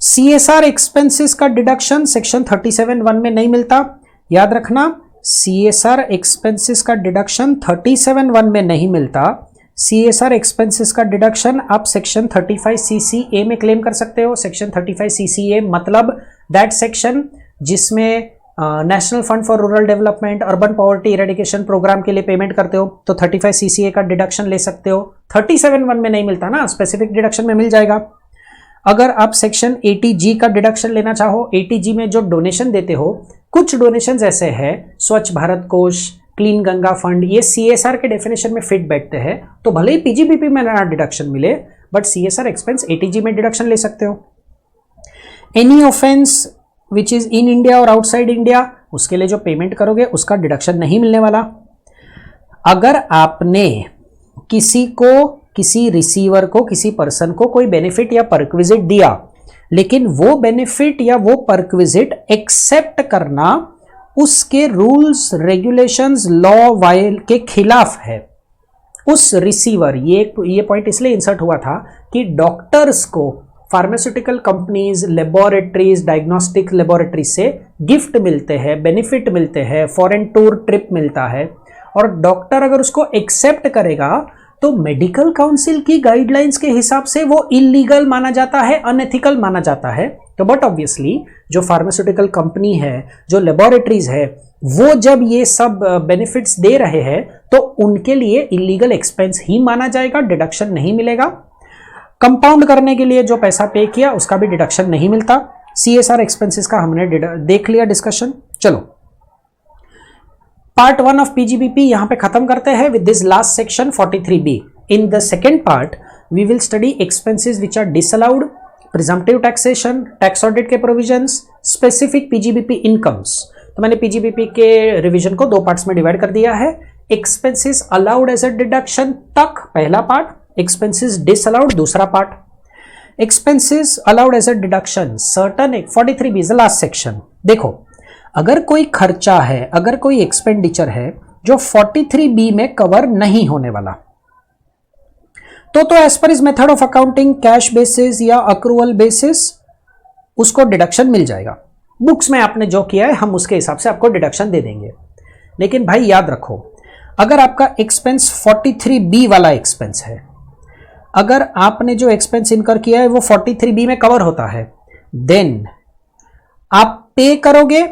सीएसआर एक्सपेंसेस का डिडक्शन सेक्शन 37(1) में नहीं मिलता, याद रखना। सीएसआर एक्सपेंसेस का डिडक्शन 37(1) में नहीं मिलता। सीएसआर एक्सपेंसेस का डिडक्शन आप सेक्शन 35CCA में क्लेम कर सकते हो। सेक्शन 35CCA मतलब दैट सेक्शन जिसमें national fund for rural development, urban poverty eradication programme के लिए पेमेंट करते हो, तो 35CCA का डिडक्शन ले सकते हो। 37(1) में नहीं मिलता ना, स्पेसिफिक डिडक्शन में मिल जाएगा। अगर आप सेक्शन 80G का डिडक्शन लेना चाहो, 80G में जो डोनेशन देते हो, कुछ डोनेशंस ऐसे हैं, स्वच्छ भारत कोष, क्लीन गंगा फंड, ये सीएसआर के डेफिनेशन में फिट बैठते हैं, तो भले ही पीजीबीपी में ना डिडक्शन मिले, बट सीएसआर एक्सपेंस 80G में डिडक्शन ले सकते हो। Any offence which is in India और आउटसाइड इंडिया, उसके लिए जो पेमेंट करोगे उसका डिडक्शन नहीं मिलने वाला। अगर आपने किसी को, किसी रिसीवर को, किसी पर्सन को कोई बेनिफिट या परक्विजिट दिया, लेकिन वो बेनिफिट या वो परक्विजिट एक्सेप्ट करना उसके रूल्स, रेगुलेशंस, लॉ वायल के खिलाफ है, उस रिसीवर, ये पॉइंट इसलिए इंसर्ट हुआ था कि डॉक्टर्स को pharmaceutical companies, laboratories, diagnostic laboratory से गिफ्ट मिलते हैं, बेनिफिट मिलते हैं, फॉरेन टूर ट्रिप मिलता है, और डॉक्टर अगर उसको एक्सेप्ट करेगा तो मेडिकल काउंसिल की गाइडलाइंस के हिसाब से वो इलीगल माना जाता है, अनएथिकल माना जाता है। तो बट ऑब्वियसली जो फार्मास्यूटिकल कंपनी है, जो लेबोरेटरीज है, वो जब ये सब बेनिफिट्स दे रहे हैं तो उनके लिए इलीगल एक्सपेंस ही माना जाएगा, डिडक्शन नहीं मिलेगा। कंपाउंड करने के लिए जो पैसा पे किया उसका भी डिडक्शन नहीं मिलता। सीएसआर एक्सपेंसेस का हमने देख लिया डिस्कशन। चलो पार्ट 1 ऑफ पीजीबीपी यहां पे खत्म करते हैं with this last section 43B। In the second part we will study expenses which are disallowed, presumptive taxation, tax audit के प्रोविजंस, स्पेसिफिक पीजीबीपी इनकम्स। तो मैंने पीजीबीपी के रिवीजन को 2 पार्ट्स में डिवाइड कर दिया है। Expenses allowed as a deduction तक पहला पार्ट, एक्सपेंसेस डिसअलाउड दूसरा part. Expenses allowed as a deduction certain 43B is the last section. देखो अगर कोई खर्चा है, अगर कोई एक्सपेंडिचर है जो 43B में कवर नहीं होने वाला, तो as per is method of accounting cash basis या अक्रूवल बेसिस उसको डिडक्शन मिल जाएगा। बुक्स में आपने जो किया है हम उसके हिसाब से आपको डिडक्शन दे देंगे। लेकिन भाई याद रखो, अगर आपका एक्सपेंस 43B वाला एक्सपेंस है, अगर आपने जो एक्सपेंस इनकर किया है वो 43B में कवर होता है, देन आप पे करोगे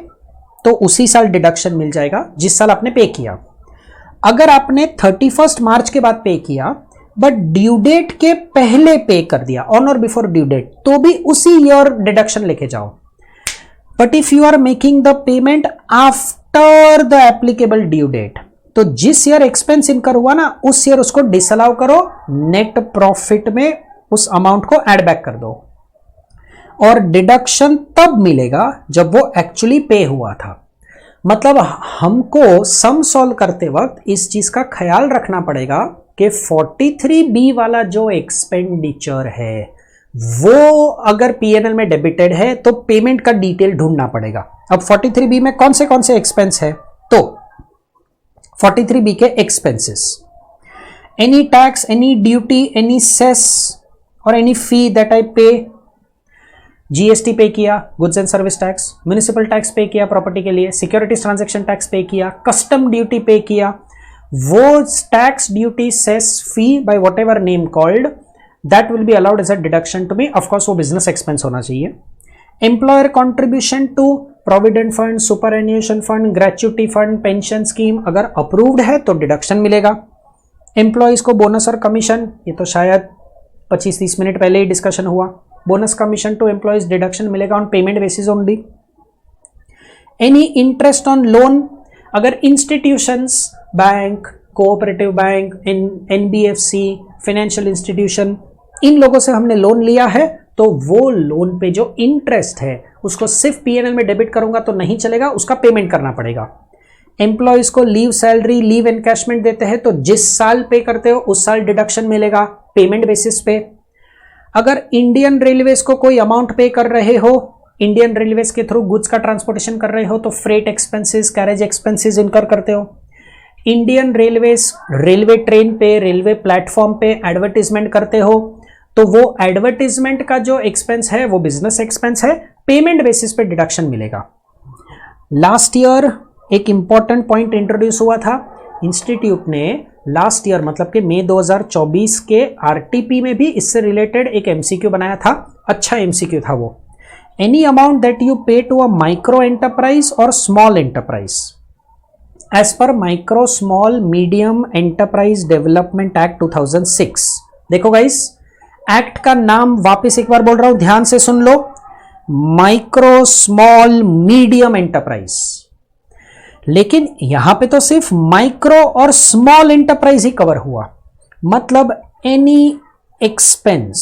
तो उसी साल डिडक्शन मिल जाएगा जिस साल आपने पे किया। अगर आपने 31 मार्च के बाद पे किया बट ड्यू डेट के पहले पे कर दिया, on or before due date, तो भी उसी ईयर डिडक्शन लेके जाओ। But if you are making the payment after the applicable due date, तो जिस ईयर एक्सपेंस इनकर हुआ ना उस ईयर उसको डिसअलाउ करो, नेट प्रॉफिट में उस अमाउंट को ऐड बैक कर दो। और डिडक्शन तब मिलेगा जब वो एक्चुअली पे हुआ था। मतलब हमको सम सॉल्व करते वक्त इस चीज का ख्याल रखना पड़ेगा कि 43B वाला जो एक्सपेंडिचर है वो अगर पीएनएल में डेबिटेड है तो पेमेंट का डिटेल ढूंढना पड़ेगा। अब 43B में कौन से एक्सपेंस है, तो 43B के expenses, any tax, any duty, any cess और any fee that I pay, GST pay किया, goods and service tax, municipal tax pay किया प्रॉपर्टी के लिए, सिक्योरिटीज ट्रांजैक्शन टैक्स पे किया, कस्टम ड्यूटी पे किया, वो tax, duty, cess, fee by whatever name called, that will be allowed as a deduction to be, of course वो business expense होना चाहिए। Employer contribution to provident fund, superannuation fund, gratuity fund, pension scheme अगर approved है तो deduction मिलेगा। Employees को bonus और commission, ये तो शायद 25-30 मिनट पहले ही डिस्कशन हुआ, bonus commission to employees deduction मिलेगा on payment basis only. Any interest on loan, अगर institutions, bank, cooperative bank, NBFC, financial institution, इन लोगों से हमने लोन लिया है तो वो लोन पे जो इंटरेस्ट है उसको सिर्फ पीएनएल में डेबिट करूंगा तो नहीं चलेगा, उसका पेमेंट करना पड़ेगा। एम्प्लॉयज को लीव सैलरी, लीव एनकैशमेंट देते हैं तो जिस साल पे करते हो उस साल डिडक्शन मिलेगा पेमेंट बेसिस पे। अगर इंडियन रेलवेज को कोई अमाउंट पे कर रहे हो, इंडियन रेलवेज के थ्रू गुड्स का ट्रांसपोर्टेशन कर रहे हो तो फ्रेट एक्सपेंसेस, कैरेज एक्सपेंसेस इनकर करते हो। इंडियन रेलवेज रेलवे ट्रेन पे, रेलवे प्लेटफॉर्म पे एडवर्टीजमेंट करते हो तो वो एडवर्टीजमेंट का जो एक्सपेंस है वो बिजनेस एक्सपेंस है, पेमेंट बेसिस पे डिडक्शन मिलेगा। लास्ट ईयर एक इंपॉर्टेंट पॉइंट इंट्रोड्यूस हुआ था, इंस्टीट्यूट ने लास्ट ईयर मतलब कि मई 2024 के आरटीपी में भी इससे रिलेटेड एक एमसीक्यू बनाया था, अच्छा एमसीक्यू था वो। Any amount that you pay to a micro enterprise और small enterprise as per micro small medium enterprise development act 2006। देखो गाइस, एक्ट का नाम वापस एक बार बोल रहा हूं, ध्यान से सुन लो, माइक्रो स्मॉल मीडियम एंटरप्राइज। लेकिन यहां पे तो सिर्फ माइक्रो और स्मॉल एंटरप्राइज ही कवर हुआ, मतलब any expense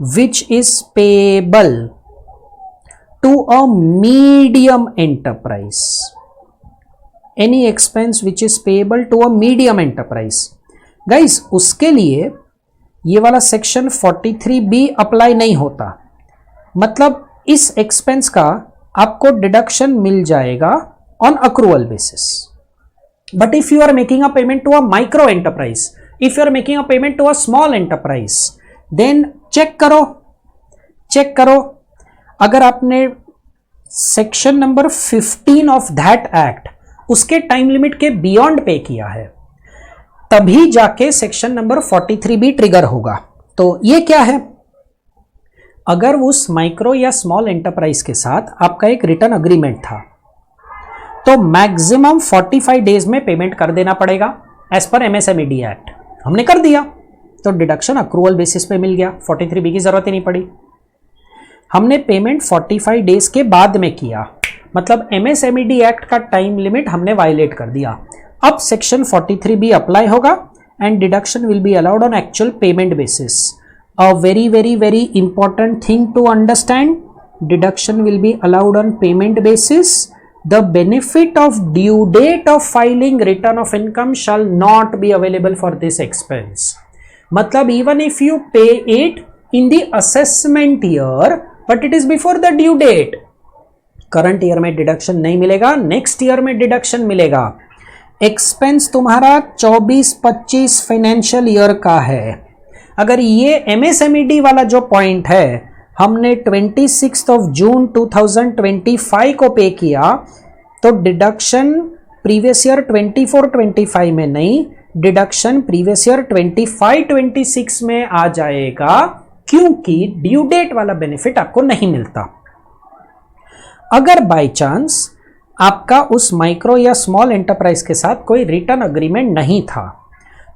which is payable to a medium enterprise, any expense which is payable to a medium enterprise. Guys, उसके लिए ये वाला सेक्शन 43B अप्लाई नहीं होता, मतलब इस एक्सपेंस का आपको डिडक्शन मिल जाएगा on accrual basis. But if you are making a payment to a micro enterprise, if you are making a payment to a small enterprise, then check करो अगर आपने section number 15 of that act उसके time limit के beyond pay किया है तभी जाके section number 43B trigger होगा। तो ये क्या है, अगर उस माइक्रो या स्मॉल एंटरप्राइज के साथ आपका एक रिटर्न अग्रीमेंट था तो मैक्सिमम 45 डेज में पेमेंट कर देना पड़ेगा एज पर एमएसएमईडी एक्ट। हमने कर दिया तो डिडक्शन अक्रूवल बेसिस पे मिल गया, 43B की जरूरत ही नहीं पड़ी। हमने पेमेंट 45 डेज के बाद में किया, मतलब एमएसएमईडी एक्ट का टाइम लिमिट हमने वायलेट कर दिया। अब सेक्शन 43B अप्लाई होगा and deduction will be allowed on actual payment basis. A very very very important thing to understand, deduction will be allowed on payment basis. The benefit of due date of filing return of income shall not be available for this expense. मतलब even if you pay it in the assessment year but it is before the due date, current year में deduction नहीं मिलेगा, next year में deduction मिलेगा। Expense तुम्हारा 24-25 financial year का है, अगर ये एमएसएमईडी वाला जो पॉइंट है हमने 26 जून 2025 को पे किया तो डिडक्शन प्रीवियस ईयर 24-25 में नहीं, डिडक्शन प्रीवियस ईयर 25-26 में आ जाएगा, क्योंकि ड्यू डेट वाला बेनिफिट आपको नहीं मिलता। अगर बाय चांस आपका उस माइक्रो या स्मॉल एंटरप्राइज के साथ कोई रिटर्न अग्रीमेंट नहीं था,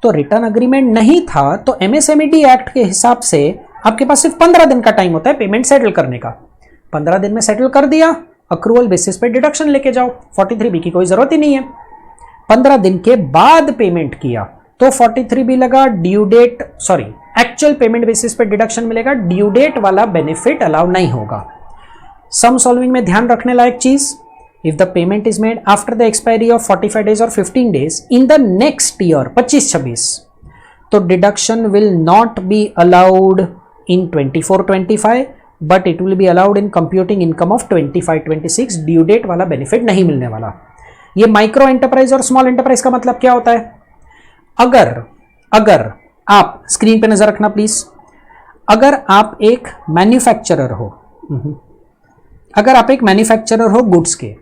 तो रिटर्न अग्रीमेंट नहीं था तो एमएसएमईडी एक्ट के हिसाब से आपके पास सिर्फ 15 दिन का टाइम होता है पेमेंट सेटल करने का। 15 दिन में सेटल कर दिया, अक्रूवल बेसिस पे डिडक्शन लेके जाओ, 43B की कोई जरूरत ही नहीं है। 15 दिन के बाद पेमेंट किया तो 43B लगा, due date sorry actual payment basis पे डिडक्शन मिलेगा, ड्यू डेट वाला बेनिफिट अलाउ नहीं होगा। सम सॉल्विंग में ध्यान रखने लायक चीज, if the payment is made after the expiry of 45 days और 15 days in the next year 25-26, तो deduction will not be allowed in 24-25 but it will be allowed in computing income of 25-26। Due date वाला benefit नहीं मिलने वाला। ये micro enterprise और small enterprise का मतलब क्या होता है? अगर आप स्क्रीन पे नजर रखना प्लीज, अगर आप एक मैन्युफैक्चरर हो, अगर आप एक मैन्युफैक्चरर हो गुड्स के,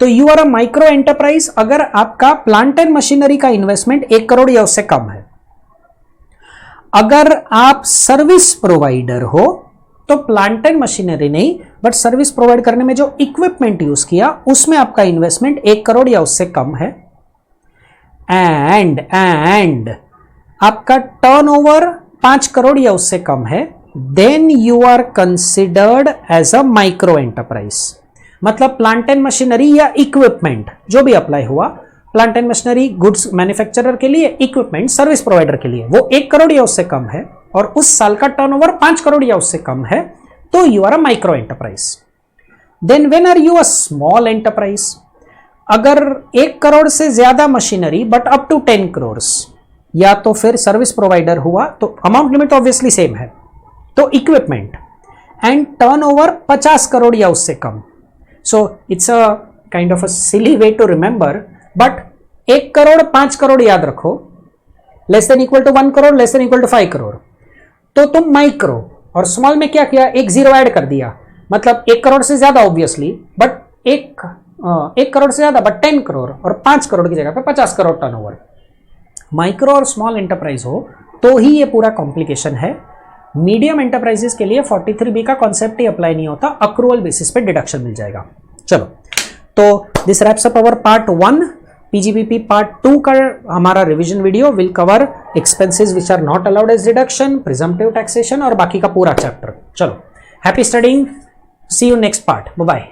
तो you are a micro enterprise अगर आपका प्लांट एंड मशीनरी का इन्वेस्टमेंट 1 करोड़ या उससे कम है। अगर आप सर्विस प्रोवाइडर हो तो प्लांट एंड मशीनरी नहीं बट सर्विस प्रोवाइड करने में जो इक्विपमेंट यूज किया उसमें आपका इन्वेस्टमेंट 1 करोड़ या उससे कम है, एंड आपका टर्नओवर 5 करोड़ या उससे कम है, then you are considered as a micro enterprise. मतलब प्लांट एंड मशीनरी या इक्विपमेंट जो भी अप्लाई हुआ, plant and machinery goods manufacturer के लिए, इक्विपमेंट सर्विस प्रोवाइडर के लिए, वो 1 करोड़ या उससे कम है और उस साल का टर्नओवर 5 करोड़ या उससे कम है, तो you are a micro enterprise. Then when are you a small enterprise? अगर 1 करोड़ से ज्यादा machinery but up to 10 crore, या तो फिर सर्विस प्रोवाइडर हुआ तो अमाउंट लिमिट ऑब्वियसली सेम है, तो इक्विपमेंट एंड टर्नओवर 50 करोड़ या उससे कम। So it's a kind of a silly way to remember, but 1 crore 5 crore याद रखो, less than equal to 1 crore, less than equal to 5 crore, तो तुम माइक्रो। और स्मॉल में क्या किया? एक जीरो ऐड कर दिया, मतलब 1 करोड़ से ज्यादा ऑब्वियसली, बट 1 करोड़ से ज्यादा बट 10 करोड़ और 5 करोड़ की जगह पे 50 करोड़ टर्नओवर। माइक्रो और स्मॉल एंटरप्राइज हो तो ही ये पूरा कॉम्प्लिकेशन है। मीडियम एंटरप्राइजेस के लिए 43B का कॉन्सेप्ट ही अप्लाई नहीं होता, अक्रूवल बेसिस पे डिडक्शन मिल जाएगा। चलो, तो this wraps up our part 1। PGBP part 2 का हमारा revision video will cover expenses which are not allowed as deduction, presumptive taxation और बाकी का पूरा चैप्टर। चलो, happy studying, see you next part, bye bye.